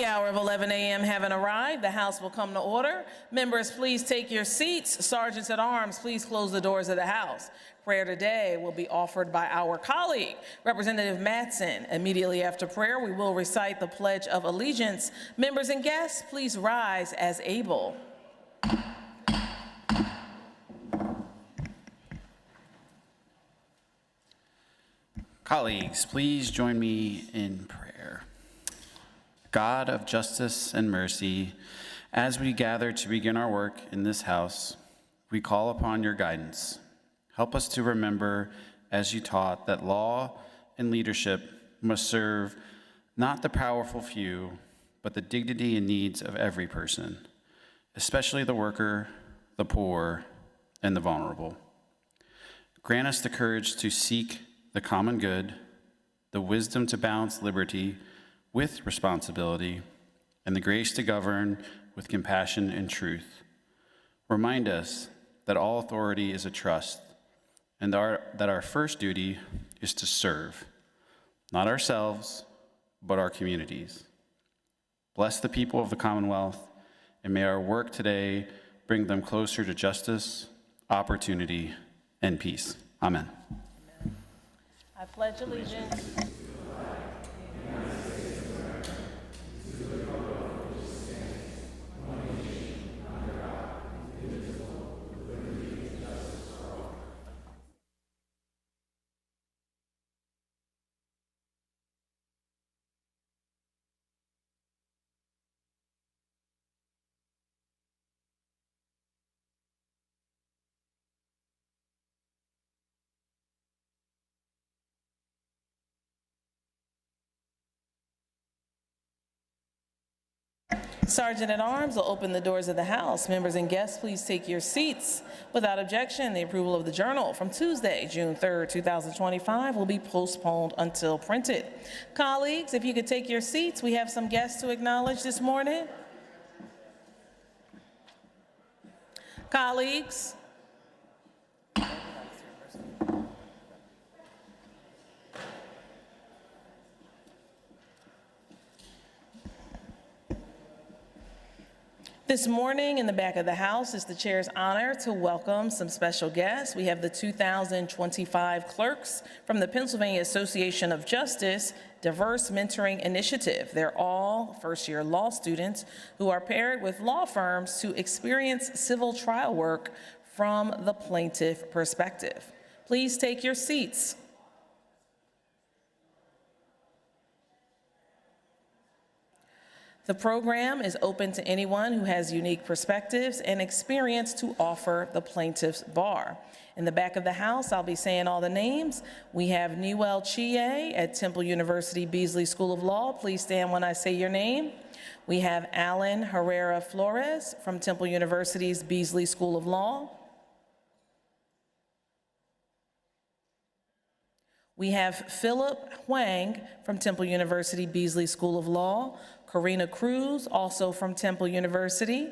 hour of 11 a.m. having arrived, the House will come to order. Members, please take your seats. Sergeants at Arms, please close the doors of the House. Prayer today will be offered by our colleague, Representative Mattson. Immediately after prayer, we will recite the Pledge of Allegiance. Members and guests, please rise as able. Colleagues, please join me in prayer. God of justice and mercy, as we gather to begin our work in this house, we call upon your guidance. Help us to remember, as you taught, that law and leadership must serve not the powerful few, but the dignity and needs of every person, especially the worker, the poor, and the vulnerable. Grant us the courage to seek the common good, the wisdom to balance liberty with responsibility, and the grace to govern with compassion and truth. Remind us that all authority is a trust, and that our first duty is to serve, not ourselves, but our communities. Bless the people of the Commonwealth, and may our work today bring them closer to justice, opportunity, and peace. Amen. I pledge allegiance. Sergeant at Arms will open the doors of the House. Members and guests, please take your seats. Without objection, the approval of the Journal from Tuesday, June 3rd, 2025 will be postponed until printed. Colleagues, if you could take your seats, we have some guests to acknowledge this morning. Colleagues. This morning in the back of the House, it's the chair's honor to welcome some special guests. We have the 2025 clerks from the Pennsylvania Association of Justice Diverse Mentoring Initiative. They're all first-year law students who are paired with law firms to experience civil trial work from the plaintiff perspective. Please take your seats. The program is open to anyone who has unique perspectives and experience to offer the plaintiff's bar. In the back of the House, I'll be saying all the names. We have Newell Chie at Temple University Beasley School of Law. Please stand when I say your name. We have Alan Herrera Flores from Temple University's Beasley School of Law. We have Philip Huang from Temple University Beasley School of Law, Karina Cruz, also from Temple University,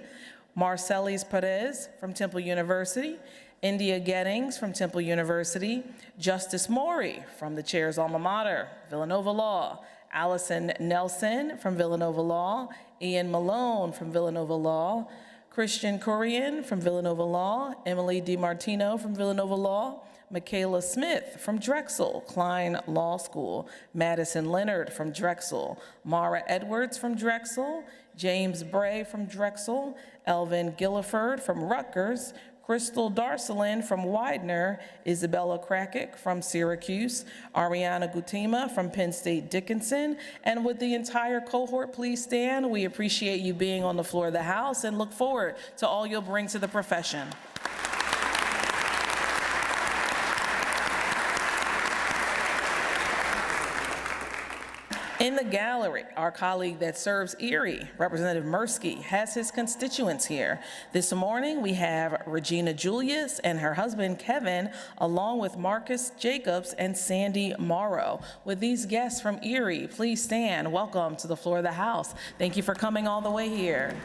Marcelis Perez from Temple University, India Gettings from Temple University, Justice Maury from the chair's alma mater, Villanova Law, Allison Nelson from Villanova Law, Ian Malone from Villanova Law, Christian Kurian from Villanova Law, Emily DiMartino from Villanova Law, Michaela Smith from Drexel Klein Law School, Madison Leonard from Drexel, Mara Edwards from Drexel, James Bray from Drexel, Elvin Gilliford from Rutgers, Crystal Darcelin from Widener, Isabella Krakic from Syracuse, Ariana Gutima from Penn State Dickinson, and with the entire cohort, please stand. We appreciate you being on the floor of the House and look forward to all you'll bring to the profession. In the gallery, our colleague that serves Erie, Representative Mirsky, has his constituents here. This morning, we have Regina Julius and her husband, Kevin, along with Marcus Jacobs and Sandy Morrow. With these guests from Erie, please stand. Welcome to the floor of the House. Thank you for coming all the way here.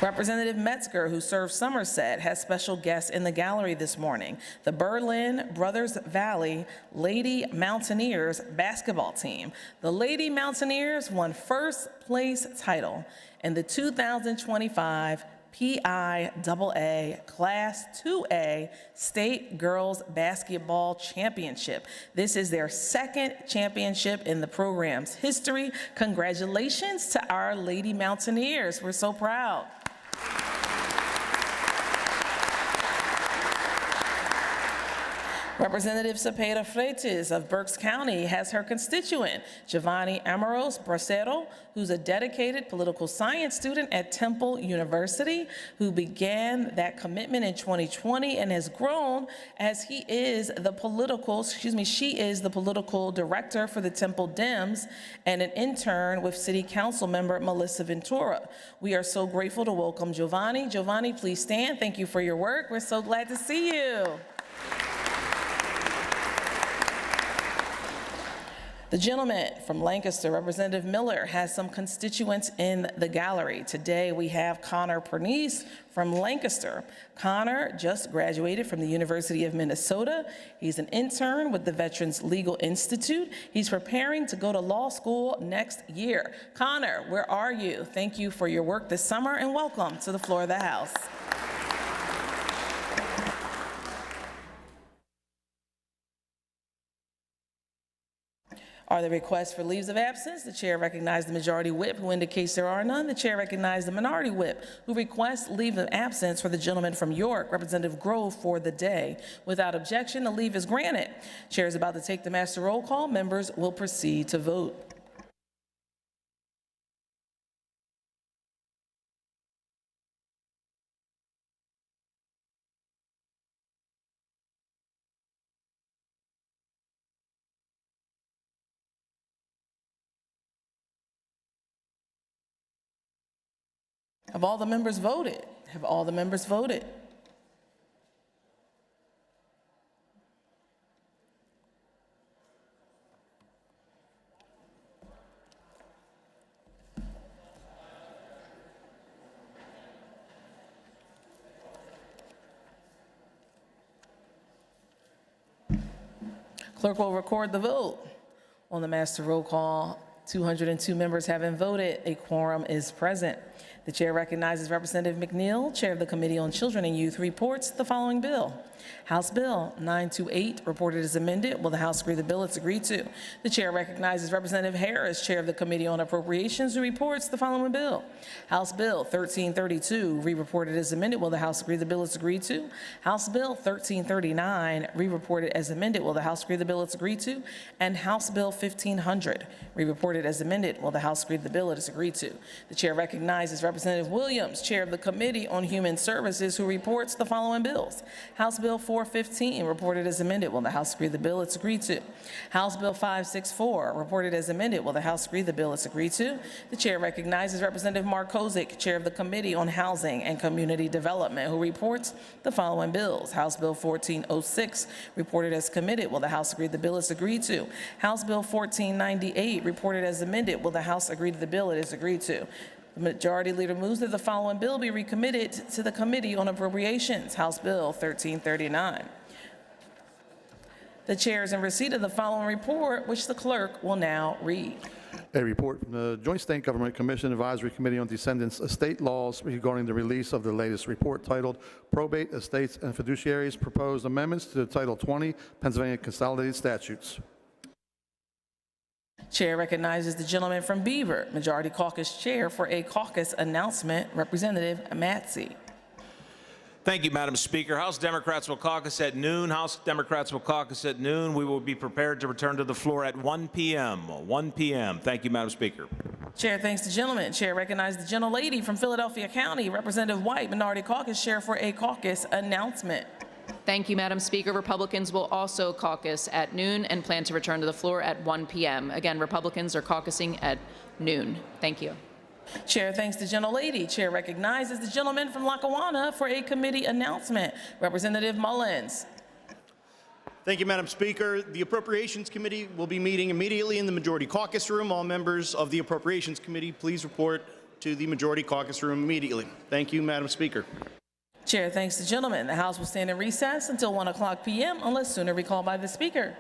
Representative Metzger, who serves Somerset, has special guests in the gallery this morning. The Berlin Brothers Valley Lady Mountaineers basketball team. The Lady Mountaineers won first place title in the 2025 PIAA Class 2A State Girls Basketball Championship. This is their second championship in the program's history. Congratulations to our Lady Mountaineers. We're so proud. Representative Cepeda Freitas of Berks County has her constituent, Giovanni Amaros Bracero, who's a dedicated political science student at Temple University, who began that commitment in 2020 and has grown as she is the political director for the Temple Dems and an intern with City Council member Melissa Ventura. We are so grateful to welcome Giovanni. Giovanni, please stand. Thank you for your work. We're so glad to see you. The gentleman from Lancaster, Representative Miller, has some constituents in the gallery. Today we have Connor Pernice from Lancaster. Connor just graduated from the University of Minnesota. He's an intern with the Veterans Legal Institute. He's preparing to go to law school next year. Connor, where are you? Thank you for your work this summer and welcome to the floor of the House. Are there requests for leaves of absence? The chair recognizes the majority whip, who indicates there are none. The chair recognizes the minority whip, who requests leave of absence for the gentleman from York, Representative Grove, for the day. Without objection, the leave is granted. Chair is about to take the master roll call. Members will proceed to vote. Have all the members voted? Have all the members voted? Clerk will record the vote. On the master roll call, 202 members having voted, a quorum is present. The chair recognizes Representative McNeil, Chair of the Committee on Children and Youth, reports the following bill. House Bill 928, reported as amended. Will the House agree the bill? It's agreed to. The chair recognizes Representative Harris, Chair of the Committee on Appropriations, who reports the following bill. House Bill 1332, re-reported as amended. Will the House agree the bill? It's agreed to. House Bill 1339, re-reported as amended. Will the House agree the bill? It's agreed to. And House Bill 1500, re-reported as amended. Will the House agree the bill? It is agreed to. The chair recognizes Representative Williams, Chair of the Committee on Human Services, who reports the following bills. House Bill 415, reported as amended. Will the House agree the bill? It's agreed to. House Bill 564, reported as amended. Will the House agree the bill? It's agreed to. The chair recognizes Representative Mark Kozik, Chair of the Committee on Housing and Community Development, who reports the following bills. House Bill 1406, reported as committed. Will the House agree the bill? It's agreed to. House Bill 1498, reported as amended. Will the House agree to the bill? It is agreed to. The majority leader moves that the following bill be recommitted to the Committee on Appropriations, House Bill 1339. The chair is in receipt of the following report, which the clerk will now read. A report from the Joint State Government Commission Advisory Committee on Descendants Estate Laws regarding the release of the latest report titled Probate Estates and Fiduciaries Proposed Amendments to Title 20 Pennsylvania Consolidated Statutes. Chair recognizes the gentleman from Beaver, Majority Caucus Chair, for a caucus announcement. Representative Matsey. Thank you, Madam Speaker. House Democrats will caucus at noon. House Democrats will caucus at noon. We will be prepared to return to the floor at 1 p.m. 1 p.m. Thank you, Madam Speaker. Chair thanks the gentleman. Chair recognizes the gentlelady from Philadelphia County, Representative White, Minority Caucus Chair, for a caucus announcement. Thank you, Madam Speaker. Republicans will also caucus at noon and plan to return to the floor at 1 p.m. Again, Republicans are caucusing at noon. Thank you. Chair thanks the gentlelady. Chair recognizes the gentleman from Lackawanna for a committee announcement. Representative Mullins. Thank you, Madam Speaker. The Appropriations Committee will be meeting immediately in the Majority Caucus Room. All members of the Appropriations Committee, please report to the Majority Caucus Room immediately. Thank you, Madam Speaker. Chair thanks the gentleman. The House will stand in recess until 1:00 p.m. unless sooner recalled by the Speaker.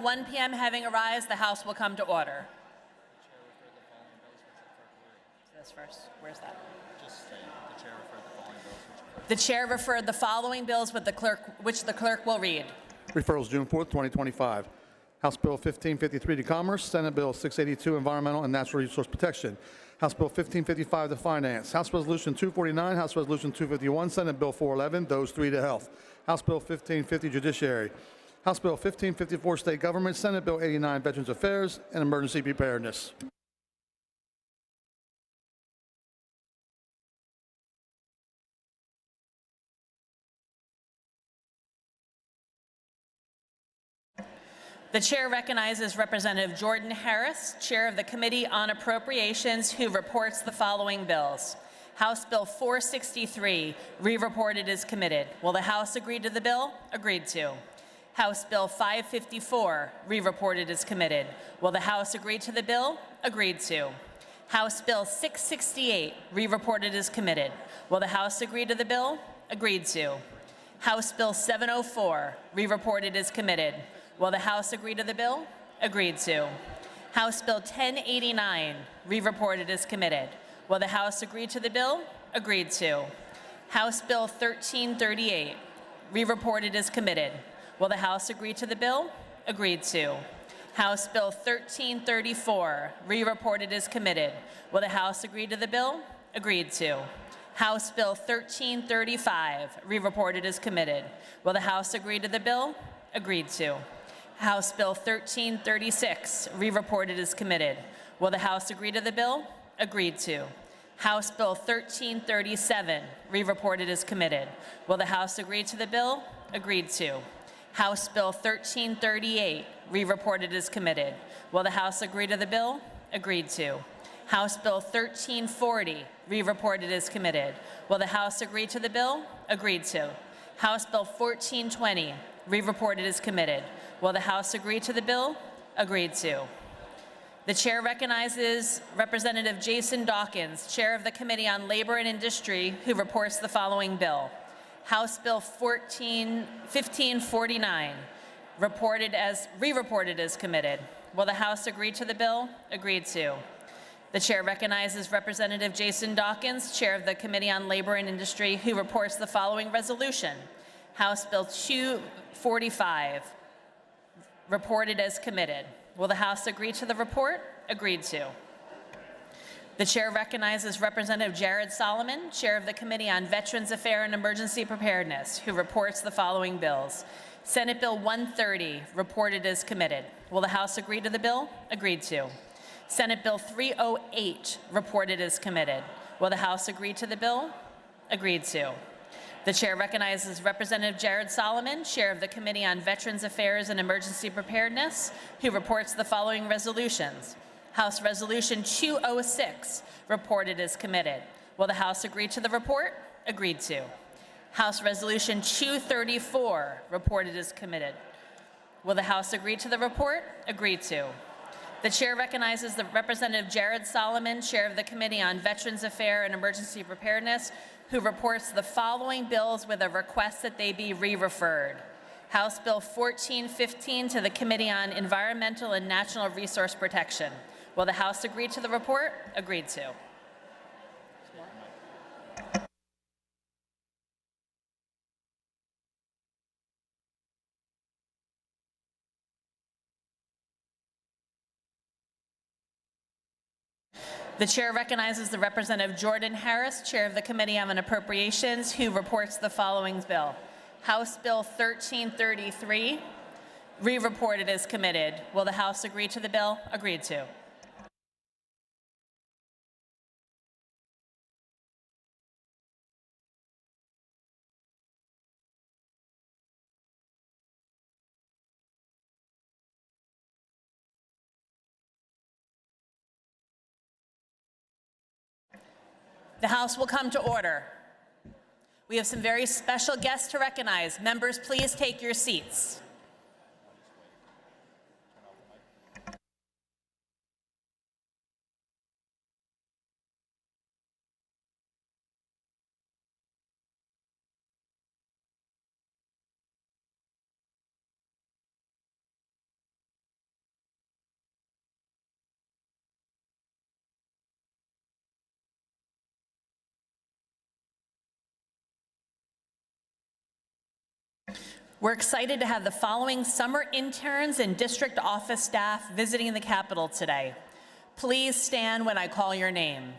1 p.m. having arisen, the House will come to order. This first. Where's that? The chair referred the following bills which the clerk will read. Referrals June 4th, 2025. House Bill 1553 to Commerce, Senate Bill 682 Environmental and Natural Resource Protection, House Bill 1555 to Finance, House Resolution 249, House Resolution 251, Senate Bill 411, those three to Health, House Bill 1550 Judiciary, House Bill 1554 State Government, Senate Bill 89 Veterans Affairs, and Emergency Preparedness. The chair recognizes Representative Jordan Harris, Chair of the Committee on Appropriations, who reports the following bills. House Bill 463, re-reported as committed. Will the House agree to the bill? Agreed to. House Bill 554, re-reported as committed. Will the House agree to the bill? Agreed to. House Bill 668, re-reported as committed. Will the House agree to the bill? Agreed to. House Bill 704, re-reported as committed. Will the House agree to the bill? Agreed to. House Bill 1089, re-reported as committed. Will the House agree to the bill? Agreed to. House Bill 1338, re-reported as committed. Will the House agree to the bill? Agreed to. House Bill 1334, re-reported as committed. Will the House agree to the bill? Agreed to. House Bill 1335, re-reported as committed. Will the House agree to the bill? Agreed to. House Bill 1336, re-reported as committed. Will the House agree to the bill? Agreed to. House Bill 1337, re-reported as committed. Will the House agree to the bill? Agreed to. House Bill 1338, re-reported as committed. Will the House agree to the bill? Agreed to. House Bill 1340, re-reported as committed. Will the House agree to the bill? Agreed to. House Bill 1420, re-reported as committed. Will the House agree to the bill? Agreed to. The chair recognizes Representative Jason Dawkins, Chair of the Committee on Labor and Industry, who reports the following bill. House Bill 1549, re-reported as committed. Will the House agree to the bill? Agreed to. The chair recognizes Representative Jason Dawkins, Chair of the Committee on Labor and Industry, who reports the following resolution. House Bill 245, reported as committed. Will the House agree to the report? Agreed to. The chair recognizes Representative Jared Solomon, Chair of the Committee on Veterans Affairs and Emergency Preparedness, who reports the following bills. Senate Bill 130, reported as committed. Will the House agree to the bill? Agreed to. Senate Bill 308, reported as committed. Will the House agree to the bill? Agreed to. The chair recognizes Representative Jared Solomon, Chair of the Committee on Veterans Affairs and Emergency Preparedness, who reports the following resolutions. House Resolution 206, reported as committed. Will the House agree to the report? Agreed to. House Resolution 234, reported as committed. Will the House agree to the report? Agreed to. The chair recognizes the Representative Jared Solomon, Chair of the Committee on Veterans Affairs and Emergency Preparedness, who reports the following bills with a request that they be re-referred. House Bill 1415 to the Committee on Environmental and Natural Resource Protection. Will the House agree to the report? Agreed to. The chair recognizes the Representative Jordan Harris, Chair of the Committee on Appropriations, who reports the following bill. House Bill 1333, re-reported as committed. Will the House agree to the bill? Agreed to. The House will come to order. We have some very special guests to recognize. Members, please take your seats. We're excited to have the following summer interns and district office staff visiting the Capitol today. Please stand when I call your name.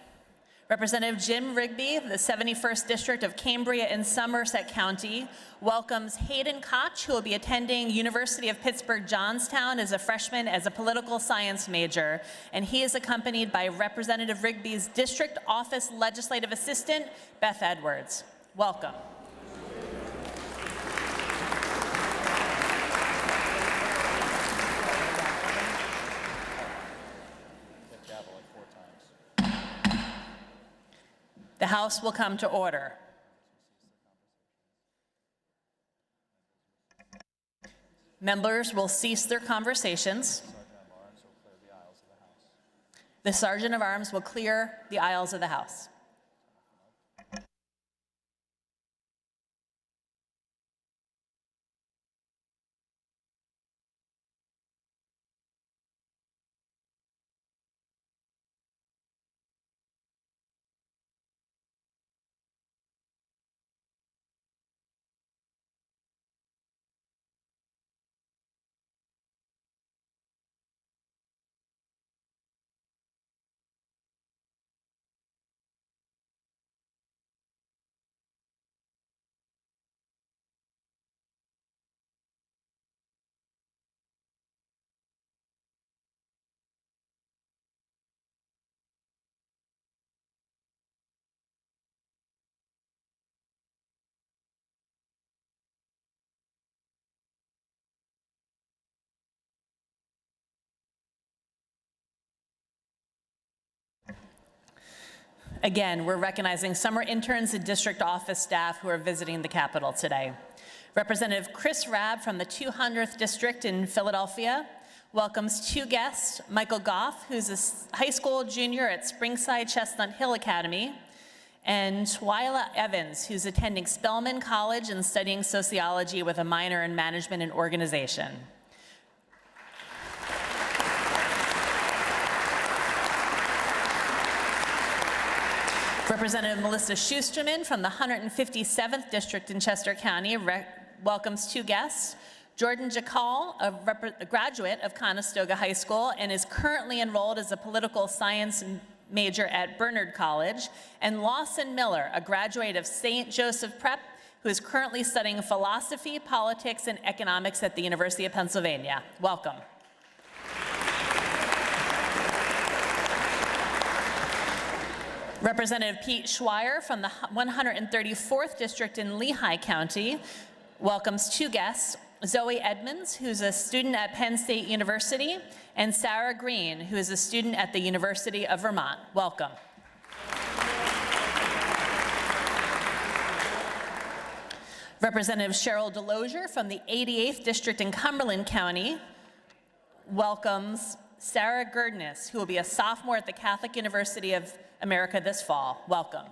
Representative Jim Rigby, the 71st District of Cambria in Somerset County, welcomes Hayden Koch, who will be attending University of Pittsburgh Johnstown as a freshman as a political science major, and he is accompanied by Representative Rigby's District Office Legislative Assistant, Beth Edwards. Welcome. The House will come to order. Members will cease their conversations. The Sergeant of Arms will clear the aisles of the House. Again, we're recognizing summer interns and district office staff who are visiting the Capitol today. Representative Chris Rabb from the 200th District in Philadelphia welcomes two guests, Michael Goff, who's a high school junior at Springside Chestnut Hill Academy, and Twyla Evans, who's attending Spelman College and studying sociology with a minor in management and organization. Representative Melissa Schusterman from the 157th District in Chester County welcomes two guests, Jordan Jakal, a graduate of Conestoga High School and is currently enrolled as a political science major at Bernard College, and Lawson Miller, a graduate of St. Joseph Prep, who is currently studying philosophy, politics, and economics at the University of Pennsylvania. Welcome. Representative Pete Schweier from the 134th District in Lehigh County welcomes two guests, Zoe Edmonds, who's a student at Penn State University, and Sarah Green, who is a student at the University of Vermont. Welcome. Representative Cheryl Delosier from the 88th District in Cumberland County welcomes Sarah Gerdness, who will be a sophomore at the Catholic University of America this fall. Welcome.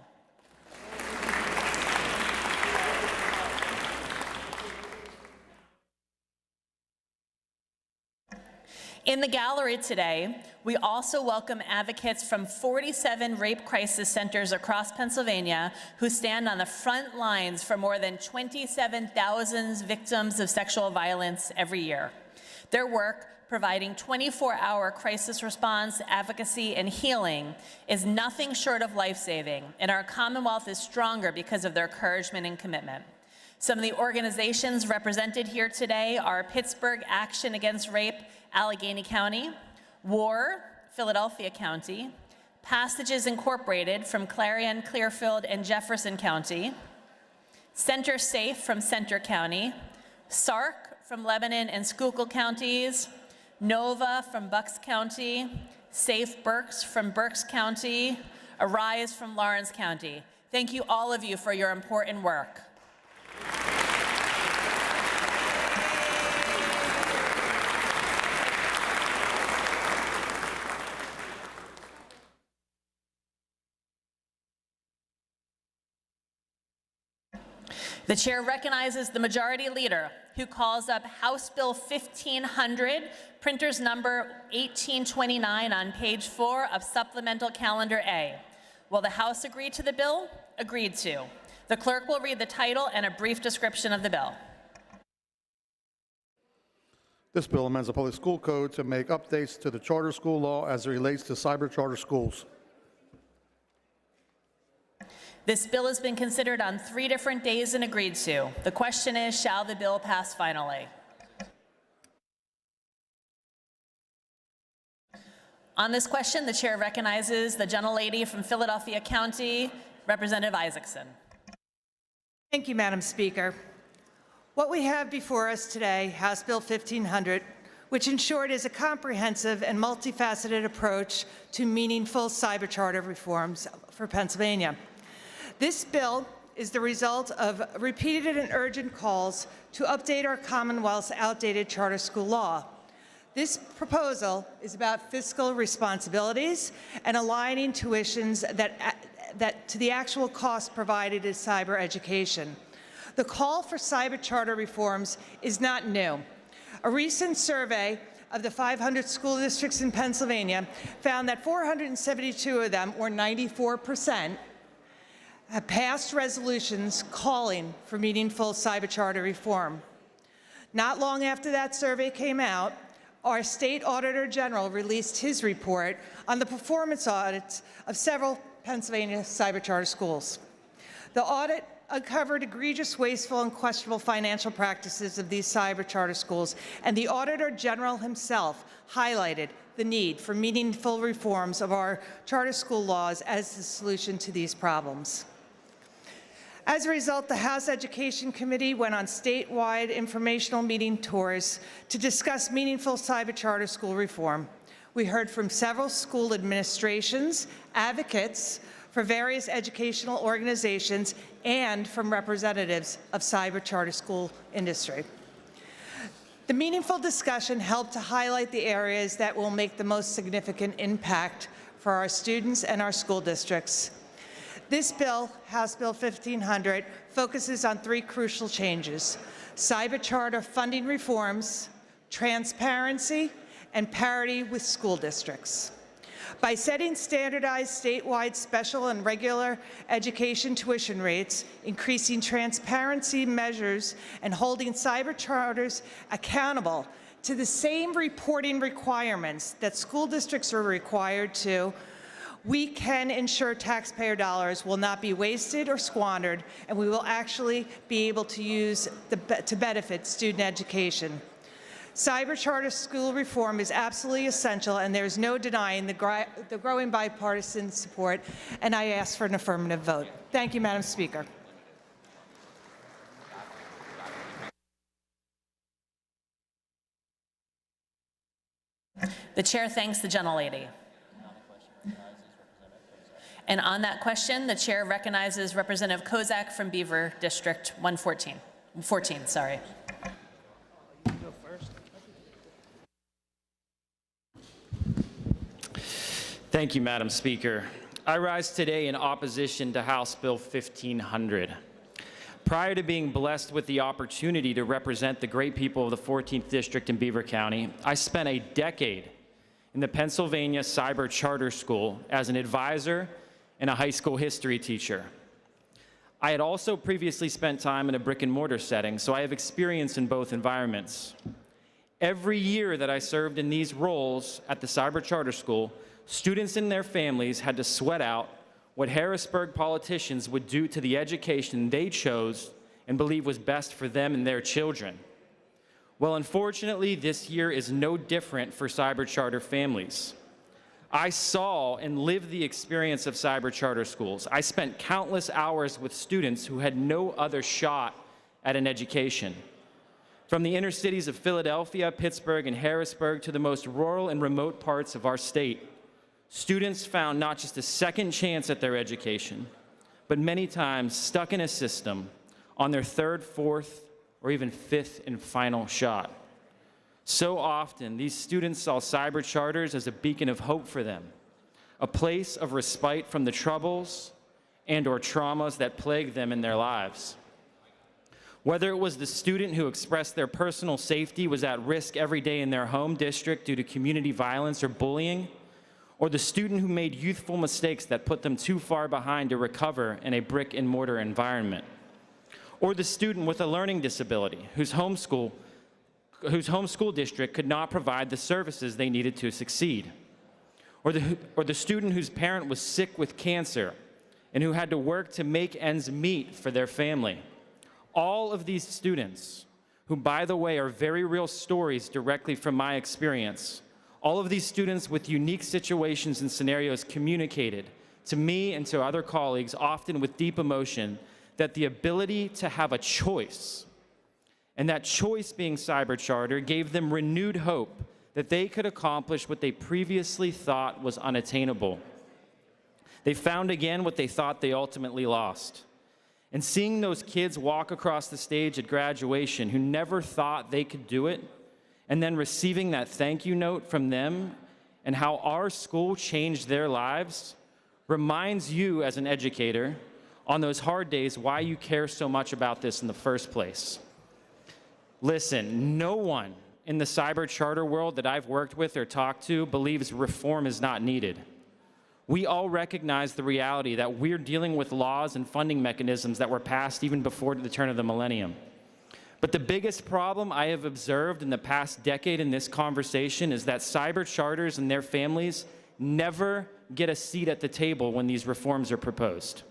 In the gallery today, we also welcome advocates from 47 rape crisis centers across Pennsylvania who stand on the front lines for more than 27,000 victims of sexual violence every year. Their work, providing 24-hour crisis response, advocacy, and healing, is nothing short of life-saving, and our Commonwealth is stronger because of their encouragement and commitment. Some of the organizations represented here today are Pittsburgh Action Against Rape, Allegheny County, WAR, Philadelphia County, Passages Incorporated from Clarion, Clearfield, and Jefferson County, Center Safe from Center County, SARC from Lebanon and Schuylkill counties, NOVA from Bucks County, Safe Berks from Berks County, Arise from Lawrence County. Thank you all of you for your important work. The chair recognizes the majority leader who calls up House Bill 1500, printer's number 1829 on page 4 of Supplemental Calendar A. Will the House agree to the bill? Agreed to. The clerk will read the title and a brief description of the bill. This bill amends the public school code to make updates to the charter school law as it relates to cyber charter schools. This bill has been considered on 3 different days and agreed to. The question is, shall the bill pass finally? On this question, the chair recognizes the gentlelady from Philadelphia County, Representative Isaacson. Thank you, Madam Speaker. What we have before us today, House Bill 1500, which in short is a comprehensive and multifaceted approach to meaningful cyber charter reforms for Pennsylvania. This bill is the result of repeated and urgent calls to update our Commonwealth's outdated charter school law. This proposal is about fiscal responsibilities and aligning tuitions that to the actual cost provided in cyber education. The call for cyber charter reforms is not new. A recent survey of the 500 school districts in Pennsylvania found that 472 of them, or 94%, have passed resolutions calling for meaningful cyber charter reform. Not long after that survey came out, our State Auditor General released his report on the performance audits of several Pennsylvania cyber charter schools. The audit uncovered egregious, wasteful, and questionable financial practices of these cyber charter schools, and the Auditor General himself highlighted the need for meaningful reforms of our charter school laws as the solution to these problems. As a result, the House Education Committee went on statewide informational meeting tours to discuss meaningful cyber charter school reform. We heard from several school administrations, advocates for various educational organizations, and from representatives of cyber charter school industry. The meaningful discussion helped to highlight the areas that will make the most significant impact for our students and our school districts. This bill, House Bill 1500, focuses on 3 crucial changes: cyber charter funding reforms, transparency, and parity with school districts. By setting standardized statewide special and regular education tuition rates, increasing transparency measures, and holding cyber charters accountable to the same reporting requirements that school districts are required to, we can ensure taxpayer dollars will not be wasted or squandered, and we will actually be able to use to benefit student education. Cyber charter school reform is absolutely essential, and there is no denying the growing bipartisan support, and I ask for an affirmative vote. Thank you, Madam Speaker. The chair thanks the gentlelady. And on that question, the chair recognizes Representative Kozak from Beaver District 14. Thank you, Madam Speaker. I rise today in opposition to House Bill 1500. Prior to being blessed with the opportunity to represent the great people of the 14th District in Beaver County, I spent a decade in the Pennsylvania Cyber Charter School as an advisor and a high school history teacher. I had also previously spent time in a brick and mortar setting, so I have experience in both environments. Every year that I served in these roles at the Cyber Charter School, students and their families had to sweat out what Harrisburg politicians would do to the education they chose and believe was best for them and their children. Well, unfortunately, this year is no different for cyber charter families. I saw and lived the experience of cyber charter schools. I spent countless hours with students who had no other shot at an education. From the inner cities of Philadelphia, Pittsburgh, and Harrisburg to the most rural and remote parts of our state, students found not just a second chance at their education, but many times stuck in a system on their 3rd, 4th, or even 5th and final shot. So often, these students saw cyber charters as a beacon of hope for them, a place of respite from the troubles and/or traumas that plague them in their lives. Whether it was the student who expressed their personal safety was at risk every day in their home district due to community violence or bullying, or the student who made youthful mistakes that put them too far behind to recover in a brick and mortar environment, or the student with a learning disability whose homeschool homeschool district could not provide the services they needed to succeed, or the student whose parent was sick with cancer and who had to work to make ends meet for their family. All of these students, who, by the way, are very real stories directly from my experience, all of these students with unique situations and scenarios communicated to me and to other colleagues, often with deep emotion, that the ability to have a choice, and that choice being Cyber Charter, gave them renewed hope that they could accomplish what they previously thought was unattainable. They found again what they thought they ultimately lost. And seeing those kids walk across the stage at graduation who never thought they could do it, and then receiving that thank you note from them and how our school changed their lives, reminds you as an educator on those hard days why you care so much about this in the first place. Listen, no one in the Cyber Charter world that I've worked with or talked to believes reform is not needed. We all recognize the reality that we're dealing with laws and funding mechanisms that were passed even before the turn of the millennium. But the biggest problem I have observed in the past decade in this conversation is that Cyber Charters and their families never get a seat at the table when these reforms are proposed.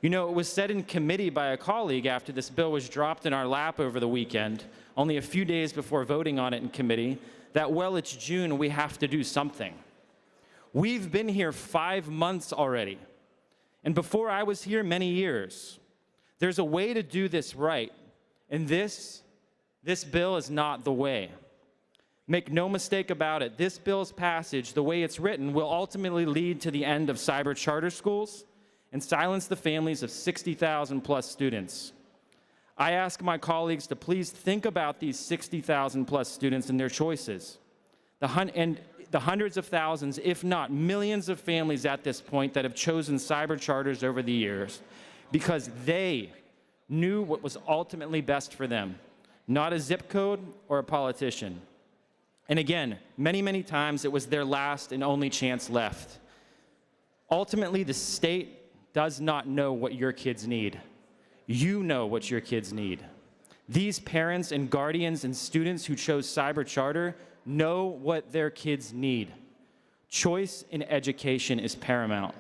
You know, it was said in committee by a colleague after this bill was dropped in our lap over the weekend, only a few days before voting on it in committee, that, well, it's June, we have to do something. We've been here 5 months already, and before I was here, many years. There's a way to do this right, and this bill is not the way. Make no mistake about it, this bill's passage, the way it's written, will ultimately lead to the end of Cyber Charter schools and silence the families of 60,000 plus students. I ask my colleagues to please think about these 60,000 plus students and their choices. The hundreds of thousands, if not millions of families at this point that have chosen Cyber Charters over the years because they knew what was ultimately best for them, not a zip code or a politician. And again, many, many times it was their last and only chance left. Ultimately, the state does not know what your kids need. You know what your kids need. These parents and guardians and students who chose Cyber Charter know what their kids need. Choice in education is paramount.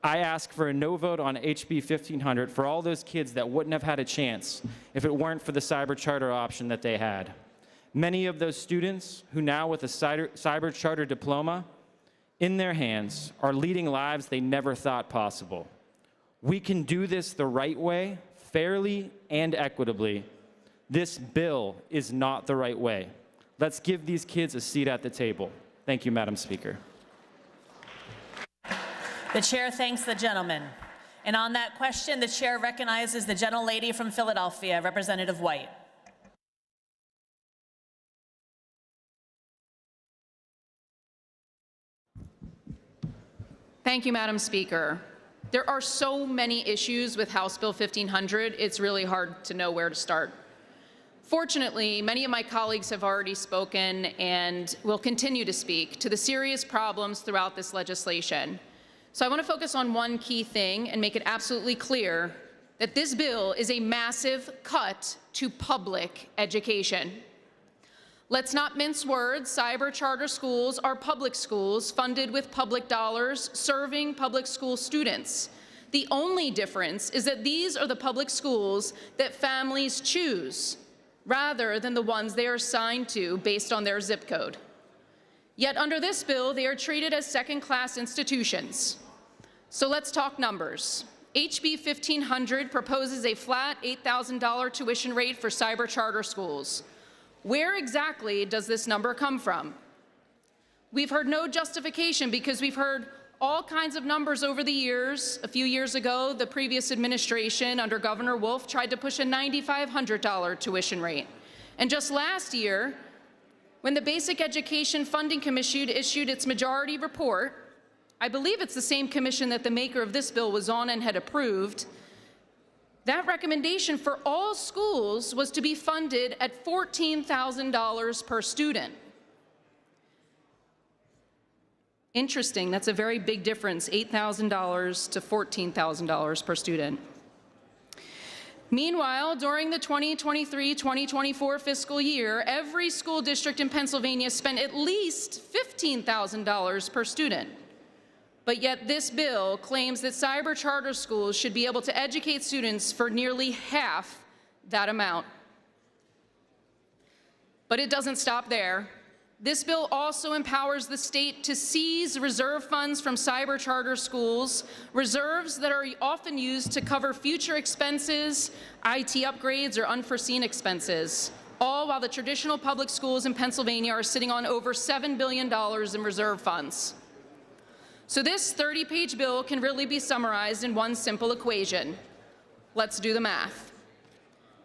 I ask for a no vote on HB 1500 for all those kids that wouldn't have had a chance if it weren't for the Cyber Charter option that they had. Many of those students who now with a Cyber Charter diploma in their hands are leading lives they never thought possible. We can do this the right way, fairly and equitably. This bill is not the right way. Let's give these kids a seat at the table. Thank you, Madam Speaker. The chair thanks the gentleman. And on that question, the chair recognizes the gentlelady from Philadelphia, Representative White. Thank you, Madam Speaker. There are so many issues with House Bill 1500, it's really hard to know where to start. Fortunately, many of my colleagues have already spoken and will continue to speak to the serious problems throughout this legislation. So I want to focus on one key thing and make it absolutely clear that this bill is a massive cut to public education. Let's not mince words. Cyber Charter schools are public schools funded with public dollars serving public school students. The only difference is that these are the public schools that families choose rather than the ones they are assigned to based on their zip code. Yet under this bill, they are treated as second-class institutions. So let's talk numbers. HB 1500 proposes a flat $8,000 tuition rate for Cyber Charter schools. Where exactly does this number come from? We've heard no justification because we've heard all kinds of numbers over the years. A few years ago, the previous administration under Governor Wolf tried to push a $9,500 tuition rate. And just last year, when the Basic Education Funding Commission issued its majority report, I believe it's the same commission that the maker of this bill was on and had approved, that recommendation for all schools was to be funded at $14,000 per student. Interesting, that's a very big difference, $8,000 to $14,000 per student. Meanwhile, during the 2023-2024 fiscal year, every school district in Pennsylvania spent at least $15,000 per student. But yet this bill claims that cyber charter schools should be able to educate students for nearly half that amount. But it doesn't stop there. This bill also empowers the state to seize reserve funds from cyber charter schools, reserves that are often used to cover future expenses, IT upgrades, or unforeseen expenses, all while the traditional public schools in Pennsylvania are sitting on over $7 billion in reserve funds. So this 30-page bill can really be summarized in one simple equation. Let's do the math.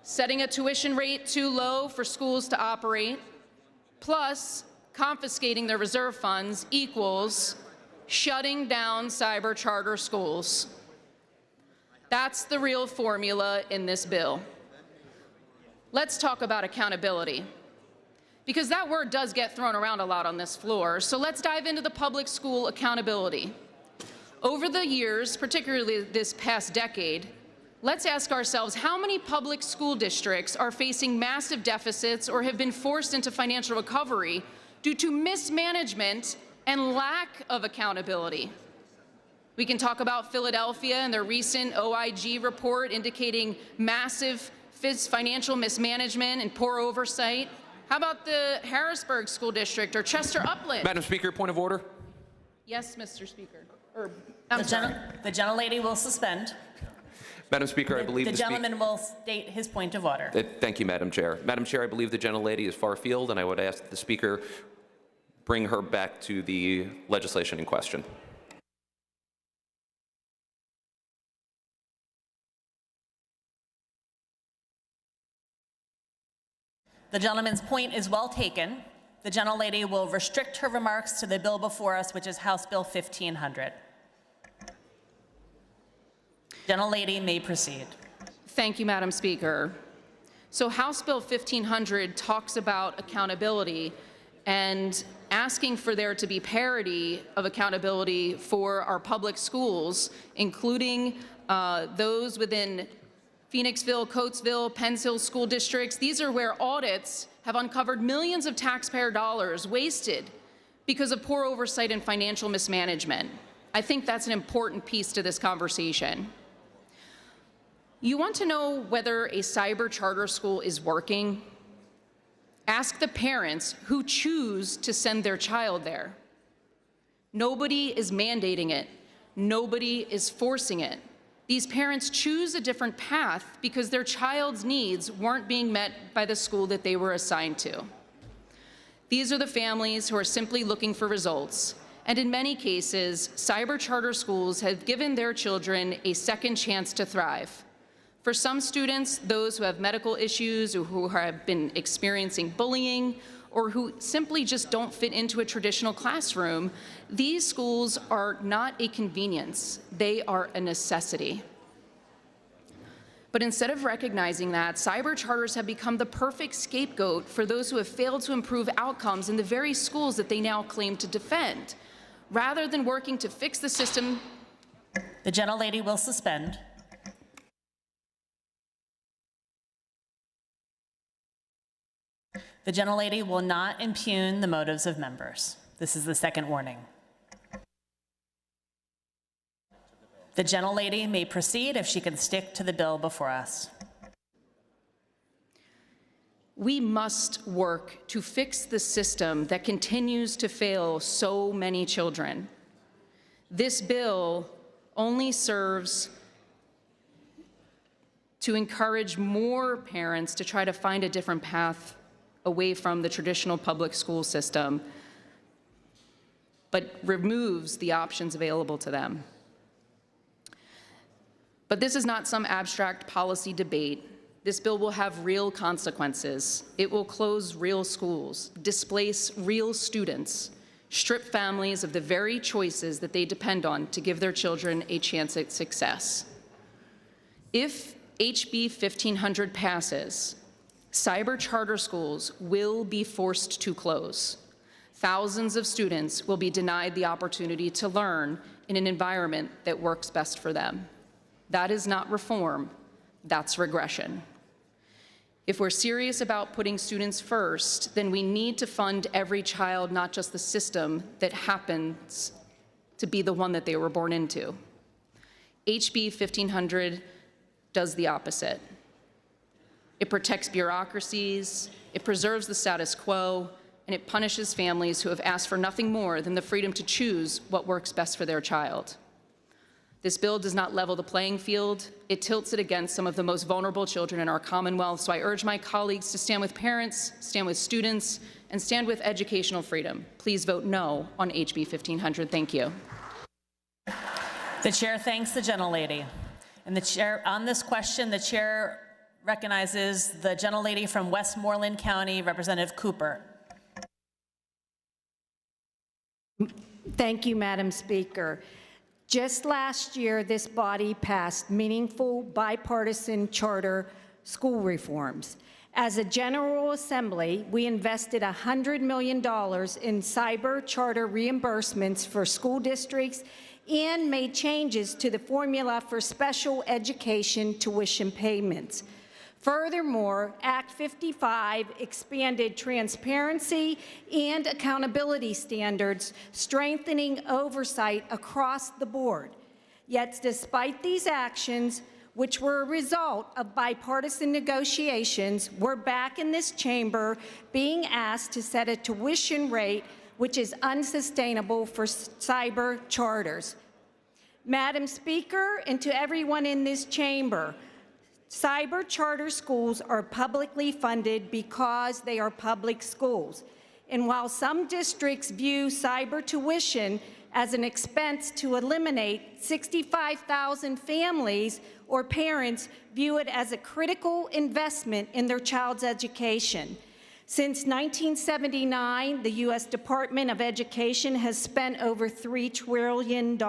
Setting a tuition rate too low for schools to operate, plus confiscating their reserve funds equals shutting down cyber charter schools. That's the real formula in this bill. Let's talk about accountability, because that word does get thrown around a lot on this floor. So let's dive into the public school accountability. Over the years, particularly this past decade, let's ask ourselves how many public school districts are facing massive deficits or have been forced into financial recovery due to mismanagement and lack of accountability. We can talk about Philadelphia and their recent OIG report indicating massive financial mismanagement and poor oversight. How about the Harrisburg School District or Chester Upland? Madam Speaker, point of order. Yes, Mr. Speaker. The gentlelady will suspend. Madam Speaker, I believe the gentleman will state his point of order. Thank you, Madam Chair. Madam Chair, I believe the gentlelady is far afield, and I would ask that the Speaker bring her back to the legislation in question. The gentleman's point is well taken. The gentlelady will restrict her remarks to the bill before us, which is House Bill 1500. Gentlelady may proceed. Thank you, Madam Speaker. So House Bill 1500 talks about accountability and asking for there to be parity of accountability for our public schools, including those within Phoenixville, Coatesville, Penns Hill school districts. These are where audits have uncovered millions of taxpayer dollars wasted because of poor oversight and financial mismanagement. I think that's an important piece to this conversation. You want to know whether a cyber charter school is working? Ask the parents who choose to send their child there. Nobody is mandating it. Nobody is forcing it. These parents choose a different path because their child's needs weren't being met by the school that they were assigned to. These are the families who are simply looking for results. And in many cases, cyber charter schools have given their children a second chance to thrive. For some students, those who have medical issues or who have been experiencing bullying or who simply just don't fit into a traditional classroom, these schools are not a convenience, they are a necessity. But instead of recognizing that, cyber charters have become the perfect scapegoat for those who have failed to improve outcomes in the very schools that they now claim to defend. Rather than working to fix the system, the gentlelady will suspend. The gentlelady will not impugn the motives of members. This is the second warning. The gentlelady may proceed if she can stick to the bill before us. We must work to fix the system that continues to fail so many children. This bill only serves to encourage more parents to try to find a different path away from the traditional public school system, but removes the options available to them. But this is not some abstract policy debate. This bill will have real consequences. It will close real schools, displace real students, strip families of the very choices that they depend on to give their children a chance at success. If HB 1500 passes, cyber charter schools will be forced to close. Thousands of students will be denied the opportunity to learn in an environment that works best for them. That is not reform. That's regression. If we're serious about putting students first, then we need to fund every child, not just the system that happens to be the one that they were born into. HB 1500 does the opposite. It protects bureaucracies, it preserves the status quo, and it punishes families who have asked for nothing more than the freedom to choose what works best for their child. This bill does not level the playing field. It tilts it against some of the most vulnerable children in our Commonwealth. So I urge my colleagues to stand with parents, stand with students, and stand with educational freedom. Please vote no on HB 1500. Thank you. The chair thanks the gentlelady. And the chair, on this question, the chair recognizes the gentlelady from Westmoreland County, Representative Cooper. Thank you, Madam Speaker. Just last year, this body passed meaningful bipartisan charter school reforms. As a General Assembly, we invested $100 million in cyber charter reimbursements for school districts and made changes to the formula for special education tuition payments. Furthermore, Act 55 expanded transparency and accountability standards, strengthening oversight across the board. Yet, despite these actions, which were a result of bipartisan negotiations, we're back in this chamber being asked to set a tuition rate which is unsustainable for cyber charters. Madam Speaker, and to everyone in this chamber, cyber charter schools are publicly funded because they are public schools. And while some districts view cyber tuition as an expense to eliminate, 65,000 families or parents view it as a critical investment in their child's education. Since 1979, the U.S. Department of Education has spent over $3 trillion.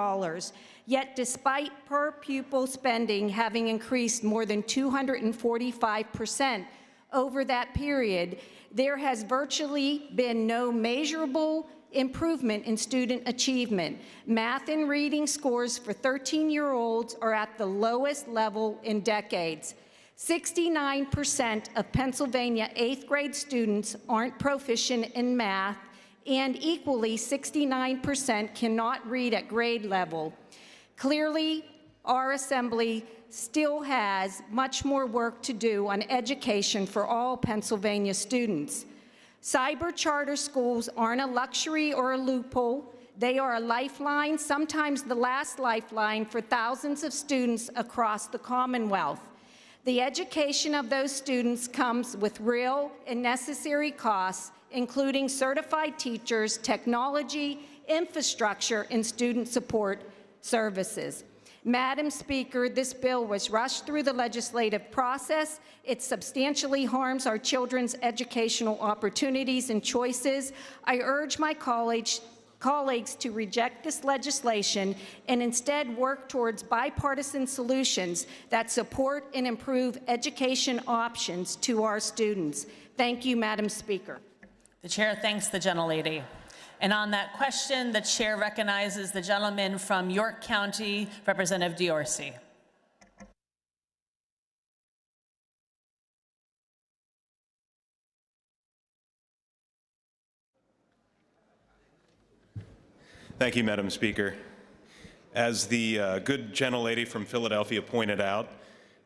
Yet, despite per pupil spending having increased more than 245% over that period, there has virtually been no measurable improvement in student achievement. Math and reading scores for 13-year-olds are at the lowest level in decades. 69% of Pennsylvania 8th grade students aren't proficient in math, and equally 69% cannot read at grade level. Clearly, our Assembly still has much more work to do on education for all Pennsylvania students. Cyber charter schools aren't a luxury or a loophole. They are a lifeline, sometimes the last lifeline, for thousands of students across the Commonwealth. The education of those students comes with real and necessary costs, including certified teachers, technology, infrastructure, and student support services. Madam Speaker, this bill was rushed through the legislative process. It substantially harms our children's educational opportunities and choices. I urge my colleagues to reject this legislation and instead work towards bipartisan solutions that support and improve education options to our students. Thank you, Madam Speaker. The chair thanks the gentlelady. And on that question, the chair recognizes the gentleman from York County, Representative Diorsi. Thank you, Madam Speaker. As the good gentlelady from Philadelphia pointed out,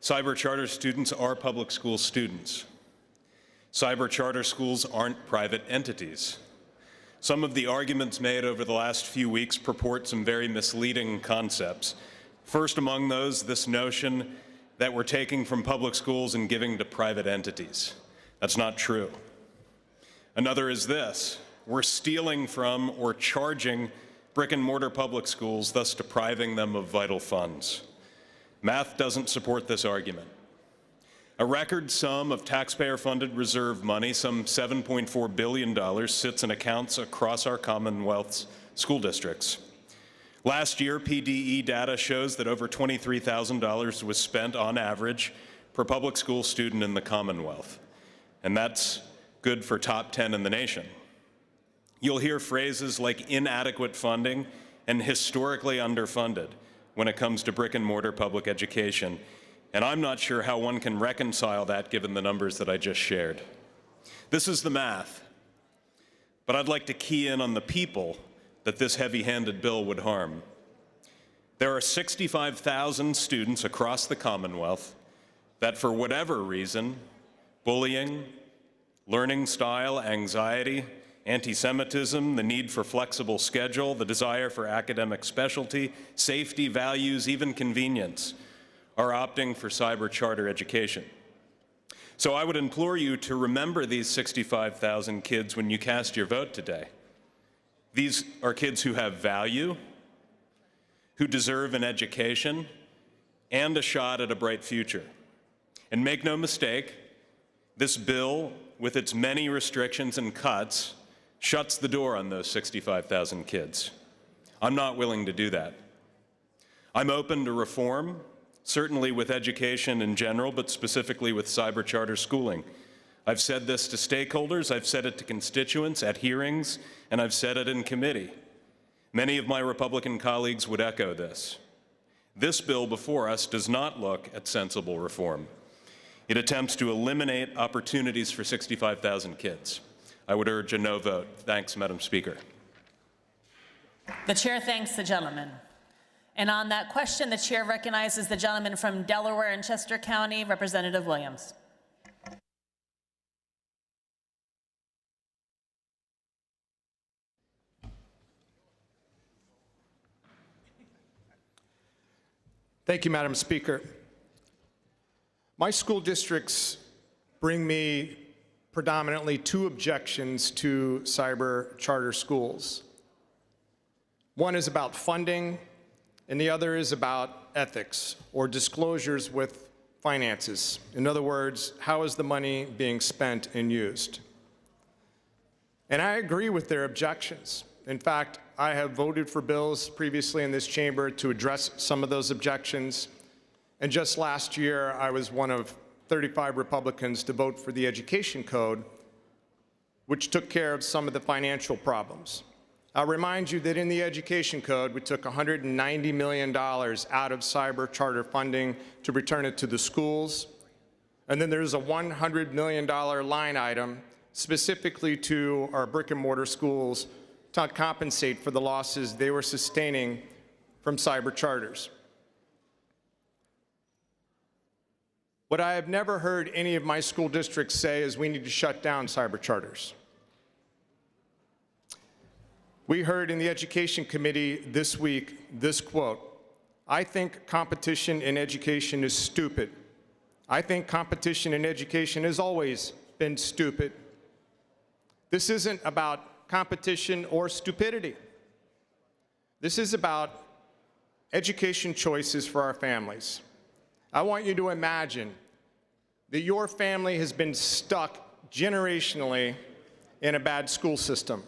cyber charter students are public school students. Cyber charter schools aren't private entities. Some of the arguments made over the last few weeks purport some very misleading concepts. First among those, this notion that we're taking from public schools and giving to private entities. That's not true. Another is this: we're stealing from or charging brick and mortar public schools, thus depriving them of vital funds. Math doesn't support this argument. A record sum of taxpayer-funded reserve money, some $7.4 billion, sits in accounts across our Commonwealth's school districts. Last year, PDE data shows that over $23,000 was spent on average per public school student in the Commonwealth, and that's good for top 10 in the nation. You'll hear phrases like inadequate funding and historically underfunded when it comes to brick and mortar public education. And I'm not sure how one can reconcile that given the numbers that I just shared. This is the math. But I'd like to key in on the people that this heavy-handed bill would harm. There are 65,000 students across the Commonwealth that, for whatever reason, bullying, learning style, anxiety, anti-Semitism, the need for flexible schedule, the desire for academic specialty, safety, values, even convenience, are opting for cyber charter education. So I would implore you to remember these 65,000 kids when you cast your vote today. These are kids who have value, who deserve an education, and a shot at a bright future. And make no mistake, this bill, with its many restrictions and cuts, shuts the door on those 65,000 kids. I'm not willing to do that. I'm open to reform, certainly with education in general, but specifically with cyber charter schooling. I've said this to stakeholders, I've said it to constituents at hearings, and I've said it in committee. Many of my Republican colleagues would echo this. This bill before us does not look at sensible reform. It attempts to eliminate opportunities for 65,000 kids. I would urge a no vote. Thanks, Madam Speaker. The chair thanks the gentleman. And on that question, the chair recognizes the gentleman from Delaware and Chester County, Representative Williams. Thank you, Madam Speaker. My school districts bring me predominantly two objections to cyber charter schools. One is about funding, and the other is about ethics or disclosures with finances. In other words, how is the money being spent and used? And I agree with their objections. In fact, I have voted for bills previously in this chamber to address some of those objections. And just last year, I was one of 35 Republicans to vote for the Education Code, which took care of some of the financial problems. I'll remind you that in the Education Code, we took $190 million out of cyber charter funding to return it to the schools. And then there's a $100 million line item specifically to our brick and mortar schools to compensate for the losses they were sustaining from cyber charters. What I have never heard any of my school districts say is we need to shut down cyber charters. We heard in the Education Committee this week this quote, "I think competition in education is stupid. I think competition in education has always been stupid." This isn't about competition or stupidity. This is about education choices for our families. I want you to imagine that your family has been stuck generationally in a bad school system.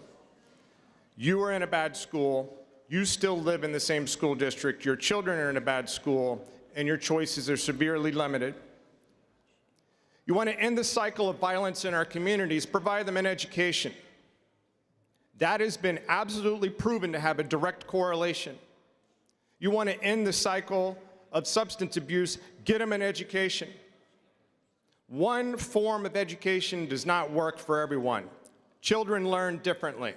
You are in a bad school, you still live in the same school district, your children are in a bad school, and your choices are severely limited. You want to end the cycle of violence in our communities, provide them an education. That has been absolutely proven to have a direct correlation. You want to end the cycle of substance abuse, get them an education. One form of education does not work for everyone. Children learn differently.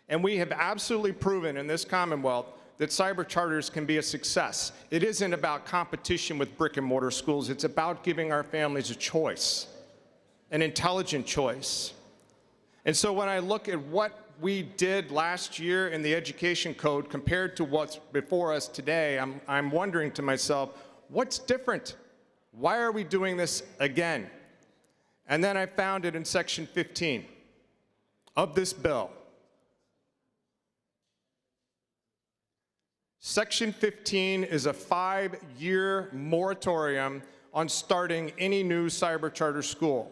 And we have absolutely proven in this Commonwealth that cyber charters can be a success. It isn't about competition with brick and mortar schools. It's about giving our families a choice, an intelligent choice. And so when I look at what we did last year in the Education Code compared to what's before us today, I'm wondering to myself, what's different? Why are we doing this again? And then I found it in Section 15 of this bill. Section 15 is a 5-year moratorium on starting any new cyber charter school.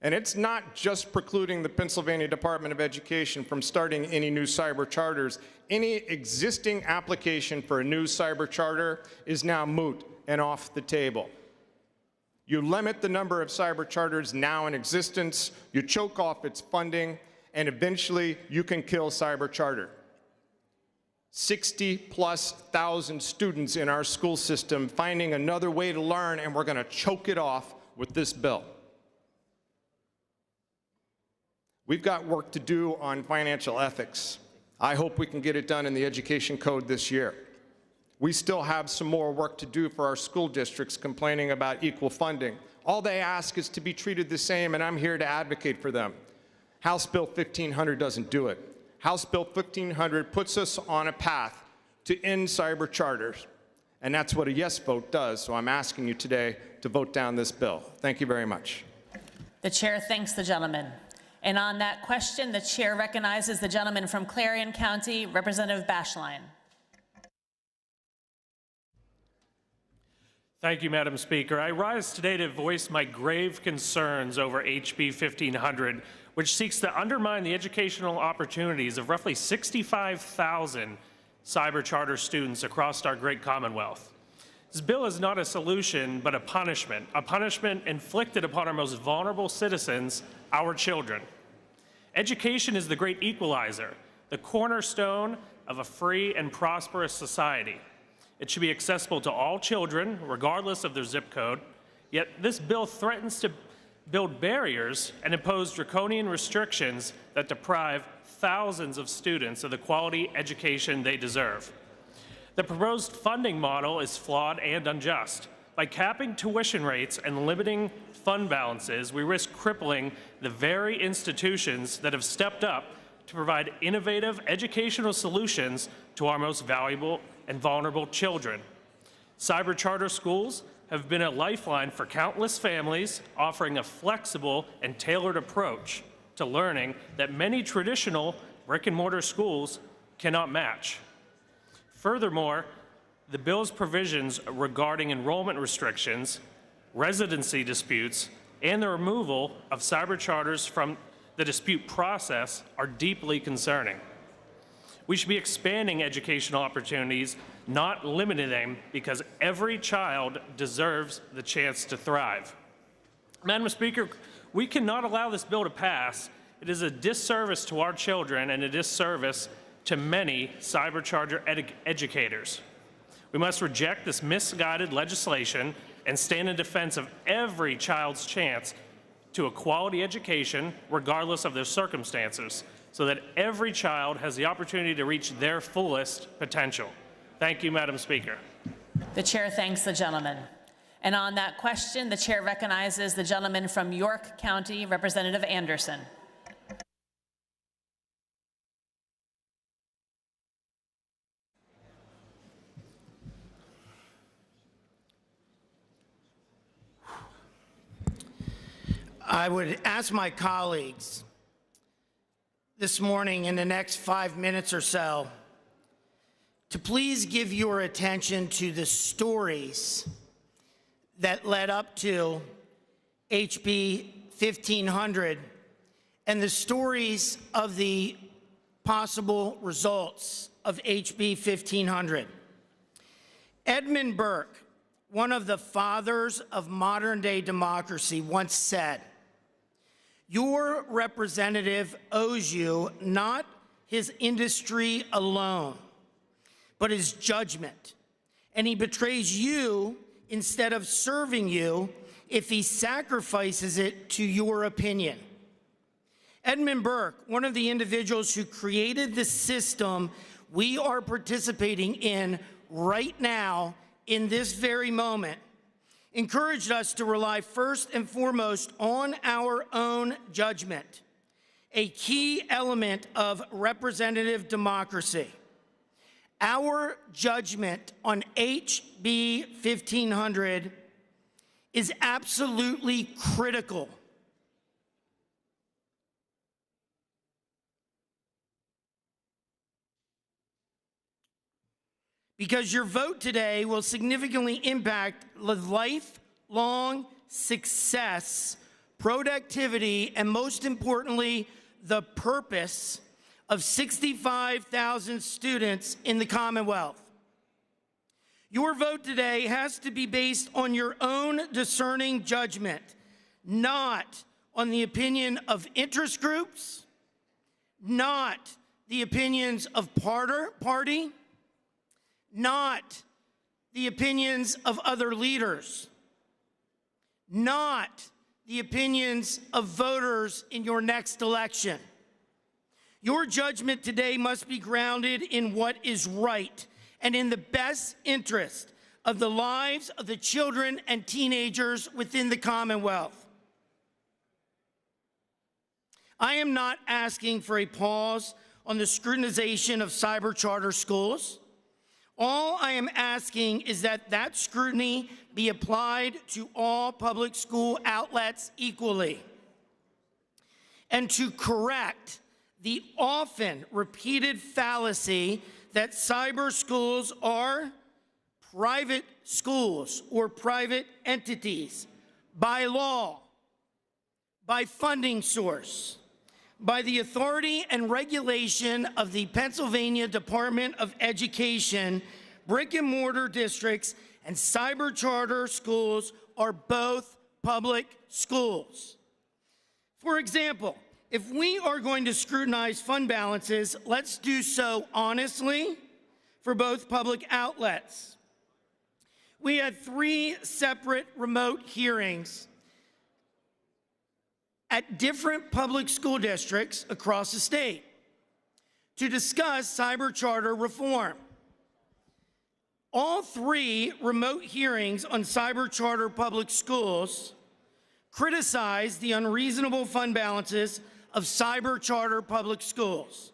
And it's not just precluding the Pennsylvania Department of Education from starting any new cyber charters. Any existing application for a new cyber charter is now moot and off the table. You limit the number of cyber charters now in existence, you choke off its funding, and eventually you can kill cyber charter. 60,000+ students in our school system finding another way to learn, and we're going to choke it off with this bill. We've got work to do on financial ethics. I hope we can get it done in the education code this year. We still have some more work to do for our school districts complaining about equal funding. All they ask is to be treated the same, and I'm here to advocate for them. House Bill 1500 doesn't do it. House Bill 1500 puts us on a path to end cyber charters, and that's what a yes vote does. So I'm asking you today to vote down this bill. Thank you very much. The chair thanks the gentleman. And on that question, the chair recognizes the gentleman from Clarion County, Representative Bashline. Thank you, Madam Speaker. I rise today to voice my grave concerns over HB 1500, which seeks to undermine the educational opportunities of roughly 65,000 cyber charter students across our great Commonwealth. This bill is not a solution, but a punishment inflicted upon our most vulnerable citizens, our children. Education is the great equalizer, the cornerstone of a free and prosperous society. It should be accessible to all children, regardless of their zip code, yet this bill threatens to build barriers and impose draconian restrictions that deprive thousands of students of the quality education they deserve. The proposed funding model is flawed and unjust. By capping tuition rates and limiting fund balances, we risk crippling the very institutions that have stepped up to provide innovative educational solutions to our most valuable and vulnerable children. Cyber charter schools have been a lifeline for countless families, offering a flexible and tailored approach to learning that many traditional brick-and-mortar schools cannot match. Furthermore, the bill's provisions regarding enrollment restrictions, residency disputes, and the removal of cyber charters from the dispute process are deeply concerning. We should be expanding educational opportunities, not limiting them, because every child deserves the chance to thrive. Madam Speaker, we cannot allow this bill to pass. It is a disservice to our children and a disservice to many cyber charter educators. We must reject this misguided legislation and stand in defense of every child's chance to a quality education, regardless of their circumstances, so that every child has the opportunity to reach their fullest potential. Thank you, Madam Speaker. The chair thanks the gentleman. And on that question, the chair recognizes the gentleman from York County, Representative Anderson. I would ask my colleagues this morning in the next 5 minutes or so to please give your attention to the stories that led up to HB 1500 and the stories of the possible results of HB 1500. Edmund Burke, one of the fathers of modern-day democracy, once said, "Your representative owes you not his industry alone, but his judgment, and he betrays you instead of serving you if he sacrifices it to your opinion." Edmund Burke, one of the individuals who created the system we are participating in right now in this very moment, encouraged us to rely first and foremost on our own judgment, a key element of representative democracy. Our judgment on HB 1500 is absolutely critical. Because your vote today will significantly impact the lifelong success, productivity, and most importantly, the purpose of 65,000 students in the Commonwealth. Your vote today has to be based on your own discerning judgment, not on the opinion of interest groups, not the opinions of party, not the opinions of other leaders, not the opinions of voters in your next election. Your judgment today must be grounded in what is right and in the best interest of the lives of the children and teenagers within the Commonwealth. I am not asking for a pause on the scrutinization of cyber charter schools. All I am asking is that that scrutiny be applied to all public school outlets equally, and to correct the often repeated fallacy that cyber schools are private schools or private entities by law, by funding source, by the authority and regulation of the Pennsylvania Department of Education. Brick and mortar districts and cyber charter schools are both public schools. For example, if we are going to scrutinize fund balances, let's do so honestly for both public outlets. We had 3 separate remote hearings at different public school districts across the state to discuss cyber charter reform. All 3 remote hearings on cyber charter public schools criticized the unreasonable fund balances of cyber charter public schools.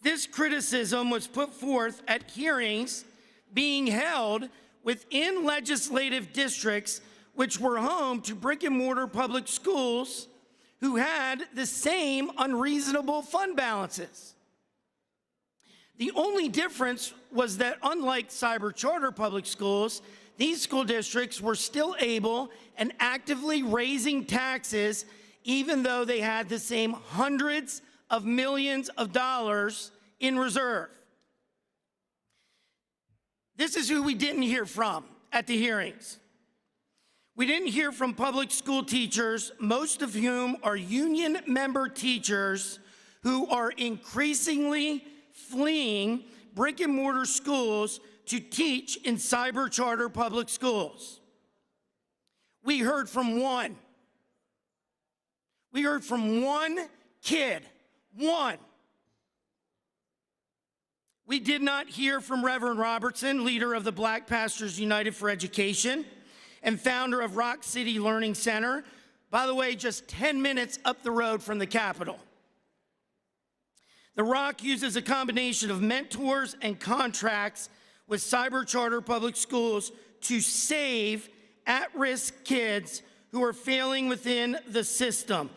This criticism was put forth at hearings being held within legislative districts which were home to brick and mortar public schools who had the same unreasonable fund balances. The only difference was that unlike cyber charter public schools, these school districts were still able and actively raising taxes even though they had the same hundreds of millions of dollars in reserve. This is who we didn't hear from at the hearings. We didn't hear from public school teachers, most of whom are union member teachers who are increasingly fleeing brick and mortar schools to teach in cyber charter public schools. We heard from one. We heard from one kid, one. We did not hear from Reverend Robertson, leader of the Black Pastors United for Education and founder of Rock City Learning Center, by the way, just 10 minutes up the road from the Capitol. The Rock uses a combination of mentors and contracts with cyber charter public schools to save at-risk kids who are failing within the system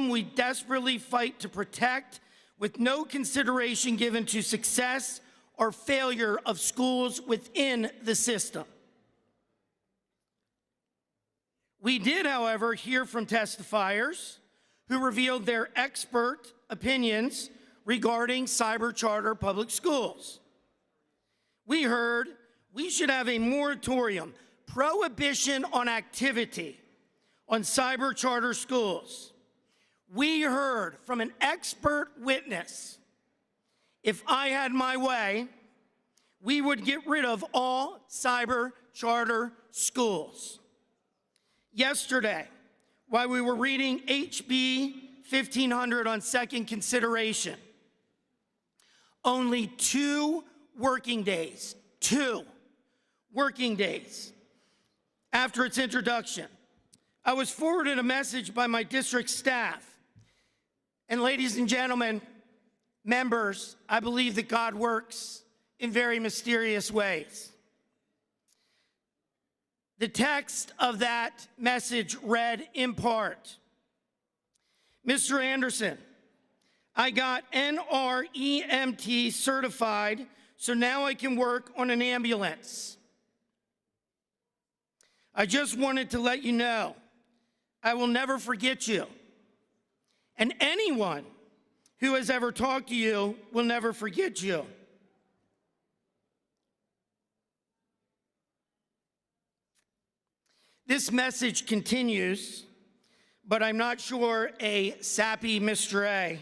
we desperately fight to protect, with no consideration given to success or failure of schools within the system. We did, however, hear from testifiers who revealed their expert opinions regarding cyber charter public schools. We heard we should have a moratorium, prohibition on activity on cyber charter schools. We heard from an expert witness, if I had my way, we would get rid of all cyber charter schools. Yesterday, while we were reading HB 1500 on second consideration, only 2 working days after its introduction, I was forwarded a message by my district staff. And ladies and gentlemen, members, I believe that God works in very mysterious ways. The text of that message read in part, Mr. Anderson, I got NREMT certified, so now I can work on an ambulance. I just wanted to let you know, I will never forget you. And anyone who has ever talked to you will never forget you. This message continues, but I'm not sure a sappy Mr. A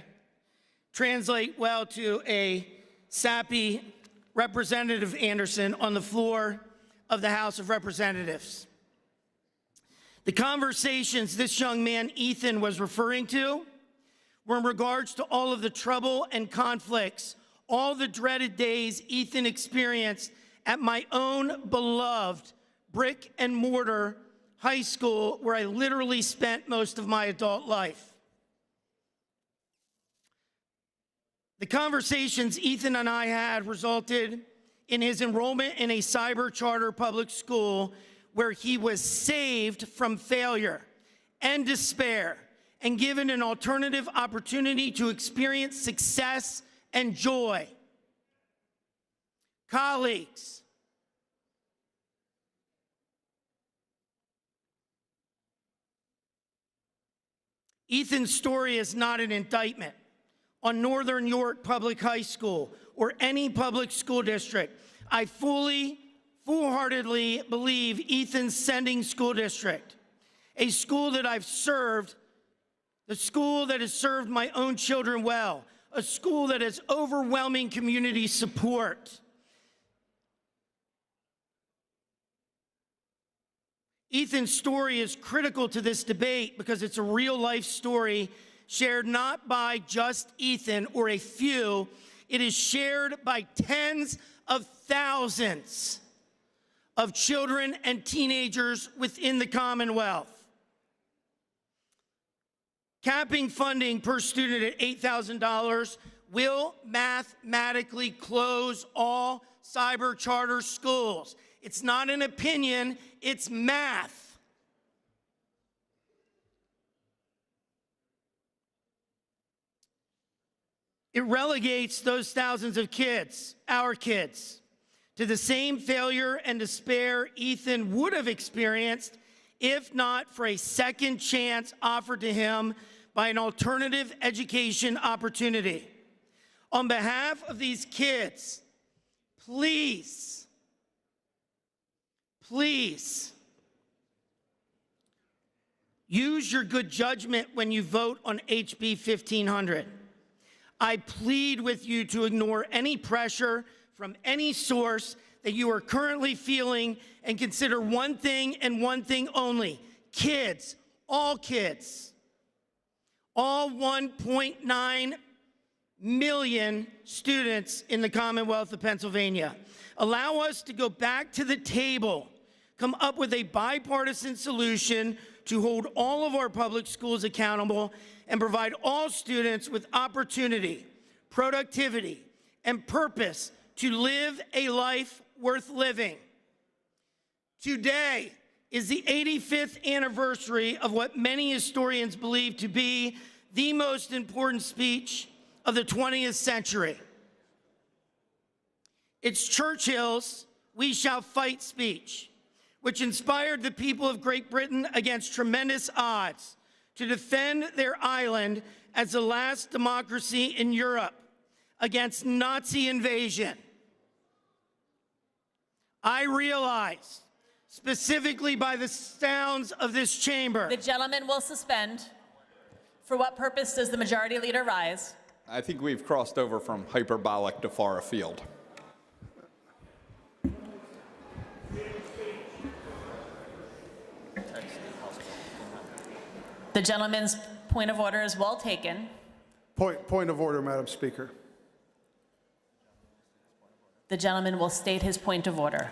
translate well to a sappy Representative Anderson on the floor of the House of Representatives. The conversations this young man, Ethan, was referring to were in regards to all of the trouble and conflicts, all the dreaded days Ethan experienced at my own beloved brick and mortar high school where I literally spent most of my adult life. The conversations Ethan and I had resulted in his enrollment in a cyber charter public school where he was saved from failure and despair and given an alternative opportunity to experience success and joy. Colleagues, Ethan's story is not an indictment on Northern York Public High School or any public school district. I full-heartedly believe Ethan's Sending School District, a school that I've served, the school that has served my own children well, a school that has overwhelming community support. Ethan's story is critical to this debate because it's a real-life story shared not by just Ethan or a few. It is shared by tens of thousands of children and teenagers within the Commonwealth. Capping funding per student at $8,000 will mathematically close all cyber charter schools. It's not an opinion, it's math. It relegates those thousands of kids, our kids, to the same failure and despair Ethan would have experienced if not for a second chance offered to him by an alternative education opportunity. On behalf of these kids, please, use your good judgment when you vote on HB 1500. I plead with you to ignore any pressure from any source that you are currently feeling and consider one thing and one thing only: kids, all 1.9 million students in the Commonwealth of Pennsylvania. Allow us to go back to the table, come up with a bipartisan solution to hold all of our public schools accountable and provide all students with opportunity, productivity, and purpose to live a life worth living. Today is the 85th anniversary of what many historians believe to be the most important speech of the 20th century. It's Churchill's "We Shall Fight" speech, which inspired the people of Great Britain against tremendous odds to defend their island as the last democracy in Europe against Nazi invasion. I realize, specifically by the sounds of this chamber. The gentleman will suspend. For what purpose does the majority leader rise? I think we've crossed over from hyperbolic to far afield. The gentleman's point of order is well taken. Point of order, Madam Speaker. The gentleman will state his point of order.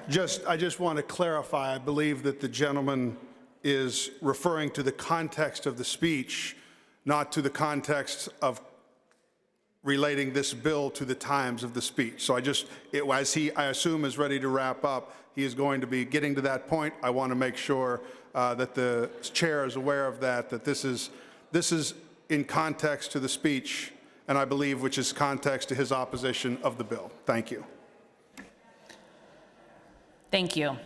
I just want to clarify, I believe that the gentleman is referring to the context of the speech, not to the context of relating this bill to the times of the speech. So as he, I assume, is ready to wrap up, he is going to be getting to that point. I want to make sure that the chair is aware of that this is in context to the speech, and I believe which is context to his opposition of the bill. Thank you. Thank you.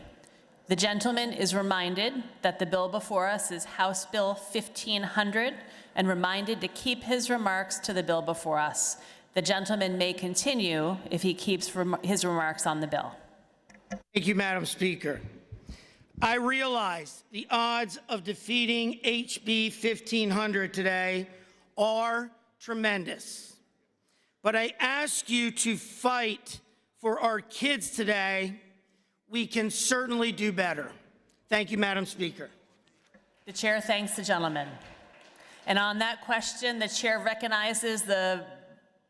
The gentleman is reminded that the bill before us is House Bill 1500 and reminded to keep his remarks to the bill before us. The gentleman may continue if he keeps his remarks on the bill. Thank you, Madam Speaker. I realize the odds of defeating HB 1500 today are tremendous, but I ask you to fight for our kids today, we can certainly do better. Thank you, Madam Speaker. The chair thanks the gentleman. And on that question, the chair recognizes the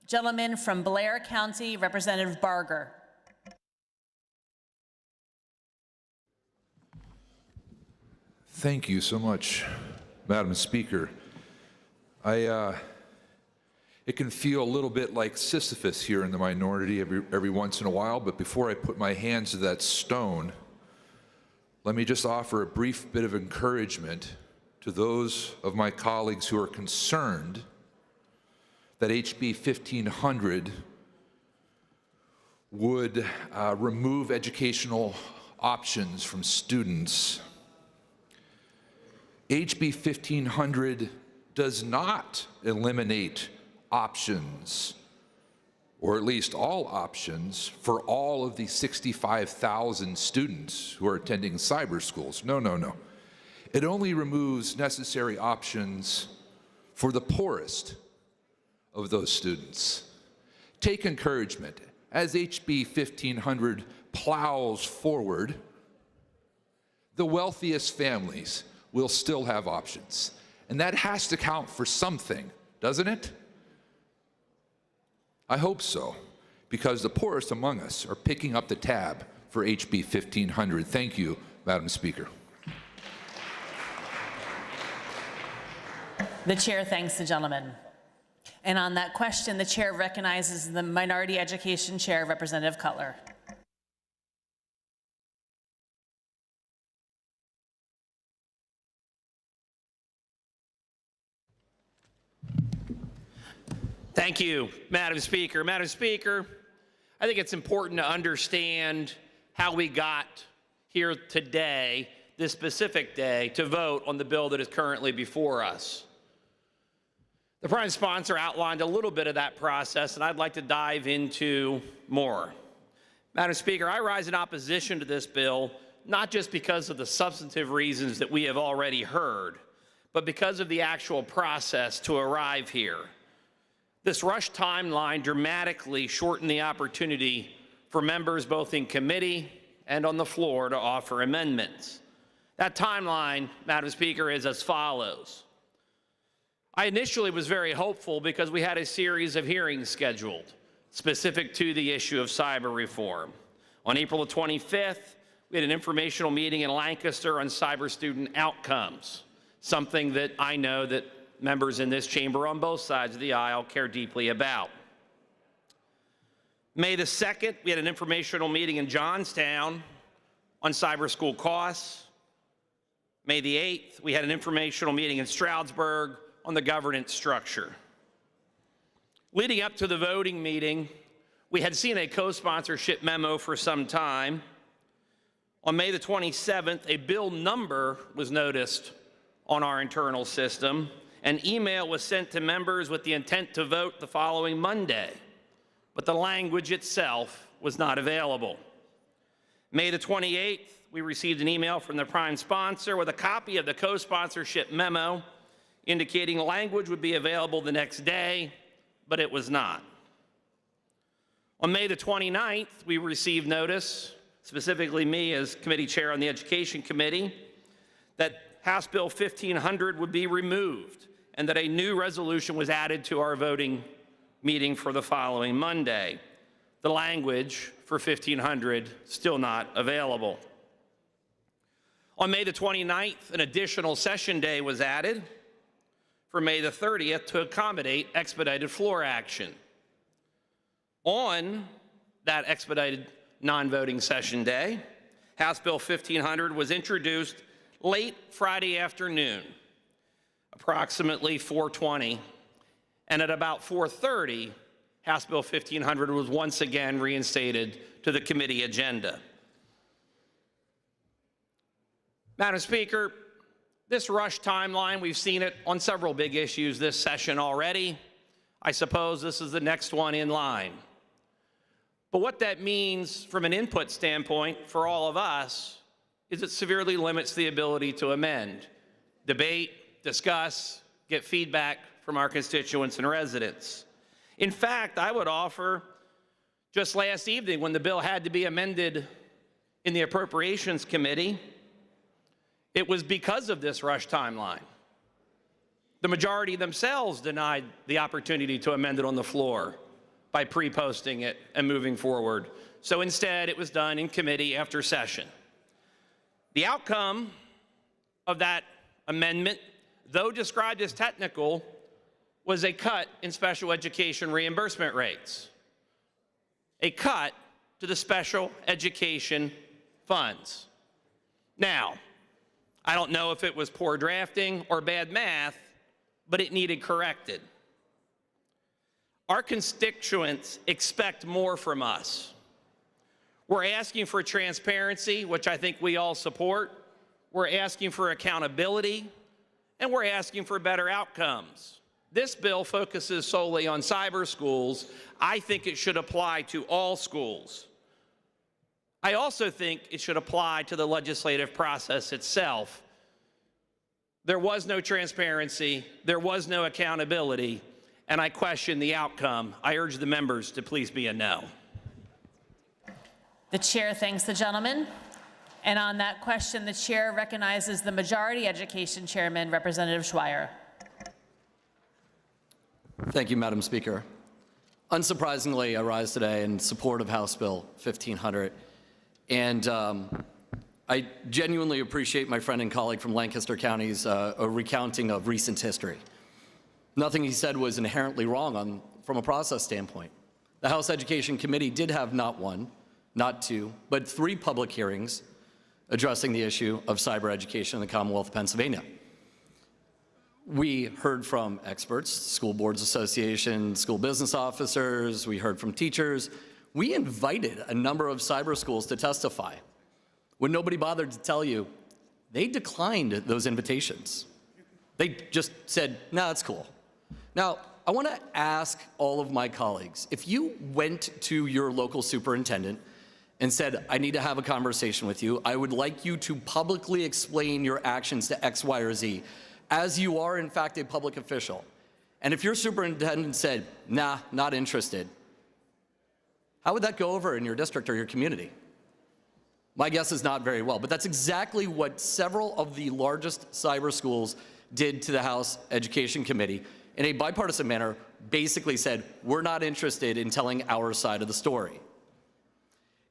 gentleman from Blair County, Representative Barger. Thank you so much, Madam Speaker. It can feel a little bit like Sisyphus here in the minority every once in a while, but before I put my hands to that stone, let me just offer a brief bit of encouragement to those of my colleagues who are concerned that HB 1500 would remove educational options from students. HB 1500 does not eliminate options, or at least all options, for all of the 65,000 students who are attending cyber schools. No, no, no. It only removes necessary options for the poorest of those students. Take encouragement. As HB 1500 plows forward, the wealthiest families will still have options. And that has to count for something, doesn't it? I hope so, because the poorest among us are picking up the tab for HB 1500. Thank you, Madam Speaker. The chair thanks the gentleman. And on that question, the chair recognizes the Minority Education Chair, Representative Cutler. Thank you, Madam Speaker. Madam Speaker, I think it's important to understand how we got here today, this specific day, to vote on the bill that is currently before us. The prime sponsor outlined a little bit of that process, and I'd like to dive into more. Madam Speaker, I rise in opposition to this bill, not just because of the substantive reasons that we have already heard, but because of the actual process to arrive here. This rush timeline dramatically shortened the opportunity for members both in committee and on the floor to offer amendments. That timeline, Madam Speaker, is as follows. I initially was very hopeful because we had a series of hearings scheduled specific to the issue of cyber reform. On April the 25th, we had an informational meeting in Lancaster on cyber student outcomes, something that I know that members in this chamber on both sides of the aisle care deeply about. May the 2nd, we had an informational meeting in Johnstown on cyber school costs. May the 8th, we had an informational meeting in Stroudsburg on the governance structure. Leading up to the voting meeting, we had seen a co-sponsorship memo for some time. On May the 27th, a bill number was noticed on our internal system. An email was sent to members with the intent to vote the following Monday, but the language itself was not available. May the 28th, we received an email from the prime sponsor with a copy of the co-sponsorship memo indicating language would be available the next day, but it was not. On May the 29th, we received notice, specifically me as committee chair on the Education Committee, that House Bill 1500 would be removed and that a new resolution was added to our voting meeting for the following Monday. The language for 1500 still not available. On May the 29th, an additional session day was added for May the 30th to accommodate expedited floor action. On that expedited non-voting session day, House Bill 1500 was introduced late Friday afternoon, approximately 4:20, and at about 4:30, House Bill 1500 was once again reinstated to the committee agenda. Madam Speaker, this rush timeline, we've seen it on several big issues this session already. I suppose this is the next one in line. But what that means from an input standpoint for all of us is it severely limits the ability to amend, debate, discuss, get feedback from our constituents and residents. In fact, I would offer Just last evening, when the bill had to be amended in the Appropriations Committee, it was because of this rush timeline. The majority themselves denied the opportunity to amend it on the floor by pre-posting it and moving forward. So instead, it was done in committee after session. The outcome of that amendment, though described as technical, was a cut in special education reimbursement rates. A cut to the special education funds. Now, I don't know if it was poor drafting or bad math, but it needed corrected. Our constituents expect more from us. We're asking for transparency, which I think we all support. We're asking for accountability, and we're asking for better outcomes. This bill focuses solely on cyber schools. I think it should apply to all schools. I also think it should apply to the legislative process itself. There was no transparency, there was no accountability, and I question the outcome. I urge the members to please be a no. The chair thanks the gentleman. And on that question, the chair recognizes the Majority Education Chairman, Representative Schweier. Thank you, Madam Speaker. Unsurprisingly, I rise today in support of House Bill 1500. And I genuinely appreciate my friend and colleague from Lancaster County's recounting of recent history. Nothing he said was inherently wrong from a process standpoint. The House Education Committee did have not one, not two, but 3 public hearings addressing the issue of cyber education in the Commonwealth of Pennsylvania. We heard from experts, School Boards Association, school business officers, we heard from teachers. We invited a number of cyber schools to testify. When nobody bothered to tell you, they declined those invitations. They just said, no, it's cool. Now, I want to ask all of my colleagues, if you went to your local superintendent and said, I need to have a conversation with you, I would like you to publicly explain your actions to X, Y, or Z, as you are in fact a public official. And if your superintendent said, nah, not interested, how would that go over in your district or your community? My guess is not very well, but that's exactly what several of the largest cyber schools did to the House Education Committee in a bipartisan manner, basically said, we're not interested in telling our side of the story.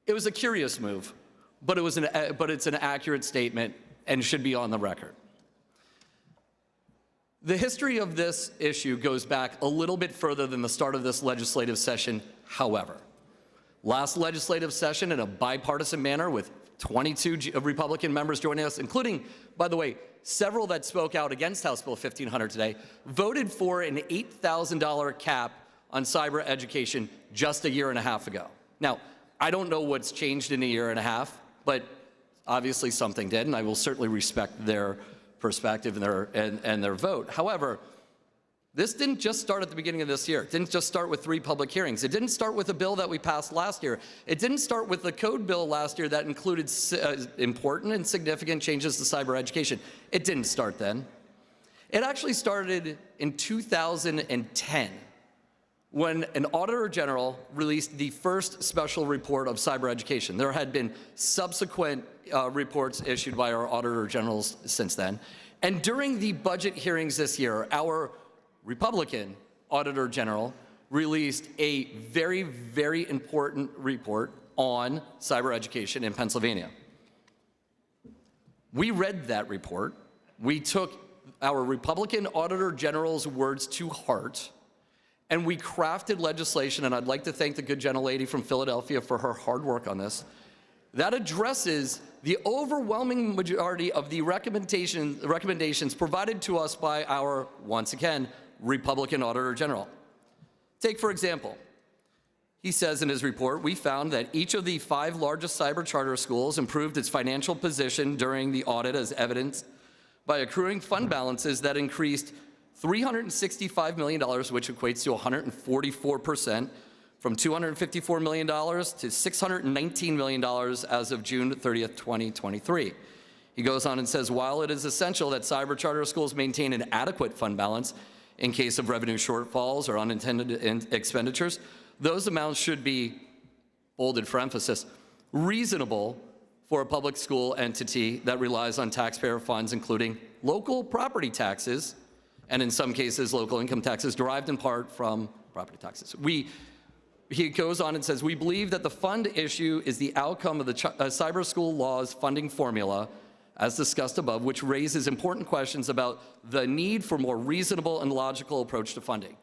It was a curious move, but it's an accurate statement and should be on the record. The history of this issue goes back a little bit further than the start of this legislative session, however. Last legislative session, in a bipartisan manner with 22 Republican members joining us, including, by the way, several that spoke out against House Bill 1500 today, voted for an $8,000 cap on cyber education just a year and a half ago. Now, I don't know what's changed in a year and a half, but obviously something did, and I will certainly respect their perspective and their vote. However, this didn't just start at the beginning of this year. It didn't just start with 3 public hearings. It didn't start with a bill that we passed last year. It didn't start with the code bill last year that included important and significant changes to cyber education. It didn't start then. It actually started in 2010 when an Auditor General released the first special report of cyber education. There had been subsequent reports issued by our Auditor Generals since then. And during the budget hearings this year, our Republican Auditor General released a very, very important report on cyber education in Pennsylvania. We read that report. We took our Republican Auditor General's words to heart, and we crafted legislation, and I'd like to thank the good gentlelady from Philadelphia for her hard work on this, that addresses the overwhelming majority of the recommendations provided to us by our, once again, Republican Auditor General. Take, for example, he says in his report, we found that each of the 5 largest cyber charter schools improved its financial position during the audit as evidenced by accruing fund balances that increased $365 million, which equates to 144%, from $254 million to $619 million as of June 30th, 2023. He goes on and says, while it is essential that cyber charter schools maintain an adequate fund balance in case of revenue shortfalls or unintended expenditures, those amounts should be bolded for emphasis, reasonable for a public school entity that relies on taxpayer funds, including local property taxes, and in some cases, local income taxes derived in part from property taxes. He goes on and says, we believe that the fund issue is the outcome of the cyber school law's funding formula, as discussed above, which raises important questions about the need for more reasonable and logical approach to funding.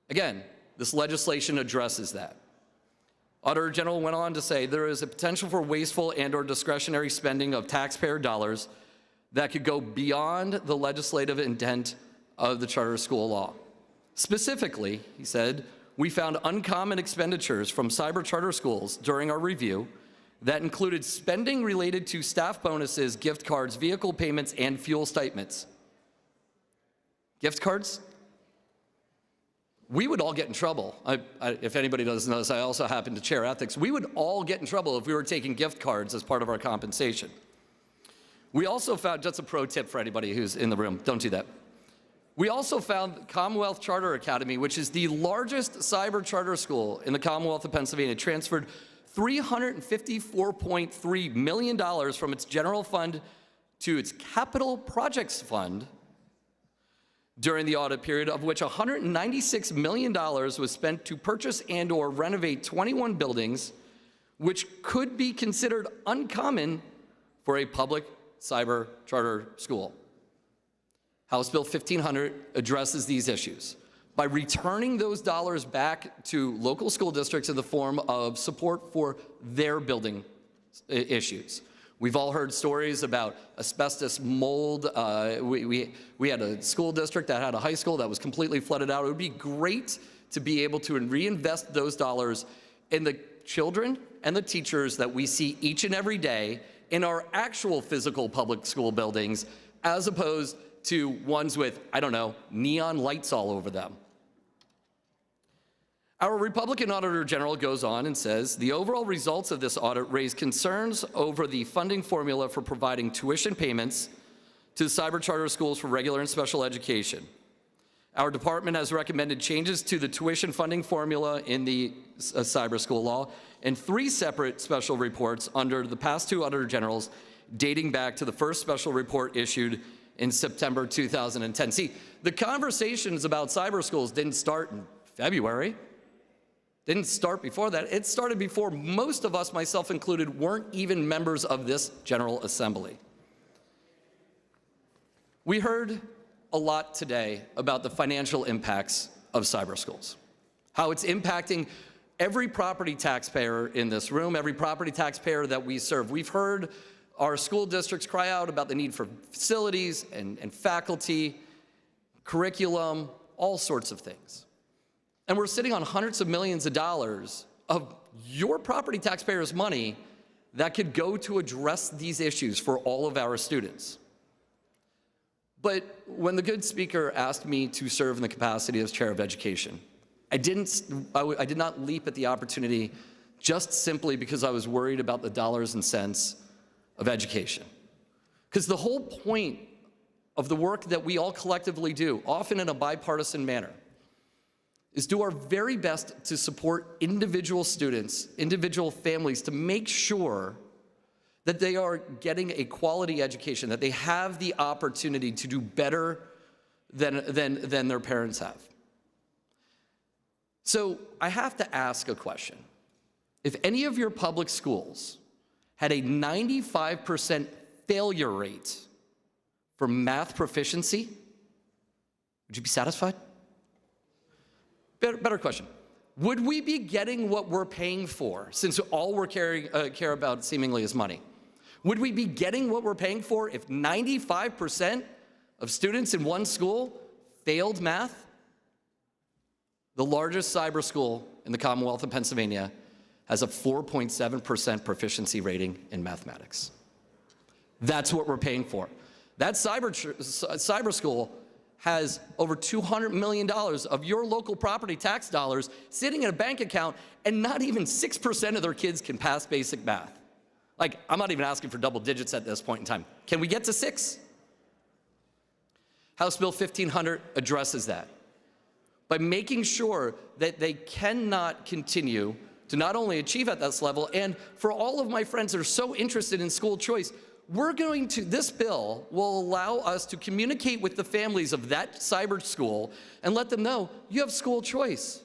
Again, this legislation addresses that. Auditor General went on to say there is a potential for wasteful and/or discretionary spending of taxpayer dollars that could go beyond the legislative intent of the charter school law. Specifically, he said, we found uncommon expenditures from cyber charter schools during our review that included spending related to staff bonuses, gift cards, vehicle payments, and fuel stipends. Gift cards? We would all get in trouble. If anybody doesn't know this, I also happen to chair ethics. We would all get in trouble if we were taking gift cards as part of our compensation. We also found, just a pro tip for anybody who's in the room, don't do that. We also found Commonwealth Charter Academy, which is the largest cyber charter school in the Commonwealth of Pennsylvania, transferred $354.3 million from its general fund to its capital projects fund during the audit period, of which $196 million was spent to purchase and/or renovate 21 buildings, which could be considered uncommon for a public cyber charter school. House Bill 1500 addresses these issues by returning those dollars back to local school districts in the form of support for their building issues. We've all heard stories about asbestos, mold. We had a school district that had a high school that was completely flooded out. It would be great to be able to reinvest those dollars in the children and the teachers that we see each and every day in our actual physical public school buildings, as opposed to ones with, I don't know, neon lights all over them. Our Republican Auditor General goes on and says, the overall results of this audit raise concerns over the funding formula for providing tuition payments to the cyber charter schools for regular and special education. Our department has recommended changes to the tuition funding formula in the cyber school law in 3 separate special reports under the past 2 Auditor Generals, dating back to the first special report issued in September 2010. See, the conversations about cyber schools didn't start in February. Didn't start before that. It started before most of us, myself included, weren't even members of this General Assembly. We heard a lot today about the financial impacts of cyber schools, how it's impacting every property taxpayer in this room, every property taxpayer that we serve. We've heard our school districts cry out about the need for facilities and faculty, curriculum, all sorts of things. And we're sitting on hundreds of millions of dollars of your property taxpayers' money that could go to address these issues for all of our students. But when the good speaker asked me to serve in the capacity as chair of education, I did not leap at the opportunity just simply because I was worried about the dollars and cents of education. Because the whole point of the work that we all collectively do, often in a bipartisan manner, is do our very best to support individual students, individual families, to make sure that they are getting a quality education, that they have the opportunity to do better than their parents have. So I have to ask a question. If any of your public schools had a 95% failure rate for math proficiency, would you be satisfied? Better question. Would we be getting what we're paying for, since all we care about seemingly is money? Would we be getting what we're paying for if 95% of students in one school failed math? The largest cyber school in the Commonwealth of Pennsylvania has a 4.7% proficiency rating in mathematics. That's what we're paying for. That cyber school has over $200 million of your local property tax dollars sitting in a bank account, and not even 6% of their kids can pass basic math. Like, I'm not even asking for double digits at this point in time. Can we get to 6? House Bill 1500 addresses that by making sure that they cannot continue to not only achieve at this level, and for all of my friends that are so interested in school choice, this bill will allow us to communicate with the families of that cyber school and let them know you have school choice.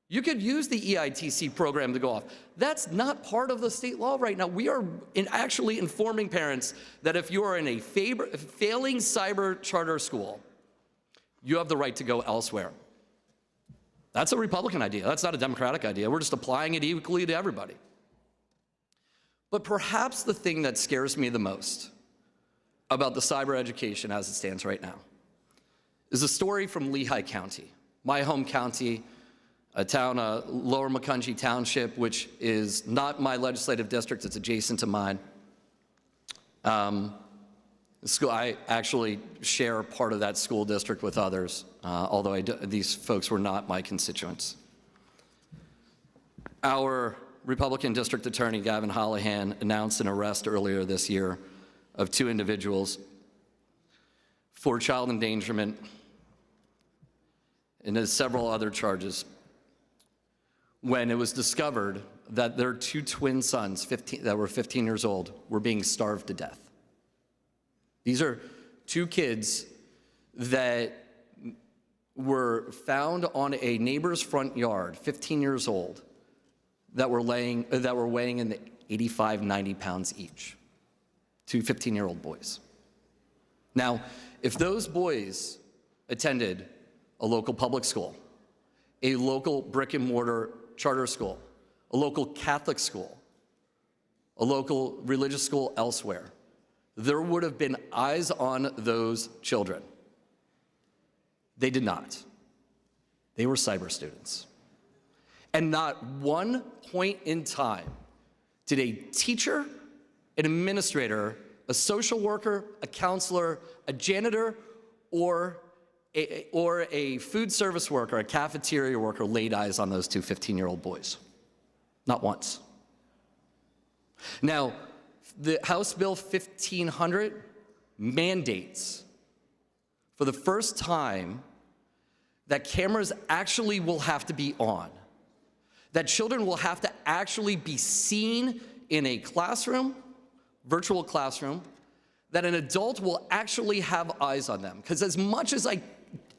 You could use the EITC program to go off. That's not part of the state law right now. We are actually informing parents that if you are in a failing cyber charter school, you have the right to go elsewhere. That's a Republican idea. That's not a Democratic idea. We're just applying it equally to everybody. But perhaps the thing that scares me the most about the cyber education as it stands right now is a story from Lehigh County, my home county, a town, Lower Macungie Township, which is not my legislative district. It's adjacent to mine. I actually share part of that school district with others, although these folks were not my constituents. Our Republican District Attorney, Gavin Holohan, announced an arrest earlier this year of 2 individuals for child endangerment and there's several other charges when it was discovered that their 2 twin sons, that were 15 years old, were being starved to death. These are 2 kids that were found on a neighbor's front yard, 15 years old, that were weighing in the 85, 90 pounds each. 2 15-year-old boys. Now, if those boys attended a local public school, a local brick and mortar charter school, a local Catholic school, a local religious school elsewhere, there would have been eyes on those children. They did not. They were cyber students. And not one point in time did a teacher, an administrator, a social worker, a counselor, a janitor, or a food service worker, a cafeteria worker laid eyes on those 2 15-year-old boys. Not once. Now, the House Bill 1500 mandates for the first time that cameras actually will have to be on, that children will have to actually be seen in a classroom, virtual classroom, that an adult will actually have eyes on them. Because as much as I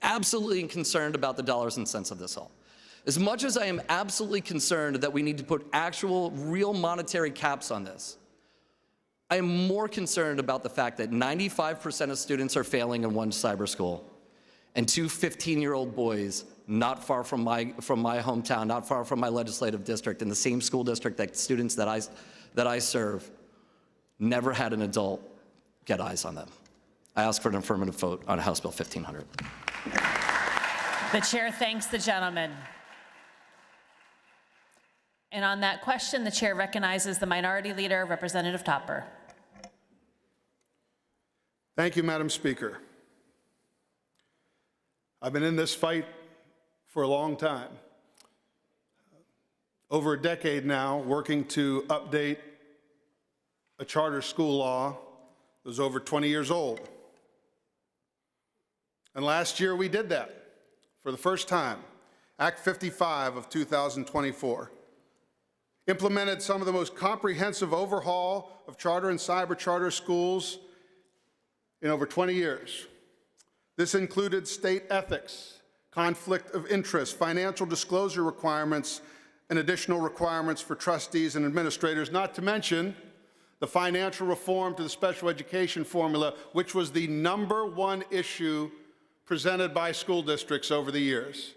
absolutely am concerned about the dollars and cents of this all, as much as I am absolutely concerned that we need to put actual, real monetary caps on this, I am more concerned about the fact that 95% of students are failing in one cyber school, and 2 15-year-old boys not far from my hometown, not far from my legislative district, in the same school district that students that I serve, never had an adult get eyes on them. I ask for an affirmative vote on House Bill 1500. The chair thanks the gentleman. And on that question, the chair recognizes the Minority Leader, Representative Topper. Thank you, Madam Speaker. I've been in this fight for a long time, over a decade now, working to update a charter school law that was over 20 years old. And last year we did that for the first time. Act 55 of 2024 implemented some of the most comprehensive overhaul of charter and cyber charter schools in over 20 years. This included state ethics, conflict of interest, financial disclosure requirements, and additional requirements for trustees and administrators, not to mention the financial reform to the special education formula, which was the #1 issue presented by school districts over the years.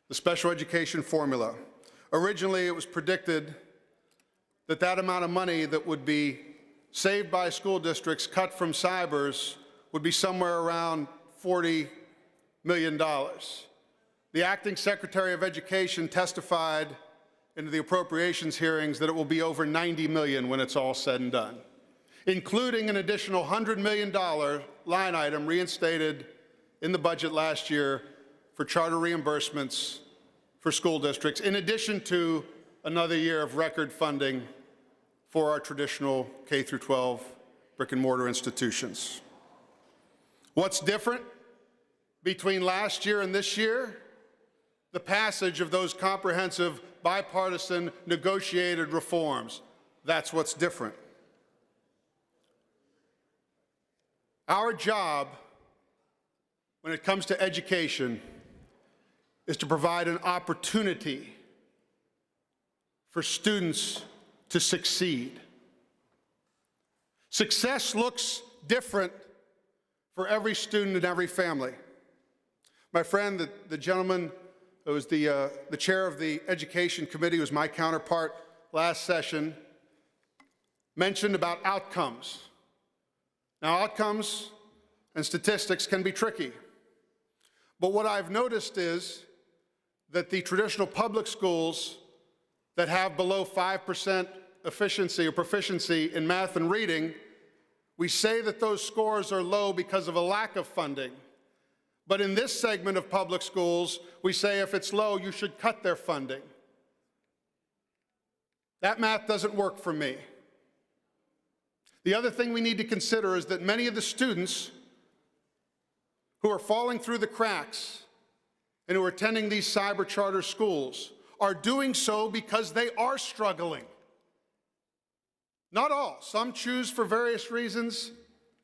The special education formula. Originally, it was predicted that that amount of money that would be saved by school districts cut from cybers would be somewhere around $40 million. The acting Secretary of Education testified in the appropriations hearings that it will be over $90 million when it's all said and done, including an additional $100 million line item reinstated in the budget last year for charter reimbursements for school districts, in addition to another year of record funding for our traditional K-12 brick and mortar institutions. What's different between last year and this year? the passage of those comprehensive, bipartisan, negotiated reforms. That's what's different. Our job when it comes to education is to provide an opportunity for students to succeed. Success looks different for every student and every family. My friend, the gentleman who was the chair of the Education Committee, who was my counterpart last session, mentioned about outcomes. Now, outcomes and statistics can be tricky. But what I've noticed is that the traditional public schools that have below 5% efficiency or proficiency in math and reading, we say that those scores are low because of a lack of funding. But in this segment of public schools, we say if it's low, you should cut their funding. That math doesn't work for me. The other thing we need to consider is that many of the students who are falling through the cracks and who are attending these cyber charter schools are doing so because they are struggling. Not all. Some choose for various reasons.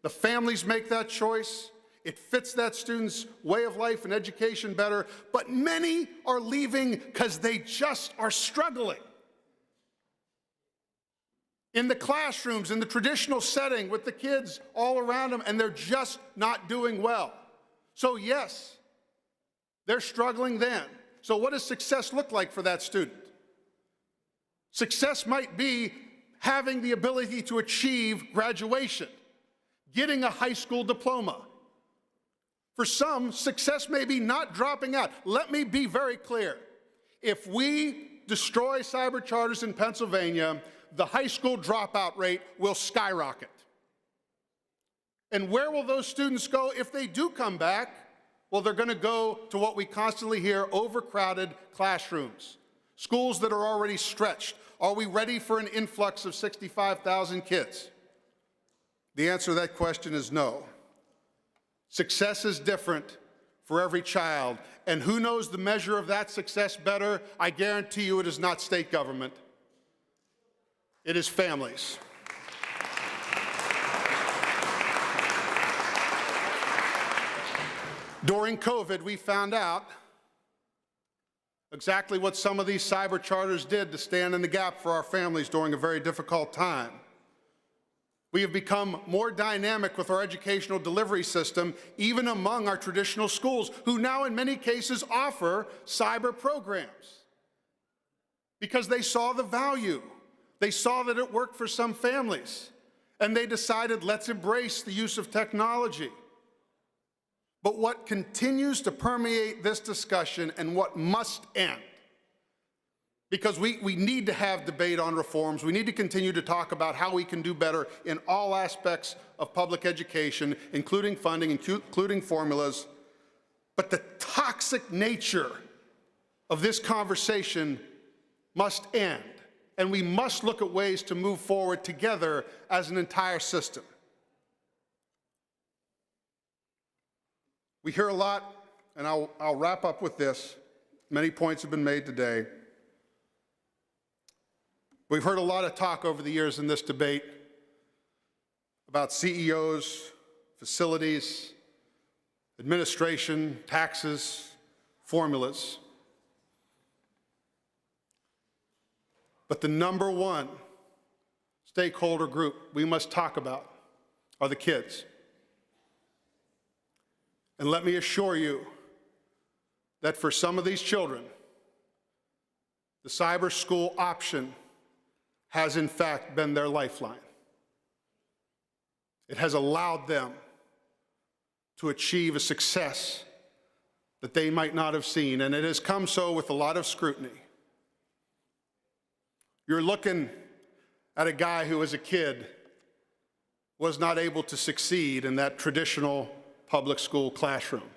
The families make that choice. It fits that student's way of life and education better. But many are leaving because they just are struggling. In the classrooms, in the traditional setting with the kids all around them, and they're just not doing well. So yes, they're struggling then. So what does success look like for that student? Success might be having the ability to achieve graduation, getting a high school diploma. For some, success may be not dropping out. Let me be very clear. If we destroy cyber charters in Pennsylvania, the high school dropout rate will skyrocket. And where will those students go if they do come back? Well, they're going to go to what we constantly hear, overcrowded classrooms, schools that are already stretched. Are we ready for an influx of 65,000 kids? The answer to that question is no. Success is different for every child. And who knows the measure of that success better? I guarantee you it is not state government. It is families. During COVID, we found out exactly what some of these cyber charters did to stand in the gap for our families during a very difficult time. We have become more dynamic with our educational delivery system, even among our traditional schools, who now in many cases offer cyber programs because they saw the value. They saw that it worked for some families, and they decided, let's embrace the use of technology. But what continues to permeate this discussion and what must end, because we need to have debate on reforms, we need to continue to talk about how we can do better in all aspects of public education, including funding, including formulas, but the toxic nature of this conversation must end, and we must look at ways to move forward together as an entire system. We hear a lot, and I'll wrap up with this. Many points have been made today. We've heard a lot of talk over the years in this debate about CEOs, facilities, administration, taxes, formulas. But the number one stakeholder group we must talk about are the kids. And let me assure you that for some of these children, the cyber school option has in fact been their lifeline. It has allowed them to achieve a success that they might not have seen, and it has come so with a lot of scrutiny. You're looking at a guy who as a kid was not able to succeed in that traditional public school classroom.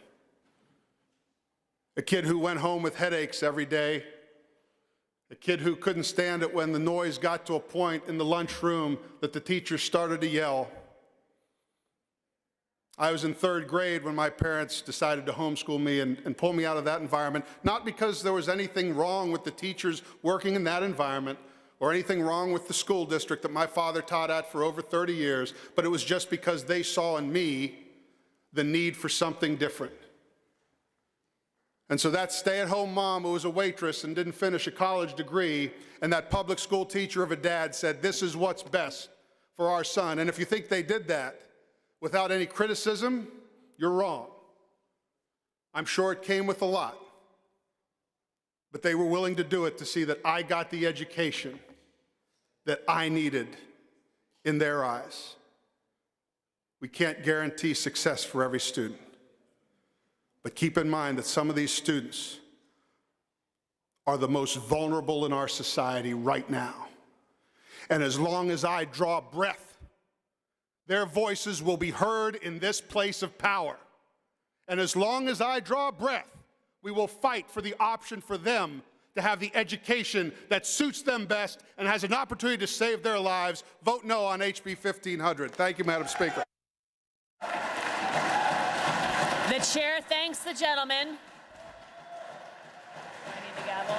A kid who went home with headaches every day. A kid who couldn't stand it when the noise got to a point in the lunchroom that the teacher started to yell. I was in 3rd grade when my parents decided to homeschool me and pull me out of that environment, not because there was anything wrong with the teachers working in that environment or anything wrong with the school district that my father taught at for over 30 years, but it was just because they saw in me the need for something different. And so that stay-at-home mom who was a waitress and didn't finish a college degree, and that public school teacher of a dad said, this is what's best for our son. And if you think they did that without any criticism, you're wrong. I'm sure it came with a lot. But they were willing to do it to see that I got the education that I needed in their eyes. We can't guarantee success for every student. But keep in mind that some of these students are the most vulnerable in our society right now. And as long as I draw breath, their voices will be heard in this place of power. And as long as I draw breath, we will fight for the option for them to have the education that suits them best and has an opportunity to save their lives. Vote no on HB 1500. Thank you, Madam Speaker. The chair thanks the gentleman. Do I need the gavel?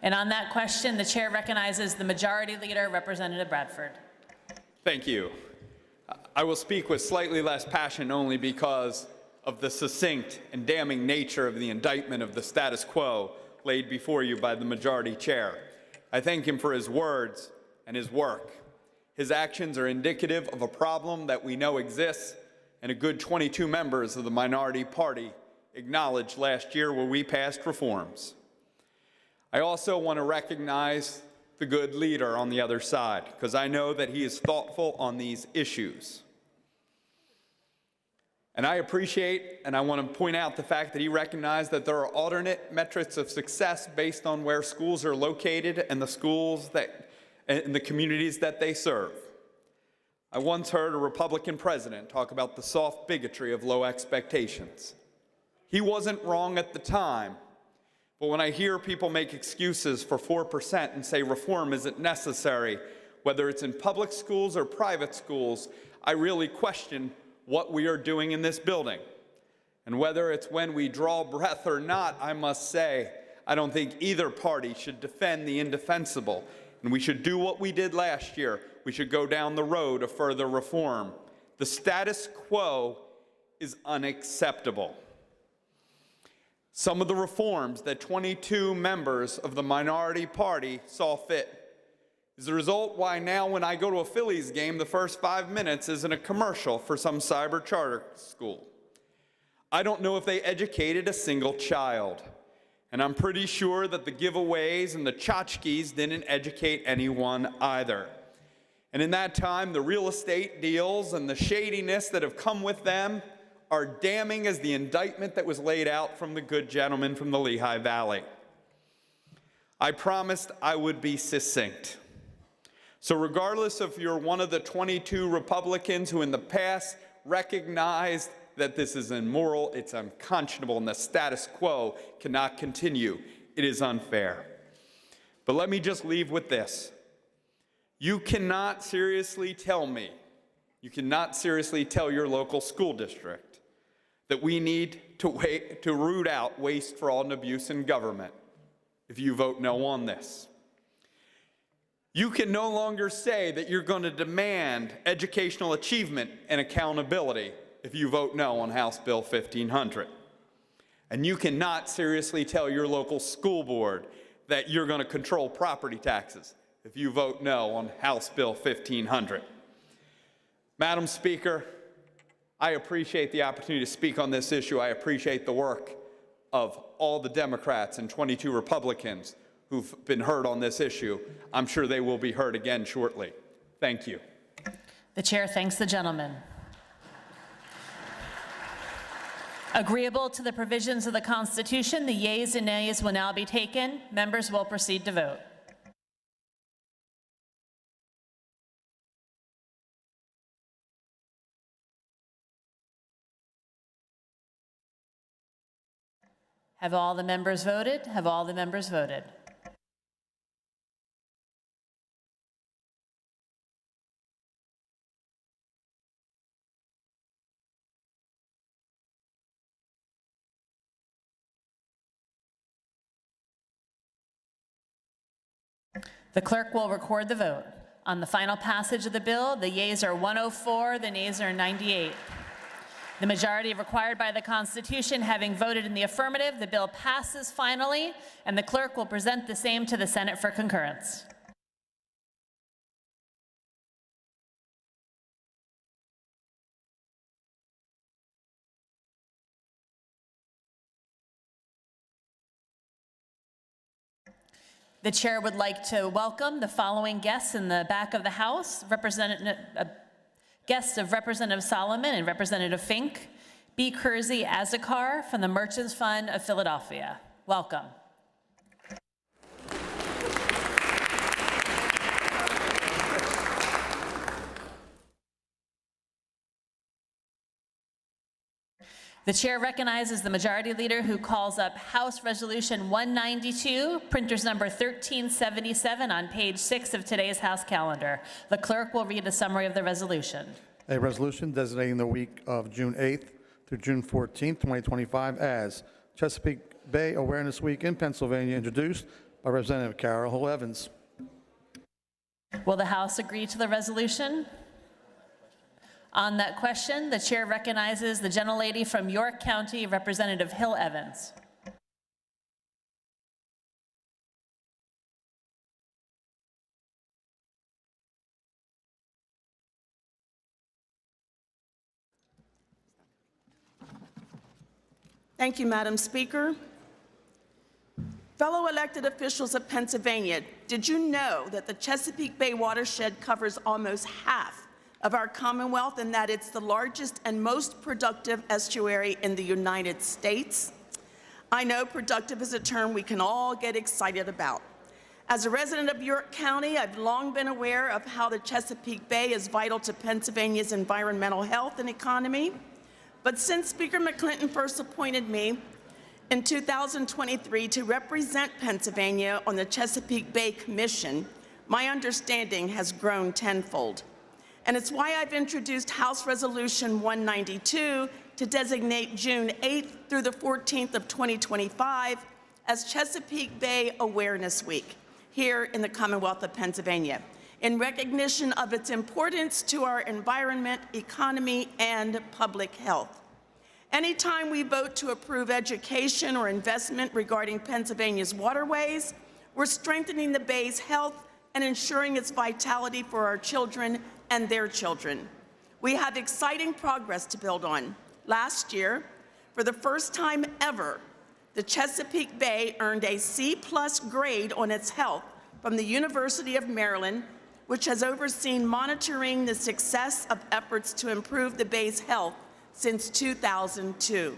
And on that question, the chair recognizes the Majority Leader, Representative Bradford. Thank you. I will speak with slightly less passion only because of the succinct and damning nature of the indictment of the status quo laid before you by the Majority Chair. I thank him for his words and his work. His actions are indicative of a problem that we know exists, and a good 22 members of the minority party acknowledged last year where we passed reforms. I also want to recognize the good leader on the other side, because I know that he is thoughtful on these issues. And I appreciate, and I want to point out the fact that he recognized that there are alternate metrics of success based on where schools are located and the schools that, and the communities that they serve. I once heard a Republican president talk about the soft bigotry of low expectations. He wasn't wrong at the time, but when I hear people make excuses for 4% and say reform isn't necessary, whether it's in public schools or private schools, I really question what we are doing in this building. And whether it's when we draw breath or not, I must say, I don't think either party should defend the indefensible. And we should do what we did last year. We should go down the road of further reform. The status quo is unacceptable. Some of the reforms that 22 members of the minority party saw fit is the result why now when I go to a Phillies game, the first 5 minutes isn't a commercial for some cyber charter school. I don't know if they educated a single child. And I'm pretty sure that the giveaways and the tchotchkes didn't educate anyone either. And in that time, the real estate deals and the shadiness that have come with them are damning as the indictment that was laid out from the good gentleman from the Lehigh Valley. I promised I would be succinct. So regardless if you're one of the 22 Republicans who in the past recognized that this is immoral, it's unconscionable, and the status quo cannot continue. It is unfair. But let me just leave with this. You cannot seriously tell me, you cannot seriously tell your local school district that we need to root out waste, fraud, and abuse in government if you vote no on this. You can no longer say that you're going to demand educational achievement and accountability if you vote no on House Bill 1500. And you cannot seriously tell your local school board that you're going to control property taxes if you vote no on House Bill 1500. Madam Speaker, I appreciate the opportunity to speak on this issue. I appreciate the work of all the Democrats and 22 Republicans who've been heard on this issue. I'm sure they will be heard again shortly. Thank you. The chair thanks the gentleman. Agreeable to the provisions of the Constitution, the yeas and nays will now be taken. Members will proceed to vote. Have all the members voted? Have all the members voted? The clerk will record the vote. On the final passage of the bill, the yeas are 104, the nays are 98. The majority required by the Constitution having voted in the affirmative, the bill passes finally, and the clerk will present the same to the Senate for concurrence. The chair would like to welcome the following guests in the back of the House, guests of Representative Solomon and Representative Fink, B. Kersey Azikar from the Merchants Fund of Philadelphia. Welcome. The chair recognizes the majority leader who calls up House Resolution 192, printers number 1377 on page 6 of today's House calendar. The clerk will read a summary of the resolution. A resolution designating the week of June 8th through June 14th, 2025 as Chesapeake Bay Awareness Week in Pennsylvania, introduced by Representative Carol Hill Evans. Will the House agree to the resolution? On that question, the chair recognizes the gentlelady from York County, Representative Hill Evans. Thank you, Madam Speaker. Fellow elected officials of Pennsylvania, did you know that the Chesapeake Bay watershed covers almost half of our Commonwealth and that it's the largest and most productive estuary in the United States? I know productive is a term we can all get excited about. As a resident of York County, I've long been aware of how the Chesapeake Bay is vital to Pennsylvania's environmental health and economy. But since Speaker McClinton first appointed me in 2023 to represent Pennsylvania on the Chesapeake Bay Commission, my understanding has grown tenfold. And it's why I've introduced House Resolution 192 to designate June 8th through the 14th of 2025 as Chesapeake Bay Awareness Week here in the Commonwealth of Pennsylvania, in recognition of its importance to our environment, economy, and public health. Anytime we vote to approve education or investment regarding Pennsylvania's waterways, we're strengthening the Bay's health and ensuring its vitality for our children and their children. We have exciting progress to build on. Last year, for the first time ever, the Chesapeake Bay earned a C+ grade on its health from the University of Maryland, which has overseen monitoring the success of efforts to improve the Bay's health since 2002.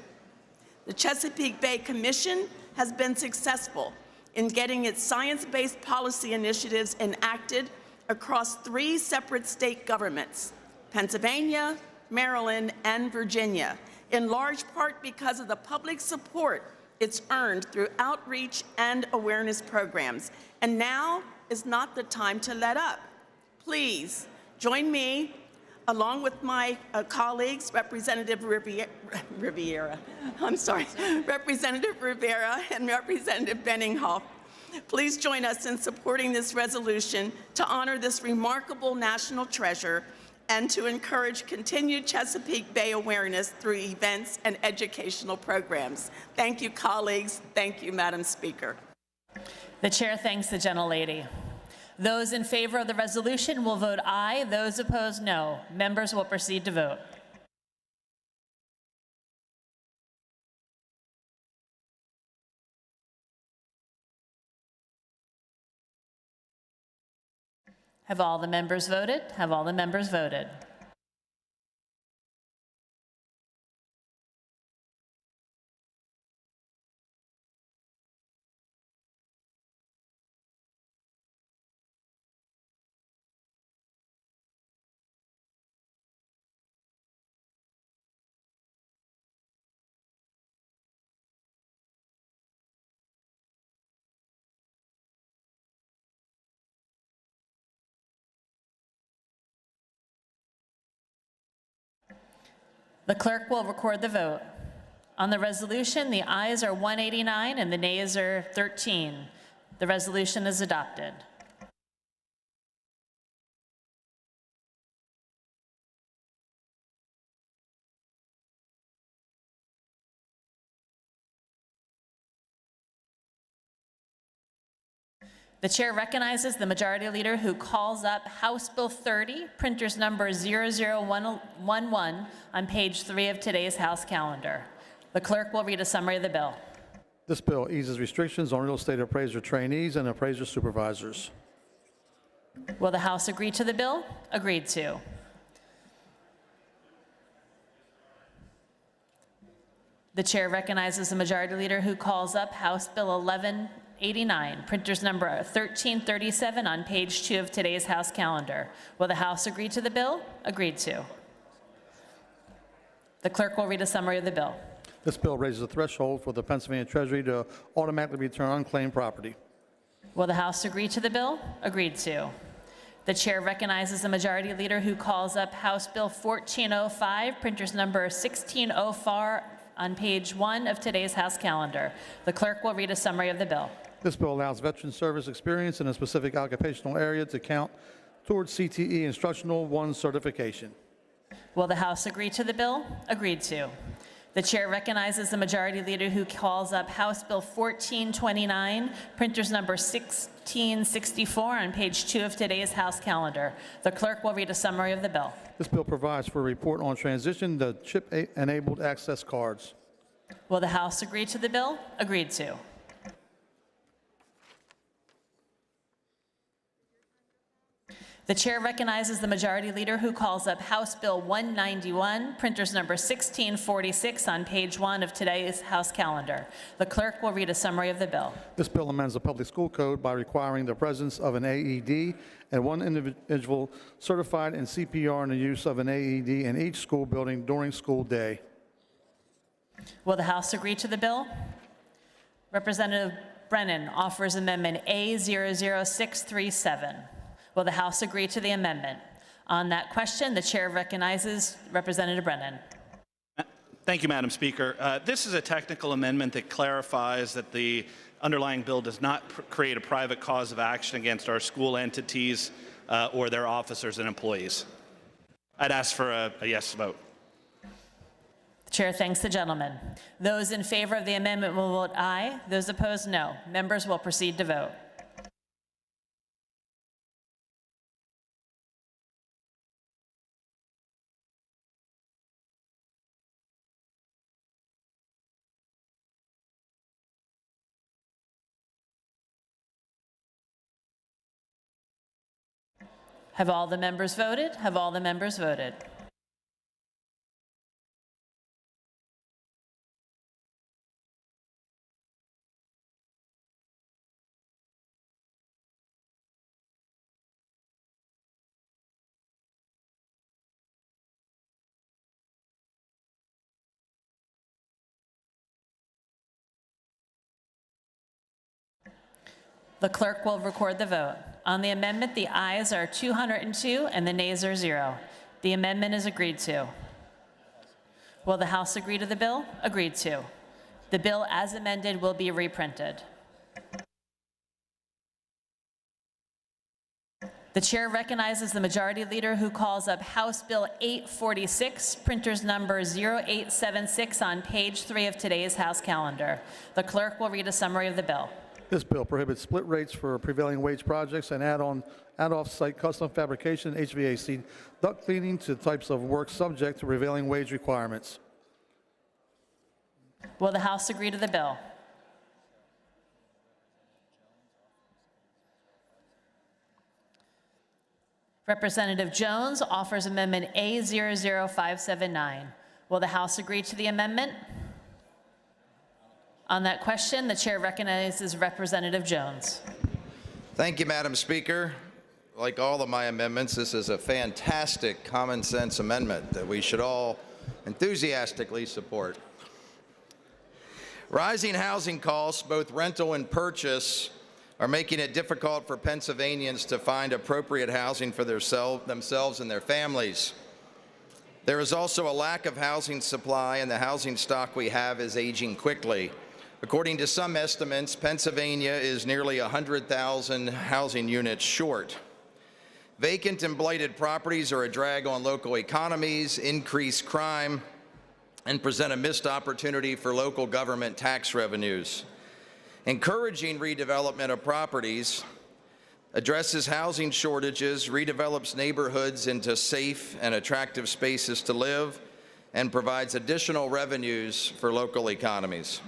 The Chesapeake Bay Commission has been successful in getting its science-based policy initiatives enacted across 3 separate state governments, Pennsylvania, Maryland, and Virginia, in large part because of the public support it's earned through outreach and awareness programs. And now is not the time to let up. Please join me, along with my colleagues, Representative Rivera and Representative Benninghoff. Please join us in supporting this resolution to honor this remarkable national treasure and to encourage continued Chesapeake Bay awareness through events and educational programs. Thank you, colleagues. Thank you, Madam Speaker. The chair thanks the gentlelady. Those in favor of the resolution will vote aye. Those opposed, no. Members will proceed to vote. Have all the members voted? Have all the members voted? The clerk will record the vote. On the resolution, the ayes are 189 and the nays are 13. The resolution is adopted. The chair recognizes the majority leader who calls up House Bill 30, printers number 00111, on page 3 of today's House calendar. The clerk will read a summary of the bill. This bill eases restrictions on real estate appraiser trainees and appraiser supervisors. Will the House agree to the bill? Agreed to. The chair recognizes the majority leader who calls up House Bill 1189, printers number 1337, on page 2 of today's House calendar. Will the House agree to the bill? Agreed to. The clerk will read a summary of the bill. This bill raises the threshold for the Pennsylvania Treasury to automatically return unclaimed property. Will the House agree to the bill? Agreed to. The chair recognizes the majority leader who calls up House Bill 1405, printers number 1604, on page 1 of today's House calendar. The clerk will read a summary of the bill. This bill allows veteran service experience in a specific occupational area to count towards CTE Instructional 1 certification. Will the House agree to the bill? Agreed to. The chair recognizes the majority leader who calls up House Bill 1429, printers number 1664, on page 2 of today's House calendar. The clerk will read a summary of the bill. This bill provides for a report on transition to chip-enabled access cards. Will the House agree to the bill? Agreed to. The chair recognizes the majority leader who calls up House Bill 191, printers number 1646, on page 1 of today's House calendar. The clerk will read a summary of the bill. This bill amends the public school code by requiring the presence of an AED and one individual certified in CPR and the use of an AED in each school building during school day. Will the House agree to the bill? Representative Brennan offers Amendment A00637. Will the House agree to the amendment? On that question, the chair recognizes Representative Brennan. Thank you, Madam Speaker. This is a technical amendment that clarifies that the underlying bill does not create a private cause of action against our school entities or their officers and employees. I'd ask for a yes vote. The chair thanks the gentleman. Those in favor of the amendment will vote aye. Those opposed, no. Members will proceed to vote. Have all the members voted? Have all the members voted? The clerk will record the vote. On the amendment, the ayes are 202 and the nays are 0. The amendment is agreed to. Will the House agree to the bill? Agreed to. The bill as amended will be reprinted. The chair recognizes the majority leader who calls up House Bill 846, printers number 0876, on page 3 of today's House calendar. The clerk will read a summary of the bill. This bill prohibits split rates for prevailing wage projects and add-off-site custom fabrication, HVAC, duct cleaning to types of work subject to prevailing wage requirements. Will the House agree to the bill? Representative Jones offers Amendment A00579. Will the House agree to the amendment? On that question, the chair recognizes Representative Jones. Thank you, Madam Speaker. Like all of my amendments, this is a fantastic common sense amendment that we should all enthusiastically support. Rising housing costs, both rental and purchase, are making it difficult for Pennsylvanians to find appropriate housing for themselves and their families. There is also a lack of housing supply, and the housing stock we have is aging quickly. According to some estimates, Pennsylvania is nearly 100,000 housing units short. Vacant and blighted properties are a drag on local economies, increase crime, and present a missed opportunity for local government tax revenues. Encouraging redevelopment of properties addresses housing shortages, redevelops neighborhoods into safe and attractive spaces to live, and provides additional revenues for local economies.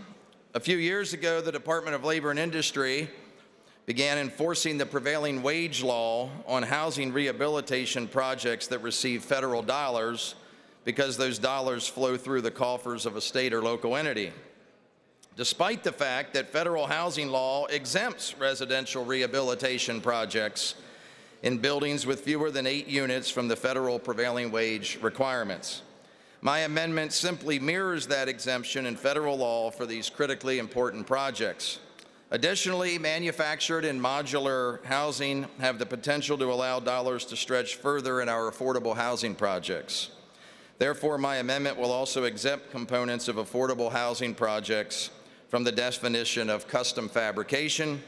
A few years ago, the Department of Labor and Industry began enforcing the prevailing wage law on housing rehabilitation projects that receive federal dollars because those dollars flow through the coffers of a state or local entity. Despite the fact that federal housing law exempts residential rehabilitation projects in buildings with fewer than 8 units from the federal prevailing wage requirements. My amendment simply mirrors that exemption in federal law for these critically important projects. Additionally, manufactured and modular housing have the potential to allow dollars to stretch further in our affordable housing projects. Therefore, my amendment will also exempt components of affordable housing projects from the definition of custom fabrication,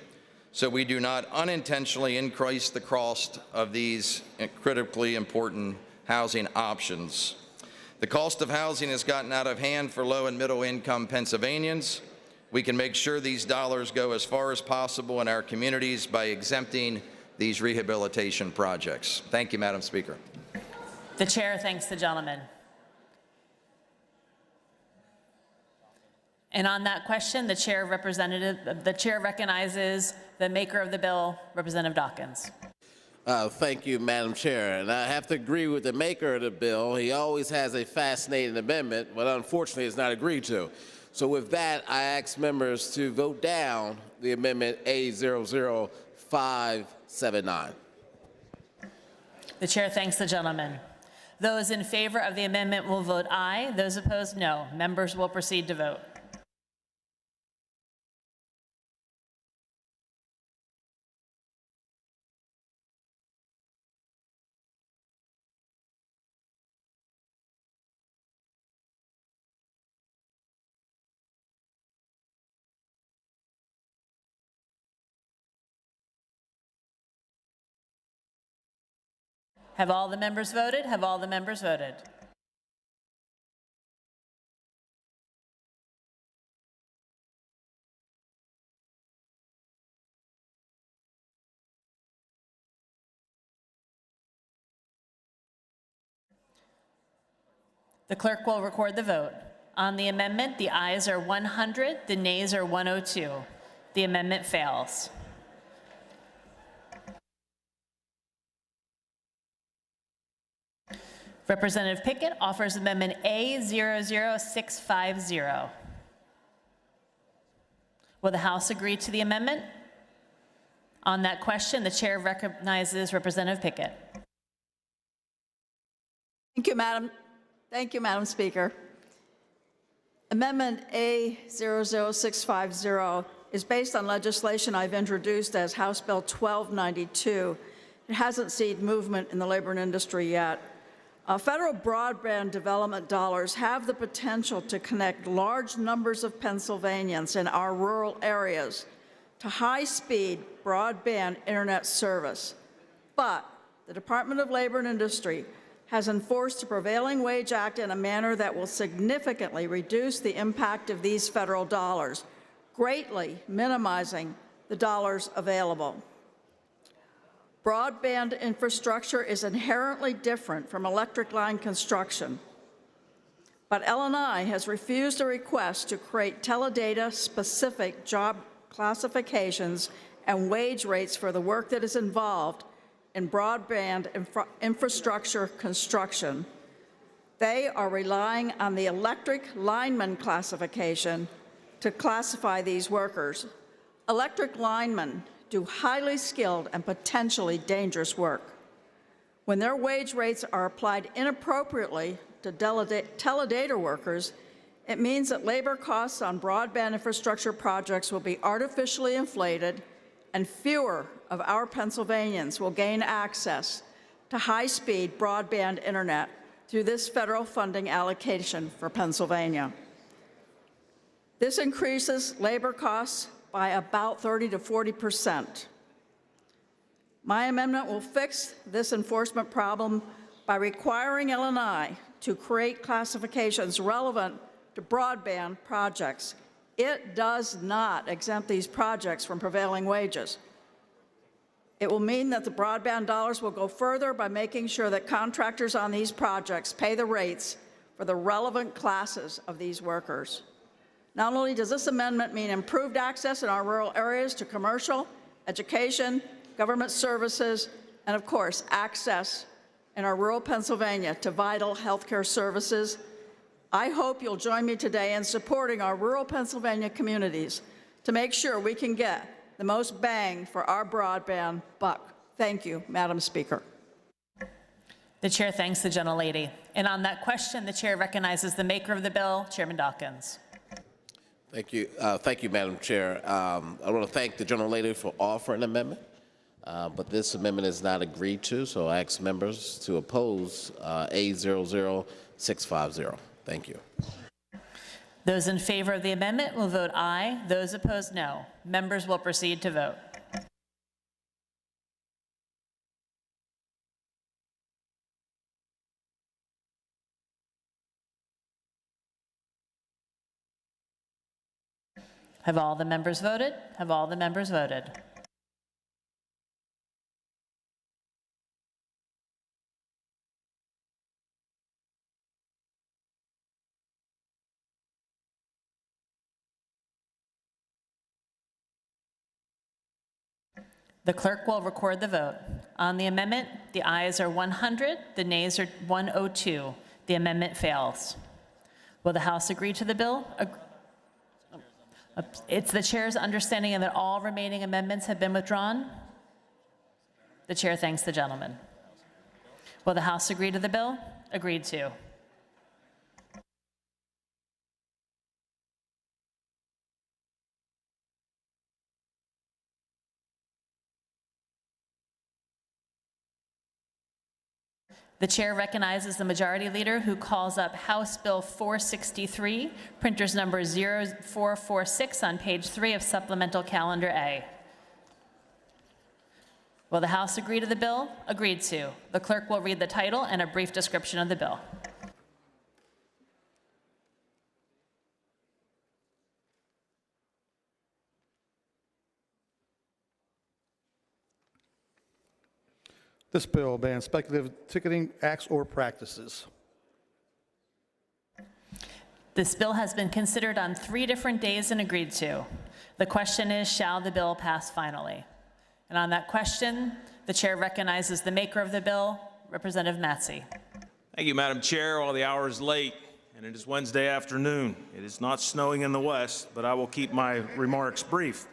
so we do not unintentionally increase the cost of these critically important housing options. The cost of housing has gotten out of hand for low and middle income Pennsylvanians. We can make sure these dollars go as far as possible in our communities by exempting these rehabilitation projects. Thank you, Madam Speaker. The chair thanks the gentleman. And on that question, the chair recognizes the maker of the bill, Representative Dawkins. Thank you, Madam Chair. And I have to agree with the maker of the bill. He always has a fascinating amendment, but unfortunately it's not agreed to. So with that, I ask members to vote down the amendment A00579. The chair thanks the gentleman. Those in favor of the amendment will vote aye. Those opposed, no. Members will proceed to vote. Have all the members voted? Have all the members voted? The clerk will record the vote. On the amendment, the ayes are 100, the nays are 102. The amendment fails. Representative Pickett offers amendment A00650. Will the House agree to the amendment? On that question, the chair recognizes Representative Pickett. Thank you, Madam Speaker. Amendment A00650 is based on legislation I've introduced as House Bill 1292. It hasn't seen movement in the labor and industry yet. Federal broadband development dollars have the potential to connect large numbers of Pennsylvanians in our rural areas to high-speed broadband internet service. But the Department of Labor and Industry has enforced the Prevailing Wage Act in a manner that will significantly reduce the impact of these federal dollars, greatly minimizing the dollars available. Broadband infrastructure is inherently different from electric line construction, but LNI has refused a request to create teledata-specific job classifications and wage rates for the work that is involved in broadband infrastructure construction. They are relying on the electric lineman classification to classify these workers. Electric linemen do highly skilled and potentially dangerous work. When their wage rates are applied inappropriately to teledata workers, it means that labor costs on broadband infrastructure projects will be artificially inflated, and fewer of our Pennsylvanians will gain access to high-speed broadband internet through this federal funding allocation for Pennsylvania. This increases labor costs by about 30 to 40%. My amendment will fix this enforcement problem by requiring LNI to create classifications relevant to broadband projects. It does not exempt these projects from prevailing wages. It will mean that the broadband dollars will go further by making sure that contractors on these projects pay the rates for the relevant classes of these workers. Not only does this amendment mean improved access in our rural areas to commercial, education, government services, and of course, access in our rural Pennsylvania to vital healthcare services, I hope you'll join me today in supporting our rural Pennsylvania communities to make sure we can get the most bang for our broadband buck. Thank you, Madam Speaker. The chair thanks the gentlelady. And on that question, the chair recognizes the maker of the bill, Chairman Dawkins. Thank you. Thank you, Madam Chair. I want to thank the gentlelady for offering an amendment, but this amendment is not agreed to, so I ask members to oppose A00650. Thank you. Those in favor of the amendment will vote aye. Those opposed, no. Members will proceed to vote. Have all the members voted? Have all the members voted? The clerk will record the vote. On the amendment, the ayes are 100, the nays are 102. The amendment fails. Will the House agree to the bill? It's the chair's understanding that all remaining amendments have been withdrawn. The chair thanks the gentleman. Will the House agree to the bill? Agreed to. The chair recognizes the majority leader who calls up House Bill 463, printers number 0446 on page 3 of Supplemental Calendar A. Will the House agree to the bill? Agreed to. The clerk will read the title and a brief description of the bill. This bill bans speculative ticketing acts or practices. This bill has been considered on 3 different days and agreed to. The question is, shall the bill pass finally? And on that question, the chair recognizes the maker of the bill, Representative Matzey. Thank you, Madam Chair. All the hours late, and it is Wednesday afternoon. It is not snowing in the west, but I will keep my remarks brief.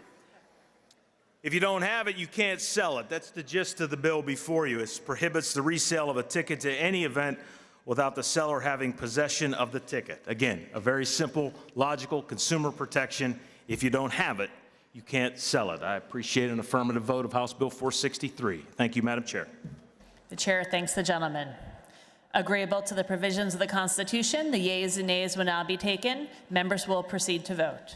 If you don't have it, you can't sell it. That's the gist of the bill before you. It prohibits the resale of a ticket to any event without the seller having possession of the ticket. Again, a very simple, logical consumer protection. If you don't have it, you can't sell it. I appreciate an affirmative vote of House Bill 463. Thank you, Madam Chair. The chair thanks the gentleman. Agreeable to the provisions of the Constitution, the yeas and nays will now be taken. Members will proceed to vote.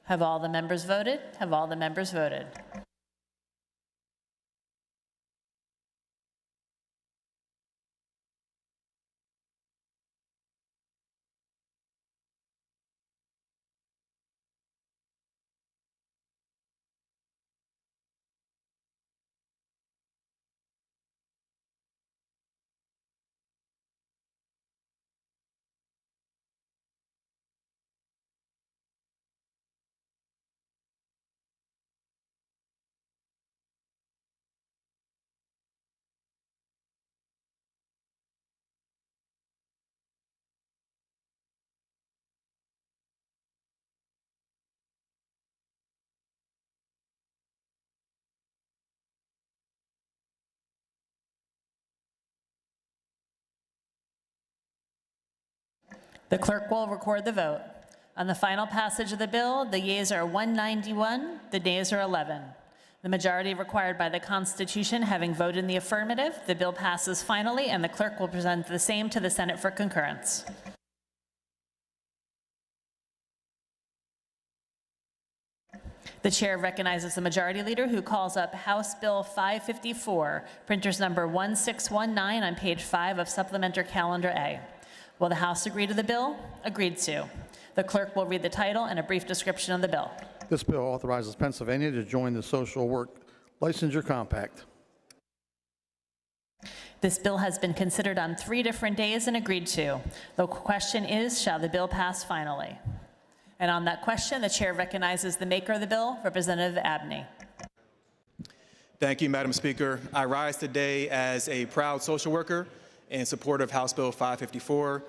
Have all the members voted? Have all the members voted? The clerk will record the vote. On the final passage of the bill, the yeas are 191, the nays are 11. The majority required by the Constitution having voted in the affirmative, the bill passes finally, and the clerk will present the same to the Senate for concurrence. The chair recognizes the majority leader who calls up House Bill 554, printers number 1619 on page 5 of Supplemental Calendar A. Will the House agree to the bill? Agreed to. The clerk will read the title and a brief description of the bill. This bill authorizes Pennsylvania to join the Social Work Licensure Compact. This bill has been considered on 3 different days and agreed to. The question is, shall the bill pass finally? And on that question, the chair recognizes the maker of the bill, Representative Abney. Thank you, Madam Speaker. I rise today as a proud social worker in support of House Bill 554.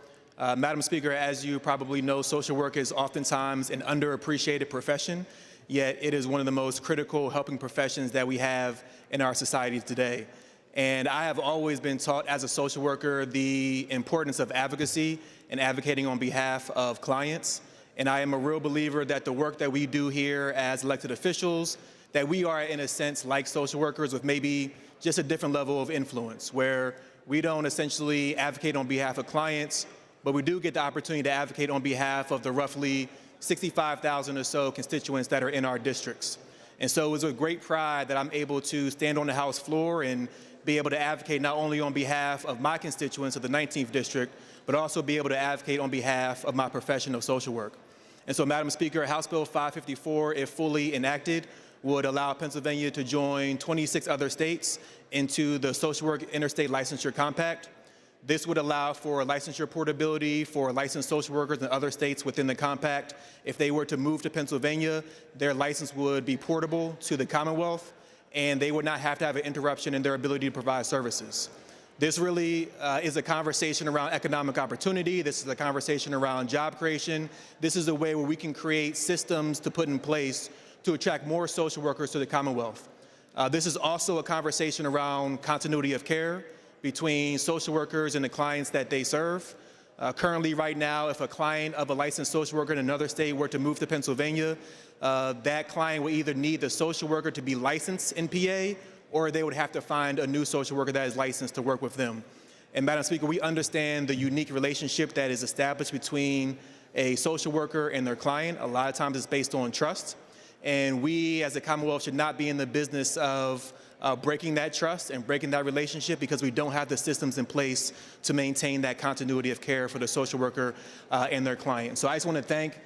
Madam Speaker, as you probably know, social work is oftentimes an underappreciated profession, yet it is one of the most critical helping professions that we have in our society today. And I have always been taught as a social worker the importance of advocacy and advocating on behalf of clients. And I am a real believer that the work that we do here as elected officials, that we are in a sense like social workers with maybe just a different level of influence, where we don't essentially advocate on behalf of clients, but we do get the opportunity to advocate on behalf of the roughly 65,000 or so constituents that are in our districts. And so it was with great pride that I'm able to stand on the House floor and be able to advocate not only on behalf of my constituents of the 19th District, but also be able to advocate on behalf of my profession of social work. And so, Madam Speaker, House Bill 554, if fully enacted, would allow Pennsylvania to join 26 other states into the Social Work Interstate Licensure Compact. This would allow for licensure portability for licensed social workers in other states within the compact. If they were to move to Pennsylvania, their license would be portable to the Commonwealth, and they would not have to have an interruption in their ability to provide services. This really is a conversation around economic opportunity. This is a conversation around job creation. This is a way where we can create systems to put in place to attract more social workers to the Commonwealth. This is also a conversation around continuity of care between social workers and the clients that they serve. Currently, right now, if a client of a licensed social worker in another state were to move to Pennsylvania, that client would either need the social worker to be licensed in PA, or they would have to find a new social worker that is licensed to work with them. And Madam Speaker, we understand the unique relationship that is established between a social worker and their client. A lot of times it's based on trust. And we as a Commonwealth should not be in the business of breaking that trust and breaking that relationship, because we don't have the systems in place to maintain that continuity of care for the social worker and their client. So I just want to thank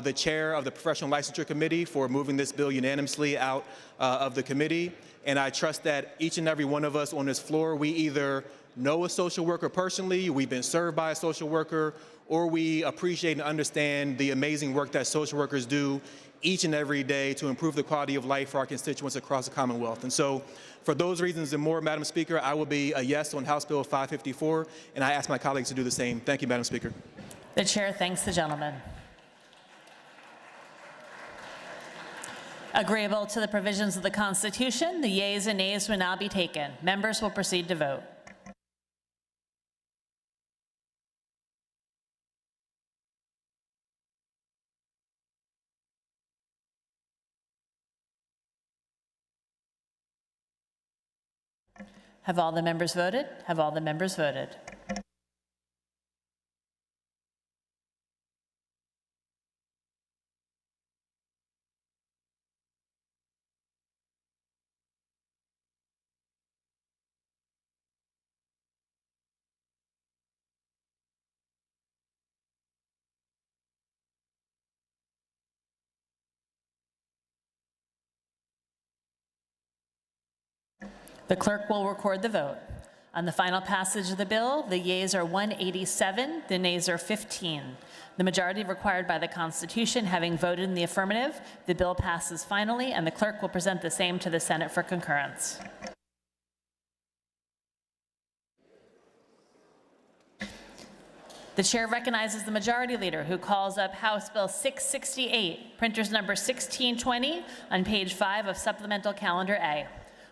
the chair of the Professional Licensure Committee for moving this bill unanimously out of the committee. And I trust that each and every one of us on this floor, we either know a social worker personally, we've been served by a social worker, or we appreciate and understand the amazing work that social workers do each and every day to improve the quality of life for our constituents across the Commonwealth. And so for those reasons and more, Madam Speaker, I will be a yes on House Bill 554, and I ask my colleagues to do the same. Thank you, Madam Speaker. The chair thanks the gentleman. Agreeable to the provisions of the Constitution, the yeas and nays will now be taken. Members will proceed to vote. Have all the members voted? Have all the members voted? The clerk will record the vote. On the final passage of the bill, the yeas are 187, the nays are 15. The majority required by the Constitution having voted in the affirmative, the bill passes finally, and the clerk will present the same to the Senate for concurrence. The chair recognizes the majority leader, who calls up House Bill 668, printer's number 1620, on page 5 of Supplemental Calendar A.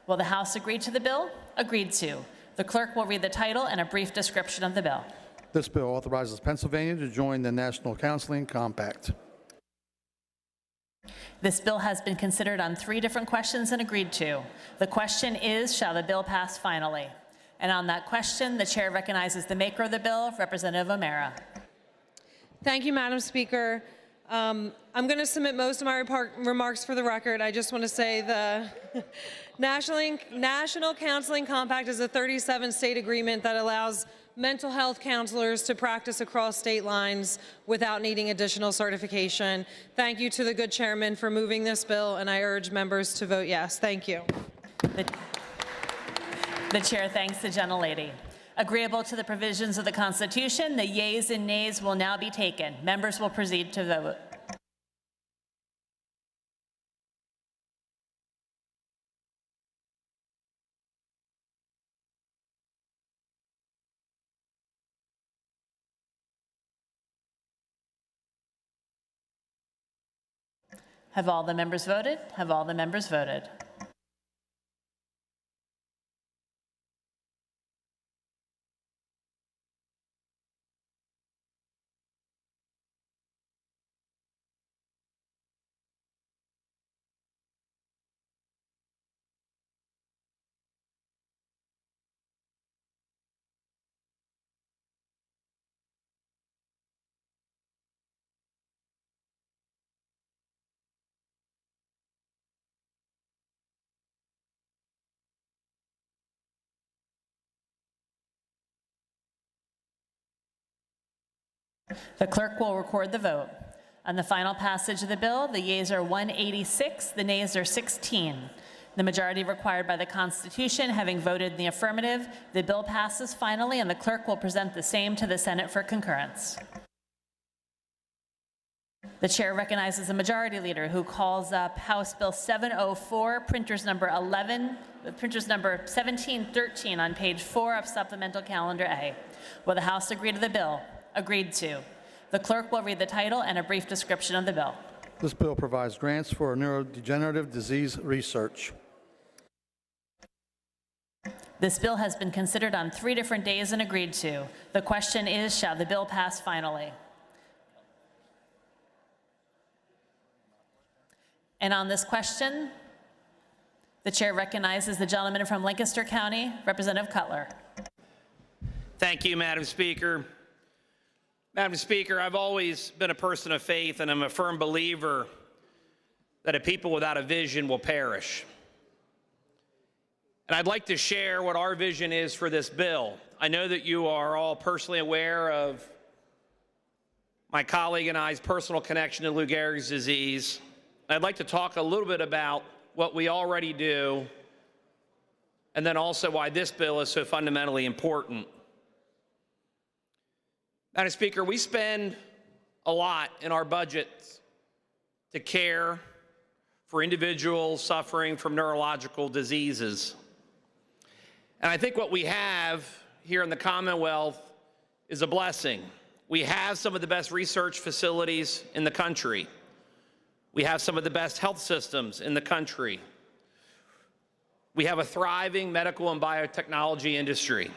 Will the House agree to the bill? Agreed to. The clerk will read the title and a brief description of the bill. This bill authorizes Pennsylvania to join the National Counseling Compact. This bill has been considered on 3 different questions and agreed to. The question is, shall the bill pass finally? And on that question, the chair recognizes the maker of the bill, Representative O'Mara. Thank you, Madam Speaker. I'm going to submit most of my remarks for the record. I just want to say the National Counseling Compact is a 37-state agreement that allows mental health counselors to practice across state lines without needing additional certification. Thank you to the good chairman for moving this bill, and I urge members to vote yes. Thank you. The chair thanks the gentlelady. Agreeable to the provisions of the Constitution, the yeas and nays will now be taken. Members will proceed to vote. Have all the members voted? Have all the members voted? The clerk will record the vote. On the final passage of the bill, the yeas are 186, the nays are 16. The majority required by the Constitution having voted in the affirmative, the bill passes finally, and the clerk will present the same to the Senate for concurrence. The chair recognizes the majority leader who calls up House Bill 704, printers number 1713 on page 4 of Supplemental Calendar A. Will the House agree to the bill? Agreed to. The clerk will read the title and a brief description of the bill. This bill provides grants for neurodegenerative disease research. This bill has been considered on 3 different days and agreed to. The question is, shall the bill pass finally? And on this question, the chair recognizes the gentleman from Lancaster County, Representative Cutler. Thank you, Madam Speaker. Madam Speaker, I've always been a person of faith, and I'm a firm believer that a people without a vision will perish. And I'd like to share what our vision is for this bill. I know that you are all personally aware of my colleague and I's personal connection to Lou Gehrig's disease. I'd like to talk a little bit about what we already do, and then also why this bill is so fundamentally important. Madam Speaker, we spend a lot in our budgets to care for individuals suffering from neurological diseases. And I think what we have here in the Commonwealth is a blessing. We have some of the best research facilities in the country. We have some of the best health systems in the country. We have a thriving medical and biotechnology industry.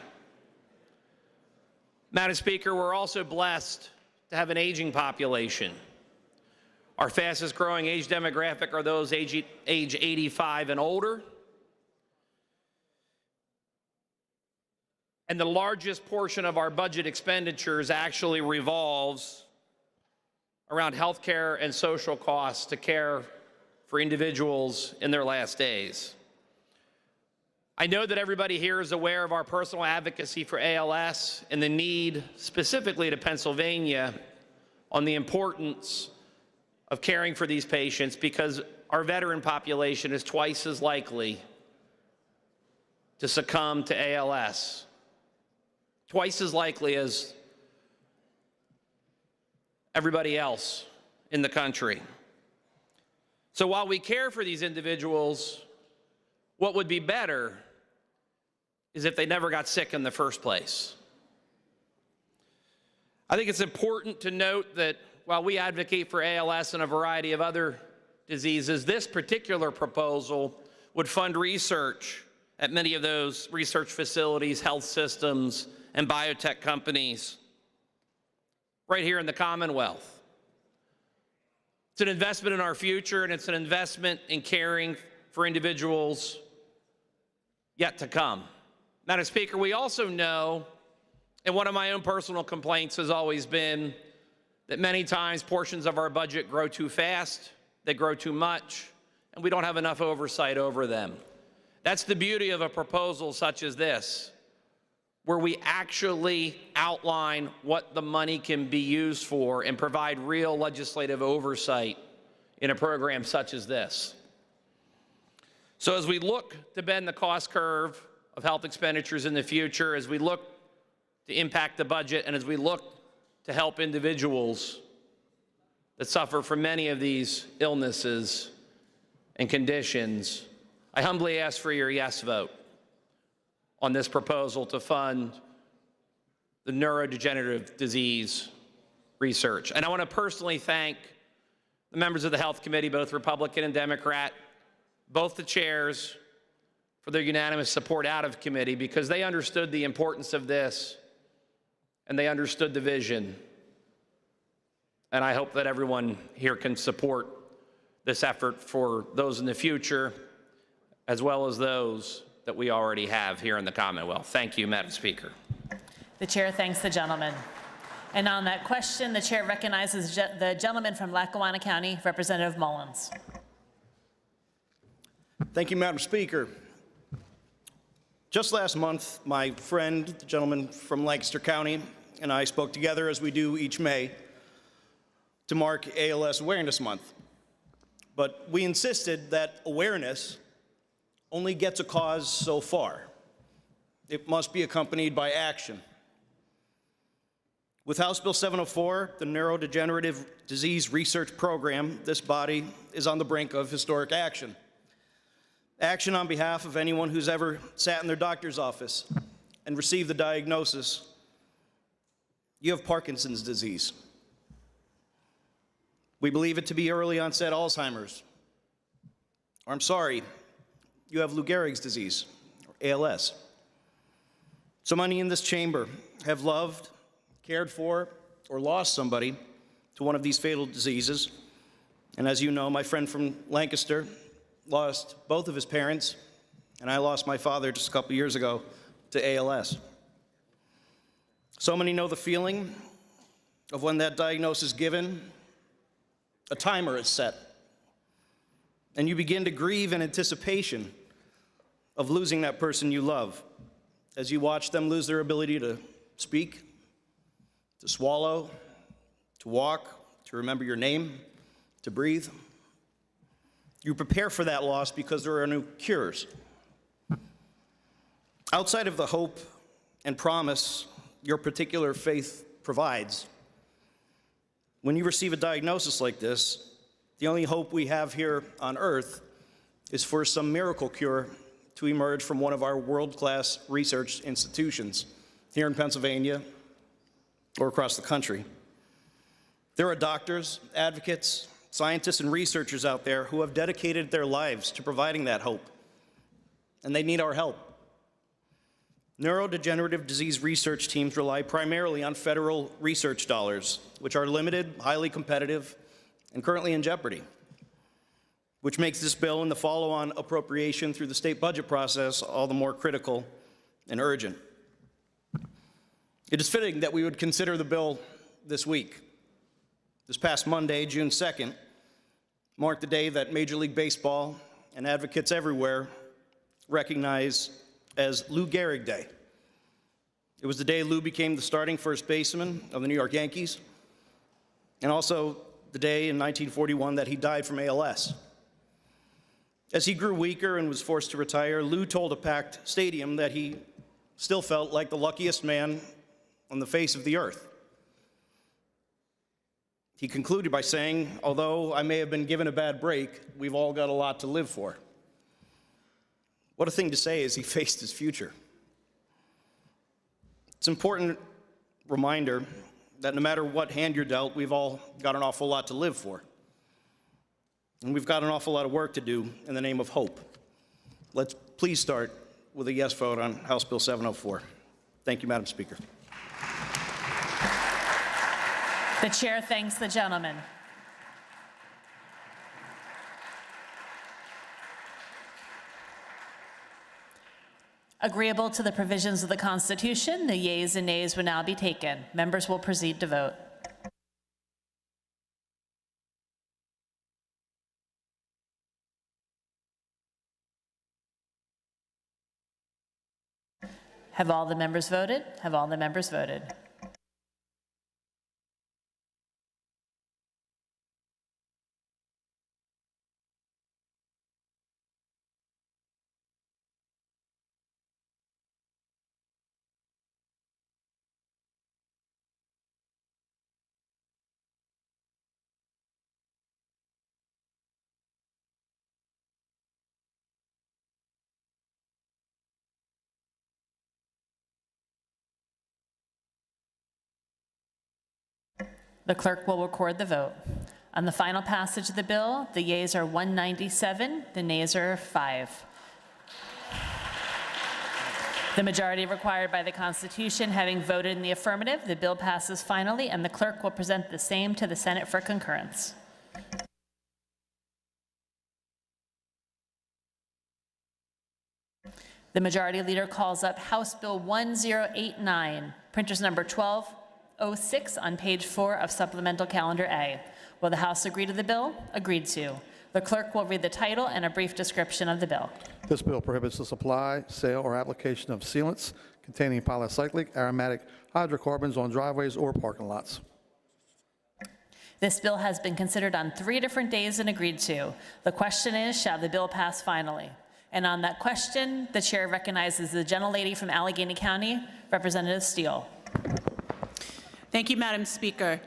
Madam Speaker, we're also blessed to have an aging population. Our fastest growing age demographic are those age 85 and older. And the largest portion of our budget expenditures actually revolves around health care and social costs to care for individuals in their last days. I know that everybody here is aware of our personal advocacy for ALS and the need specifically to Pennsylvania on the importance of caring for these patients, because our veteran population is twice as likely to succumb to ALS, twice as likely as everybody else in the country. So while we care for these individuals, what would be better is if they never got sick in the first place. I think it's important to note that while we advocate for ALS and a variety of other diseases, this particular proposal would fund research at many of those research facilities, health systems, and biotech companies right here in the Commonwealth. It's an investment in our future, and it's an investment in caring for individuals yet to come. Madam Speaker, we also know, and one of my own personal complaints has always been that many times portions of our budget grow too fast, they grow too much, and we don't have enough oversight over them. That's the beauty of a proposal such as this. where we actually outline what the money can be used for and provide real legislative oversight in a program such as this. So as we look to bend the cost curve of health expenditures in the future, as we look to impact the budget, and as we look to help individuals that suffer from many of these illnesses and conditions, I humbly ask for your yes vote on this proposal to fund the neurodegenerative disease research. And I want to personally thank the members of the Health Committee, both Republican and Democrat, both the chairs, for their unanimous support out of committee, because they understood the importance of this and they understood the vision. And I hope that everyone here can support this effort for those in the future, as well as those that we already have here in the Commonwealth. Thank you, Madam Speaker. The chair thanks the gentleman. And on that question, the chair recognizes the gentleman from Lackawanna County, Representative Mullins. Thank you, Madam Speaker. Just last month, my friend, the gentleman from Lancaster County, and I spoke together, as we do each May, to mark ALS Awareness Month. But we insisted that awareness only gets a cause so far. It must be accompanied by action. With House Bill 704, the Neurodegenerative Disease Research Program, this body is on the brink of historic action. Action on behalf of anyone who's ever sat in their doctor's office and received the diagnosis, you have Parkinson's disease. We believe it to be early onset Alzheimer's. Or I'm sorry, you have Lou Gehrig's disease, or ALS. So many in this chamber have loved, cared for, or lost somebody to one of these fatal diseases. And as you know, my friend from Lancaster lost both of his parents, and I lost my father just a couple years ago to ALS. So many know the feeling of when that diagnosis is given, a timer is set, and you begin to grieve in anticipation of losing that person you love, as you watch them lose their ability to speak, to swallow, to walk, to remember your name, to breathe. You prepare for that loss because there are no cures. Outside of the hope and promise your particular faith provides, when you receive a diagnosis like this, the only hope we have here on earth is for some miracle cure to emerge from one of our world-class research institutions here in Pennsylvania or across the country. There are doctors, advocates, scientists, and researchers out there who have dedicated their lives to providing that hope, and they need our help. Neurodegenerative disease research teams rely primarily on federal research dollars, which are limited, highly competitive, and currently in jeopardy, which makes this bill and the follow-on appropriation through the state budget process all the more critical and urgent. It is fitting that we would consider the bill this week. This past Monday, June 2nd, marked the day that Major League Baseball and advocates everywhere recognize as Lou Gehrig Day. It was the day Lou became the starting first baseman of the New York Yankees, and also the day in 1941 that he died from ALS. As he grew weaker and was forced to retire, Lou told a packed stadium that he still felt like the luckiest man on the face of the earth. He concluded by saying, "Although I may have been given a bad break, we've all got a lot to live for." What a thing to say as he faced his future. It's an important reminder that no matter what hand you're dealt, we've all got an awful lot to live for. And we've got an awful lot of work to do in the name of hope. Let's please start with a yes vote on House Bill 704. Thank you, Madam Speaker. The chair thanks the gentleman. Agreeable to the provisions of the Constitution, the yeas and nays will now be taken. Members will proceed to vote. Have all the members voted? Have all the members voted? The clerk will record the vote. On the final passage of the bill, the yeas are 197, the nays are 5. The majority required by the Constitution having voted in the affirmative, the bill passes finally, and the clerk will present the same to the Senate for concurrence. The Majority Leader calls up House Bill 1089, printer's number 1206 on page 4 of Supplemental Calendar A. Will the House agree to the bill? Agreed to. The clerk will read the title and a brief description of the bill. This bill prohibits the supply, sale, or application of sealants containing polycyclic aromatic hydrocarbons on driveways or parking lots. This bill has been considered on 3 different days and agreed to. The question is, shall the bill pass finally? And on that question, the chair recognizes the gentlelady from Allegheny County, Representative Steele. Thank you, Madam Speaker.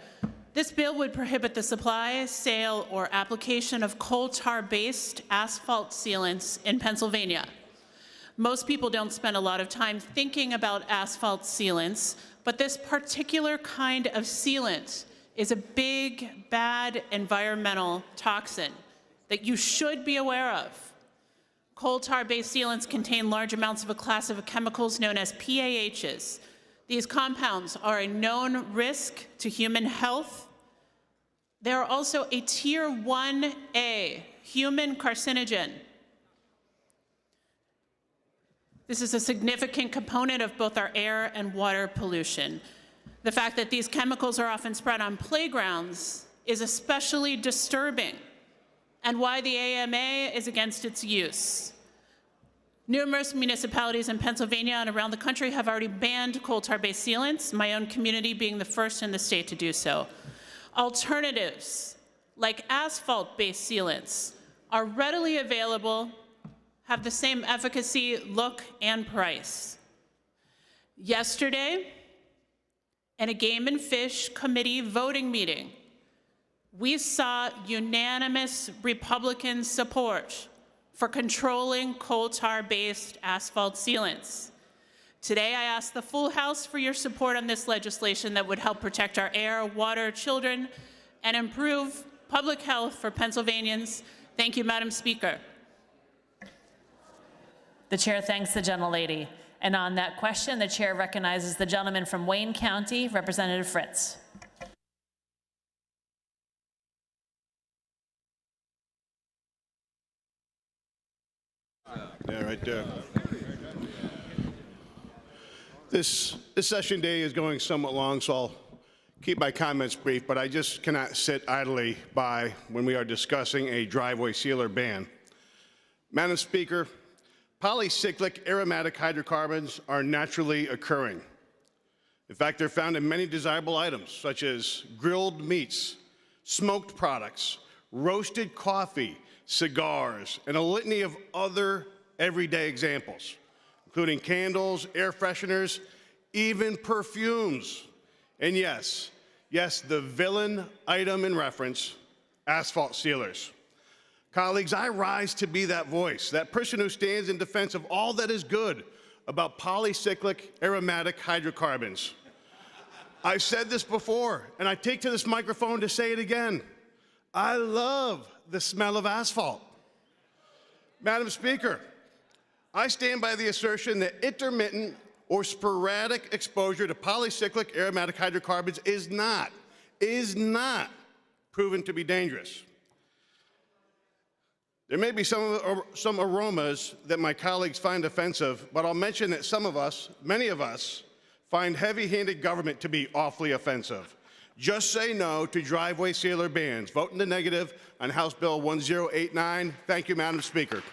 This bill would prohibit the supply, sale, or application of coal tar-based asphalt sealants in Pennsylvania. Most people don't spend a lot of time thinking about asphalt sealants, but this particular kind of sealant is a big, bad environmental toxin that you should be aware of. Coal tar-based sealants contain large amounts of a class of chemicals known as PAHs. These compounds are a known risk to human health. They are also a Tier 1A human carcinogen. This is a significant component of both our air and water pollution. The fact that these chemicals are often spread on playgrounds is especially disturbing, and why the AMA is against its use. Numerous municipalities in Pennsylvania and around the country have already banned coal tar-based sealants, my own community being the first in the state to do so. Alternatives, like asphalt-based sealants, are readily available, have the same efficacy, look, and price. Yesterday, in a Game and Fish Committee voting meeting, we saw unanimous Republican support for controlling coal tar-based asphalt sealants. Today, I ask the full House for your support on this legislation that would help protect our air, water, children, and improve public health for Pennsylvanians. Thank you, Madam Speaker. The chair thanks the gentlelady. And on that question, the chair recognizes the gentleman from Wayne County, Representative Fritz. Yeah, right there. This session day is going somewhat long, so I'll keep my comments brief, but I just cannot sit idly by when we are discussing a driveway sealer ban. Madam Speaker, polycyclic aromatic hydrocarbons are naturally occurring. In fact, they're found in many desirable items, such as grilled meats, smoked products, roasted coffee, cigars, and a litany of other everyday examples, including candles, air fresheners, even perfumes. And yes, the villain item in reference, asphalt sealers. Colleagues, I rise to be that voice, that person who stands in defense of all that is good about polycyclic aromatic hydrocarbons. I've said this before, and I take to this microphone to say it again. I love the smell of asphalt. Madam Speaker, I stand by the assertion that intermittent or sporadic exposure to polycyclic aromatic hydrocarbons is not proven to be dangerous. There may be some aromas that my colleagues find offensive, but I'll mention that many of us, find heavy-handed government to be awfully offensive. Just say no to driveway sealer bans. Vote in the negative on House Bill 1089. Thank you, Madam Speaker.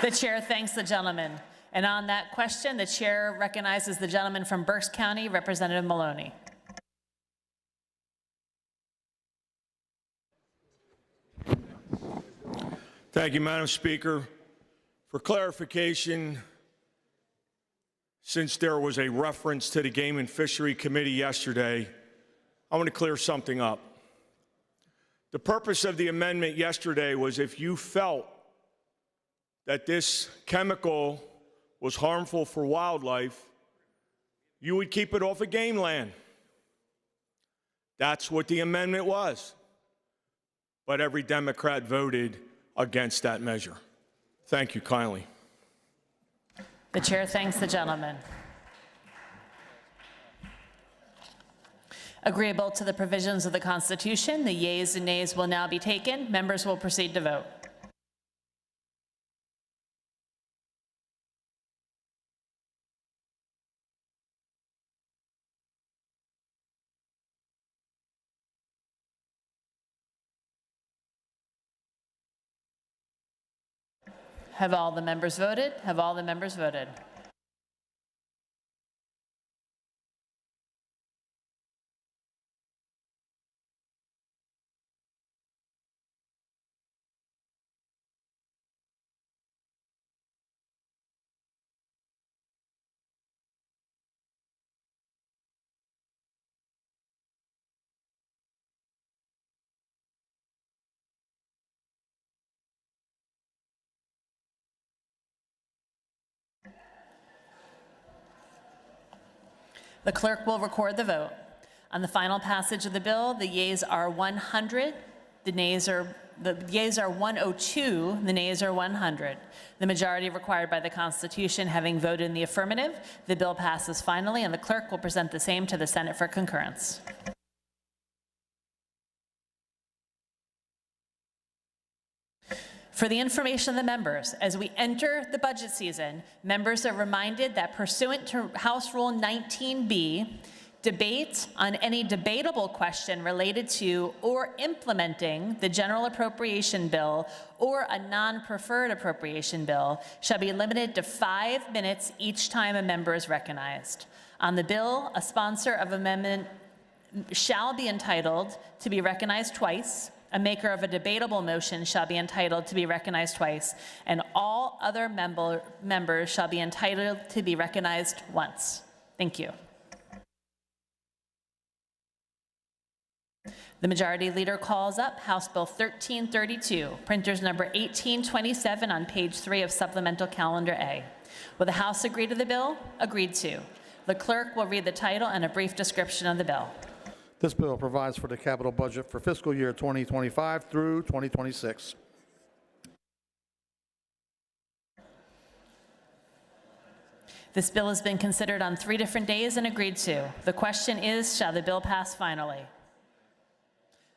The chair thanks the gentleman. And on that question, the chair recognizes the gentleman from Berks County, Representative Maloney. Thank you, Madam Speaker. For clarification, since there was a reference to the Game and Fishery Committee yesterday, I want to clear something up. The purpose of the amendment yesterday was if you felt that this chemical was harmful for wildlife, you would keep it off of game land. That's what the amendment was. But every Democrat voted against that measure. Thank you kindly. The chair thanks the gentleman. Agreeable to the provisions of the Constitution, the yeas and nays will now be taken. Members will proceed to vote. Have all the members voted? Have all the members voted? The clerk will record the vote. On the final passage of the bill, the yeas are 100, the yeas are 102, the nays are 100. The majority required by the Constitution having voted in the affirmative, the bill passes finally, and the clerk will present the same to the Senate for concurrence. For the information of the members, as we enter the budget season, members are reminded that pursuant to House Rule 19B, debate on any debatable question related to or implementing the general appropriation bill or a non-preferred appropriation bill shall be limited to 5 minutes each time a member is recognized. On the bill, a sponsor of amendment shall be entitled to be recognized twice. A maker of a debatable motion shall be entitled to be recognized twice, and all other members shall be entitled to be recognized once. Thank you. The Majority Leader calls up House Bill 1332, printers number 1827 on page 3 of Supplemental Calendar A. Will the House agree to the bill? Agreed to. The clerk will read the title and a brief description of the bill. This bill provides for the capital budget for fiscal year 2025 through 2026. This bill has been considered on 3 different days and agreed to. The question is, shall the bill pass finally?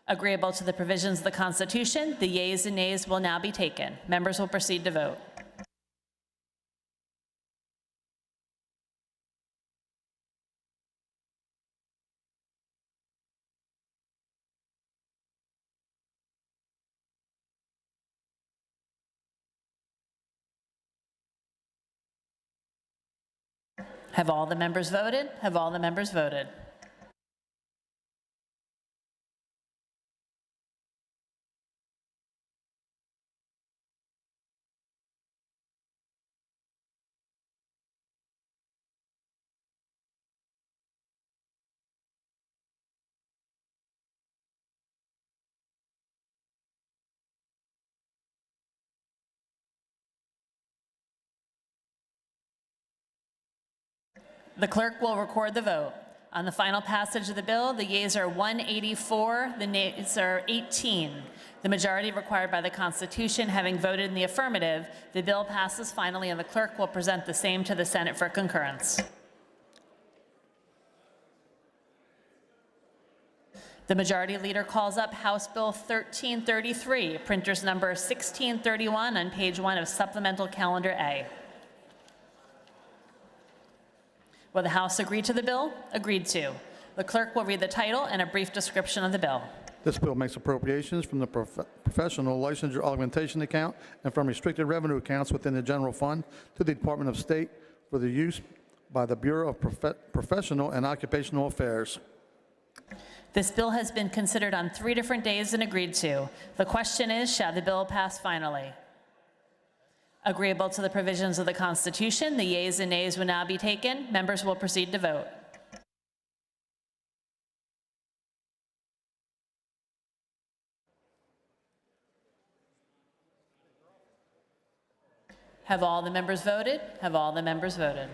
Agreeable to the provisions of the Constitution, the yeas and nays will now be taken. Members will proceed to vote. Have all the members voted? Have all the members voted? The clerk will record the vote. On the final passage of the bill, the yeas are 184, the nays are 18. The majority required by the Constitution having voted in the affirmative, the bill passes finally, and the clerk will present the same to the Senate for concurrence. The Majority Leader calls up House Bill 1333, printers number 1631 on page 1 of Supplemental Calendar A. Will the House agree to the bill? Agreed to. The clerk will read the title and a brief description of the bill. This bill makes appropriations from the professional licensure augmentation account and from restricted revenue accounts within the general fund to the Department of State for the use by the Bureau of Professional and Occupational Affairs. This bill has been considered on 3 different days and agreed to. The question is, shall the bill pass finally? Agreeable to the provisions of the Constitution, the yeas and nays will now be taken. Members will proceed to vote. Have all the members voted? Have all the members voted?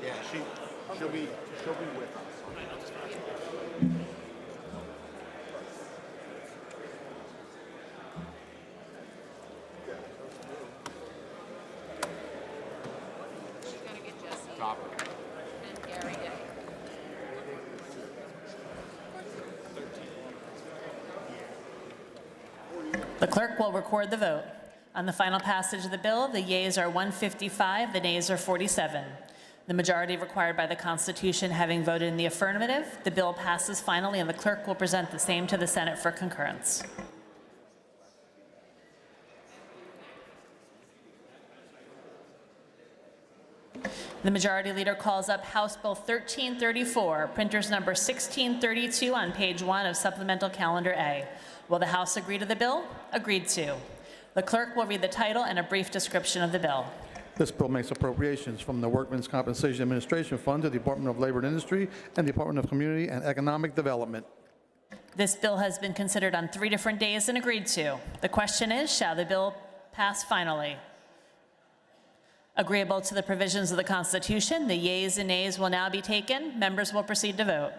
Yeah, she'll be with us. The clerk will record the vote. On the final passage of the bill, the yeas are 155, the nays are 47. The majority required by the Constitution having voted in the affirmative, the bill passes finally, and the clerk will present the same to the Senate for concurrence. The Majority Leader calls up House Bill 1334, printers number 1632 on page 1 of Supplemental Calendar A. Will the House agree to the bill? Agreed to. The clerk will read the title and a brief description of the bill. This bill makes appropriations from the Workmen's Compensation Administration Fund to the Department of Labor and Industry and the Department of Community and Economic Development. This bill has been considered on 3 different days and agreed to. The question is, shall the bill pass finally? Agreeable to the provisions of the Constitution, the yeas and nays will now be taken. Members will proceed to vote.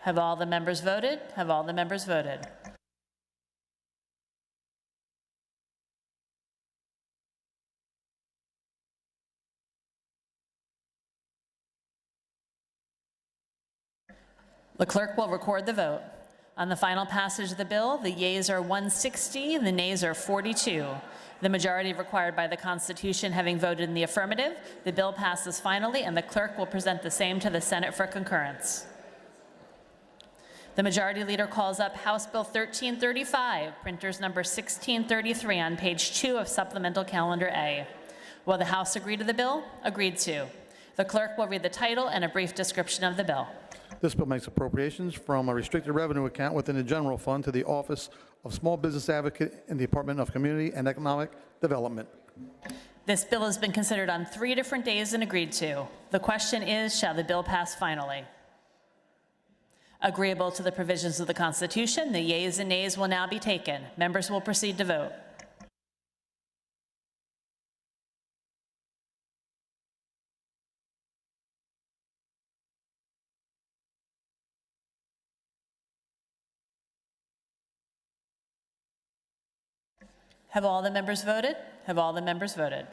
Have all the members voted? Have all the members voted? The clerk will record the vote. On the final passage of the bill, the yeas are 160 and the nays are 42. The majority required by the Constitution having voted in the affirmative, the bill passes finally, and the clerk will present the same to the Senate for concurrence. The Majority Leader calls up House Bill 1335, printers number 1633 on page 2 of Supplemental Calendar A. Will the House agree to the bill? Agreed to. The clerk will read the title and a brief description of the bill. This bill makes appropriations from a restricted revenue account within the general fund to the Office of Small Business Advocate in the Department of Community and Economic Development. This bill has been considered on 3 different days and agreed to. The question is, shall the bill pass finally? Agreeable to the provisions of the Constitution, the yeas and nays will now be taken. Members will proceed to vote. Have all the members voted? Have all the members voted?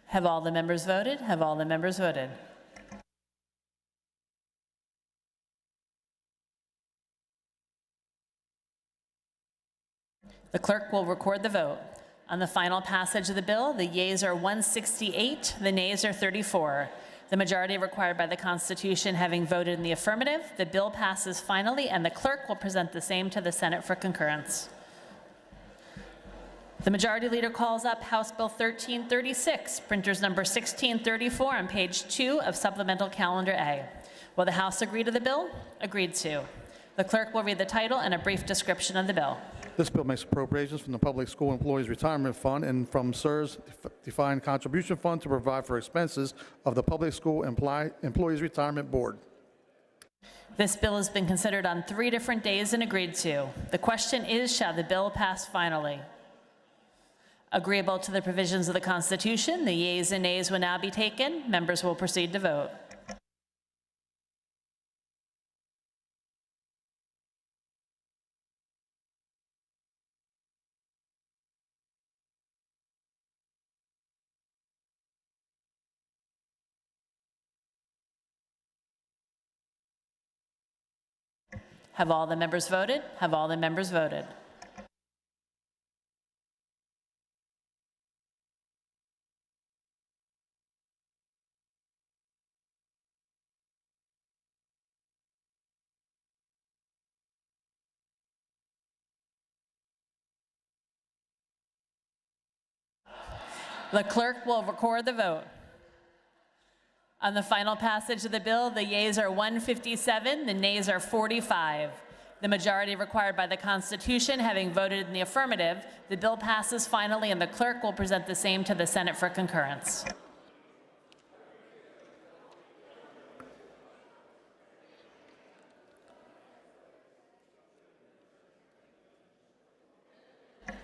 Have all the members voted? Have all the members voted? The clerk will record the vote. On the final passage of the bill, the yeas are 168, the nays are 34. The majority required by the Constitution having voted in the affirmative, the bill passes finally, and the clerk will present the same to the Senate for concurrence. The Majority Leader calls up House Bill 1336, printers number 1634 on page 2 of Supplemental Calendar A. Will the House agree to the bill? Agreed to. The clerk will read the title and a brief description of the bill. This bill makes appropriations from the Public School Employees Retirement Fund and from CSRS Defined Contribution Fund to provide for expenses of the Public School Employees Retirement Board. This bill has been considered on 3 different days and agreed to. The question is, shall the bill pass finally? Agreeable to the provisions of the Constitution, the yeas and nays will now be taken. Members will proceed to vote. Have all the members voted? Have all the members voted? The clerk will record the vote. On the final passage of the bill, the yeas are 157, the nays are 45. The majority required by the Constitution having voted in the affirmative, the bill passes finally, and the clerk will present the same to the Senate for concurrence.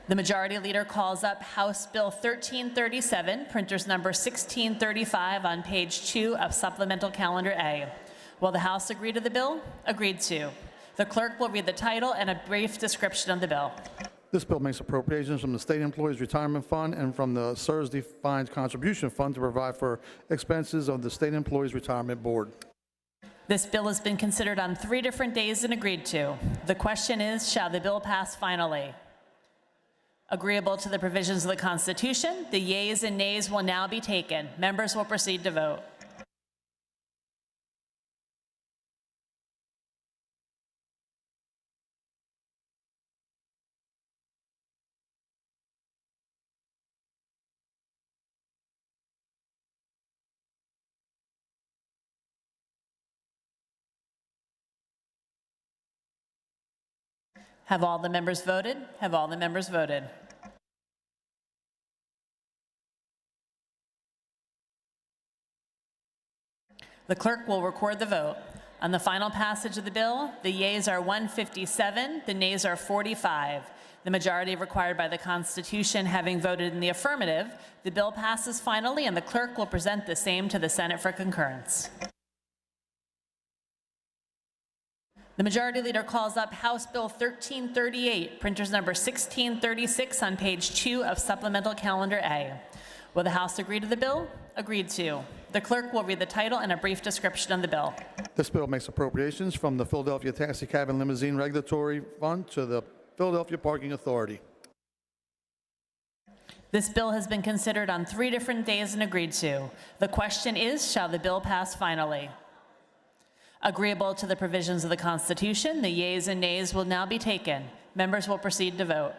The Majority Leader calls up House Bill 1337, printers number 1635 on page 2 of Supplemental Calendar A. Will the House agree to the bill? Agreed to. The clerk will read the title and a brief description of the bill. This bill makes appropriations from the State Employees Retirement Fund and from the CSRS Defined Contribution Fund to provide for expenses of the State Employees Retirement Board. This bill has been considered on 3 different days and agreed to. The question is, shall the bill pass finally? Agreeable to the provisions of the Constitution, the yeas and nays will now be taken. Members will proceed to vote. Have all the members voted? Have all the members voted? The clerk will record the vote. On the final passage of the bill, the yeas are 157, the nays are 45. The majority required by the Constitution having voted in the affirmative, the bill passes finally, and the clerk will present the same to the Senate for concurrence. The Majority Leader calls up House Bill 1338, printers number 1636 on page 2 of Supplemental Calendar A. Will the House agree to the bill? Agreed to. The clerk will read the title and a brief description of the bill. This bill makes appropriations from the Philadelphia Taxi Cab and Limousine Regulatory Fund to the Philadelphia Parking Authority. This bill has been considered on 3 different days and agreed to. The question is, shall the bill pass finally? Agreeable to the provisions of the Constitution, the yeas and nays will now be taken. Members will proceed to vote.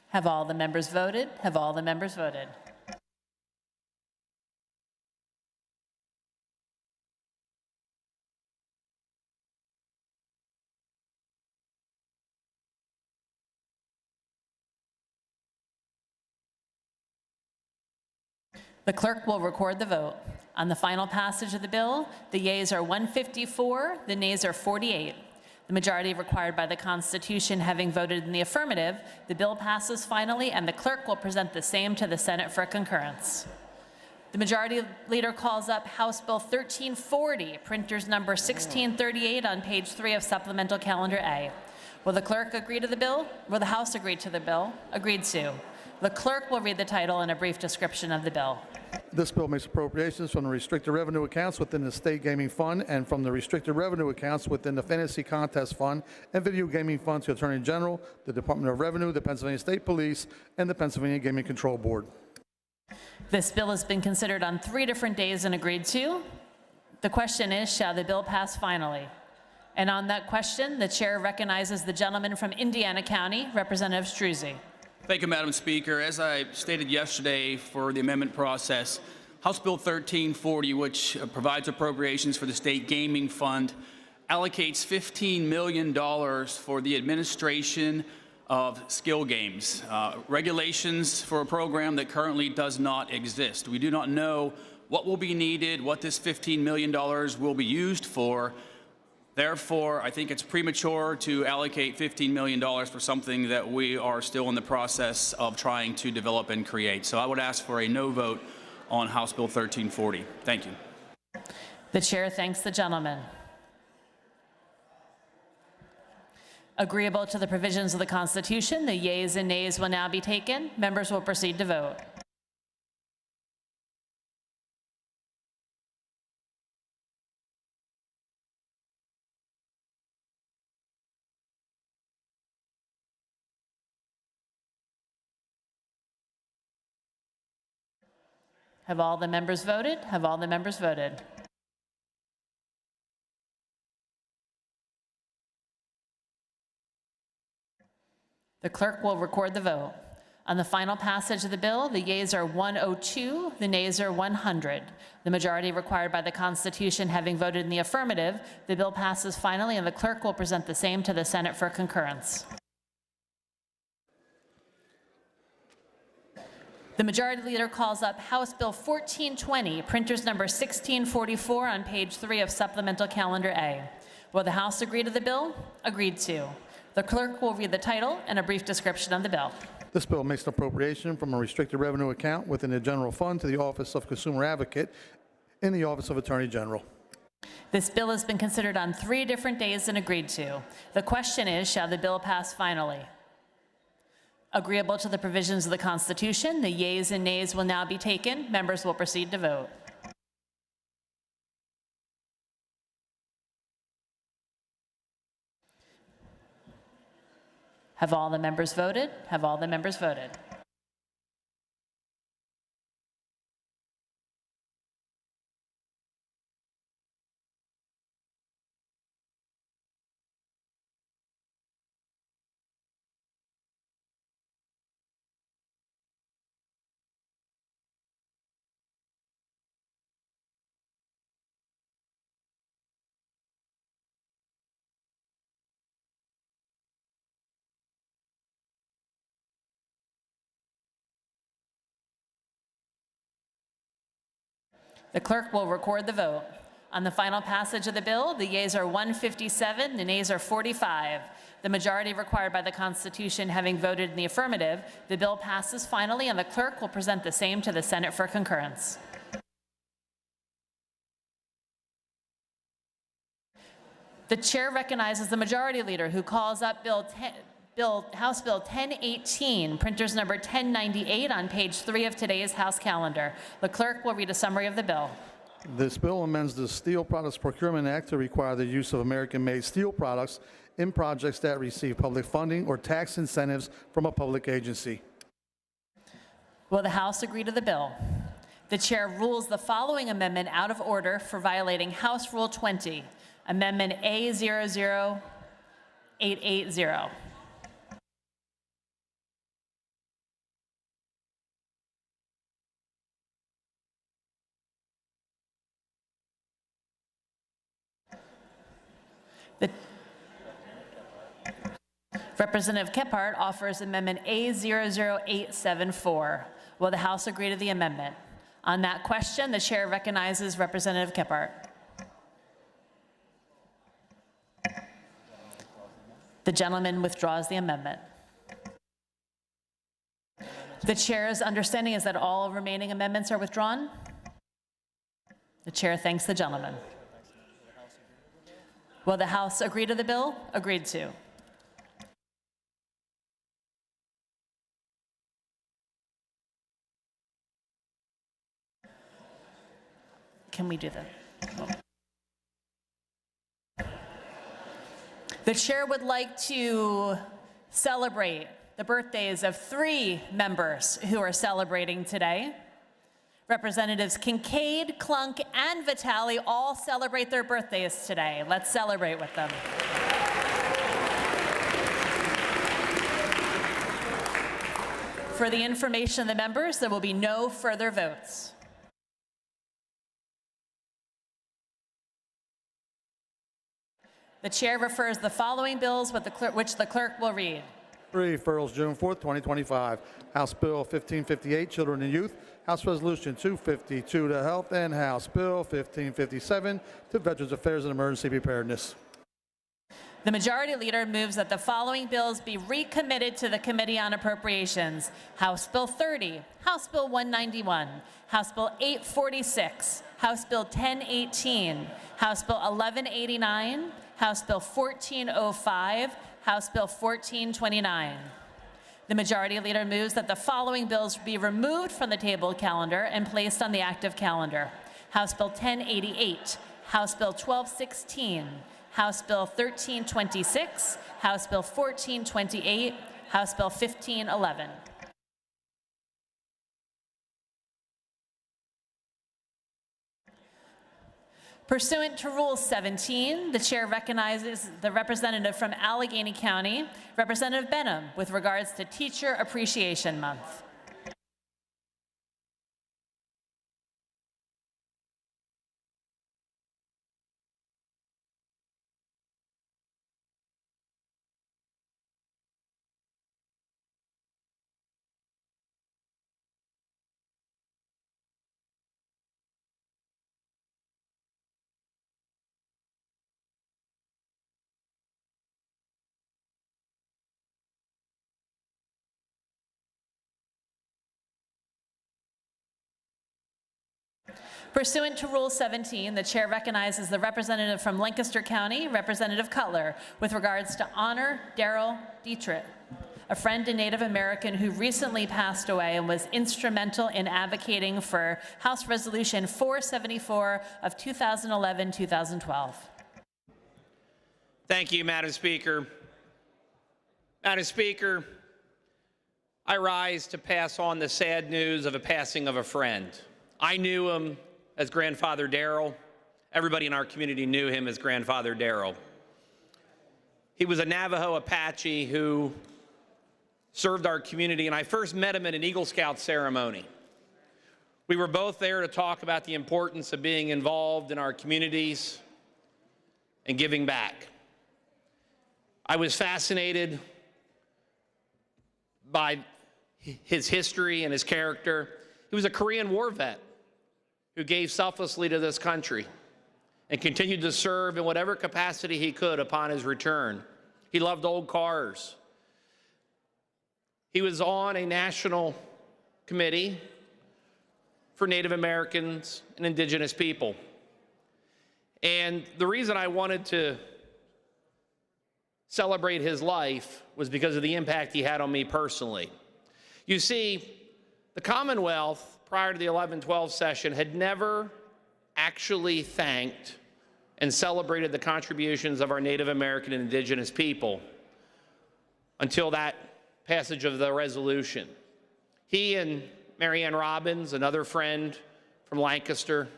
Have all the members voted? Have all the members voted? The clerk will record the vote. On the final passage of the bill, the yeas are 154, the nays are 48. The majority required by the Constitution having voted in the affirmative, the bill passes finally, and the clerk will present the same to the Senate for concurrence. The Majority Leader calls up House Bill 1340, printers number 1638 on page 3 of Supplemental Calendar A. Will the clerk agree to the bill? Will the House agree to the bill? Agreed to. The clerk will read the title and a brief description of the bill. This bill makes appropriations from the restricted revenue accounts within the State Gaming Fund and from the restricted revenue accounts within the Fantasy Contest Fund and Video Gaming Fund to Attorney General, the Department of Revenue, the Pennsylvania State Police, and the Pennsylvania Gaming Control Board. This bill has been considered on 3 different days and agreed to. The question is, shall the bill pass finally? And on that question, the chair recognizes the gentleman from Indiana County, Representative Struzzi. Thank you, Madam Speaker. As I stated yesterday for the amendment process, House Bill 1340, which provides appropriations for the State Gaming Fund, allocates $15 million for the administration of skill games, regulations for a program that currently does not exist. We do not know what will be needed, what this $15 million will be used for. Therefore, I think it's premature to allocate $15 million for something that we are still in the process of trying to develop and create. So I would ask for a no vote on House Bill 1340. Thank you. The chair thanks the gentleman. Agreeable to the provisions of the Constitution, the yeas and nays will now be taken. Members will proceed to vote. Have all the members voted? Have all the members voted? The clerk will record the vote. On the final passage of the bill, the yeas are 102, the nays are 100. The majority required by the Constitution having voted in the affirmative, the bill passes finally, and the clerk will present the same to the Senate for concurrence. The Majority Leader calls up House Bill 1420, printers number 1644 on page 3 of Supplemental Calendar A. Will the House agree to the bill? Agreed to. The clerk will read the title and a brief description of the bill. This bill makes an appropriation from a restricted revenue account within the general fund to the Office of Consumer Advocate in the Office of Attorney General. This bill has been considered on 3 different days and agreed to. The question is, shall the bill pass finally? Agreeable to the provisions of the Constitution, the yeas and nays will now be taken. Members will proceed to vote. Have all the members voted? Have all the members voted? The clerk will record the vote. On the final passage of the bill, the yeas are 157, the nays are 45. The majority required by the Constitution having voted in the affirmative, the bill passes finally, and the clerk will present the same to the Senate for concurrence. The chair recognizes the Majority Leader, who calls up House Bill 1018, printers number 1098 on page 3 of today's House calendar. The clerk will read a summary of the bill. This bill amends the Steel Products Procurement Act to require the use of American-made steel products in projects that receive public funding or tax incentives from a public agency. Will the House agree to the bill? The chair rules the following amendment out of order for violating House Rule 20, Amendment A00880. Representative Kephart offers Amendment A00874. Will the House agree to the amendment? On that question, the chair recognizes Representative Kephart. The gentleman withdraws the amendment. The chair's understanding is that all remaining amendments are withdrawn. The chair thanks the gentleman. Will the House agree to the bill? Agreed to. Can we do that? The chair would like to celebrate the birthdays of 3 members who are celebrating today. Representatives Kincaid, Klunk, and Vitale all celebrate their birthdays today. Let's celebrate with them. For the information of the members, there will be no further votes. The chair refers the following bills which the clerk will read. 3, referrals June 4th, 2025. House Bill 1558, Children and Youth. House Resolution 252 to Health, and House Bill 1557 to Veterans Affairs and Emergency Preparedness. The Majority Leader moves that the following bills be recommitted to the Committee on Appropriations. House Bill 30, House Bill 191, House Bill 846, House Bill 1018, House Bill 1189, House Bill 1405, House Bill 1429. The Majority Leader moves that the following bills be removed from the tabled calendar and placed on the active calendar. House Bill 1088, House Bill 1216, House Bill 1326, House Bill 1428, House Bill 1511. Pursuant to Rule 17, the chair recognizes the representative from Allegheny County, Representative Benham, with regards to Teacher Appreciation Month. Pursuant to Rule 17, the chair recognizes the representative from Lancaster County, Representative Cutler, with regards to honor Daryl Dietrich, a friend and Native American who recently passed away and was instrumental in advocating for House Resolution 474 of 2011-2012. Thank you, Madam Speaker. Madam Speaker, I rise to pass on the sad news of a passing of a friend. I knew him as Grandfather Daryl. Everybody in our community knew him as Grandfather Daryl. He was a Navajo Apache who served our community, and I first met him at an Eagle Scout ceremony. We were both there to talk about the importance of being involved in our communities and giving back. I was fascinated by his history and his character. He was a Korean War vet who gave selflessly to this country and continued to serve in whatever capacity he could upon his return. He loved old cars. He was on a national committee for Native Americans and Indigenous people. And the reason I wanted to celebrate his life was because of the impact he had on me personally. You see, the Commonwealth, prior to the 11-12 session, had never actually thanked and celebrated the contributions of our Native American and Indigenous people until that passage of the resolution. He and Marianne Robbins, another friend from Lancaster,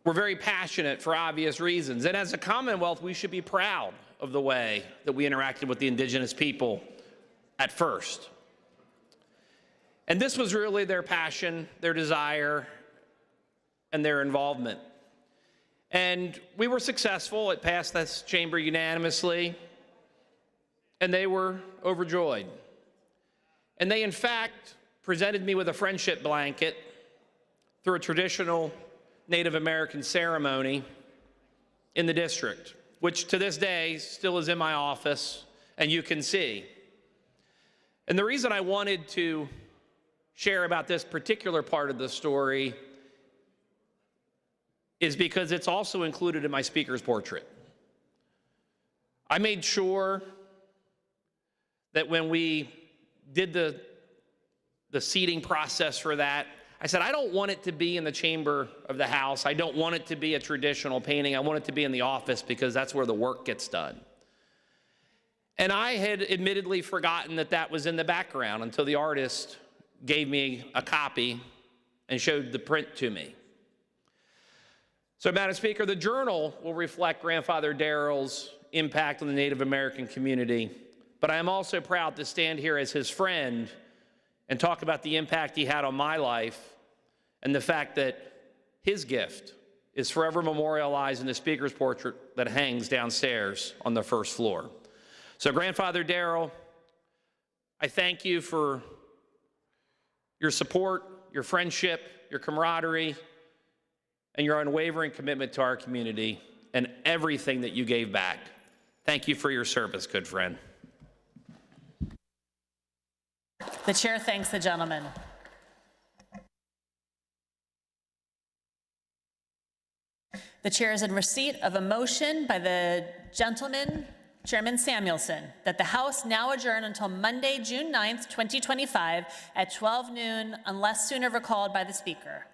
were very passionate for obvious reasons. And as a Commonwealth, we should be proud of the way that we interacted with the Indigenous people at first. And this was really their passion, their desire, and their involvement. And we were successful. It passed this chamber unanimously, and they were overjoyed. And they, in fact, presented me with a friendship blanket through a traditional Native American ceremony in the district, which to this day still is in my office, and you can see. And the reason I wanted to share about this particular part of the story is because it's also included in my speaker's portrait. I made sure that when we did the seating process for that, I said, I don't want it to be in the chamber of the House. I don't want it to be a traditional painting. I want it to be in the office because that's where the work gets done. And I had admittedly forgotten that that was in the background until the artist gave me a copy and showed the print to me. So, Madam Speaker, the journal will reflect Grandfather Darrell's impact on the Native American community, but I am also proud to stand here as his friend and talk about the impact he had on my life and the fact that his gift is forever memorialized in the speaker's portrait that hangs downstairs on the first floor. So, Grandfather Darrell, I thank you for your support, your friendship, your camaraderie, and your unwavering commitment to our community and everything that you gave back. Thank you for your service, good friend. The chair thanks the gentleman. The chair is in receipt of a motion by the gentleman, Chairman Samuelson, that the House now adjourn until Monday, June 9th, 2025 at 12 noon, unless sooner recalled by the Speaker.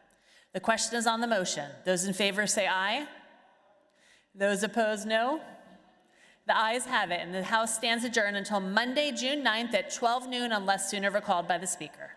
The question is on the motion. Those in favor say aye. Those opposed, no. The ayes have it, and the House stands adjourned until Monday, June 9th at 12 noon, unless sooner recalled by the Speaker.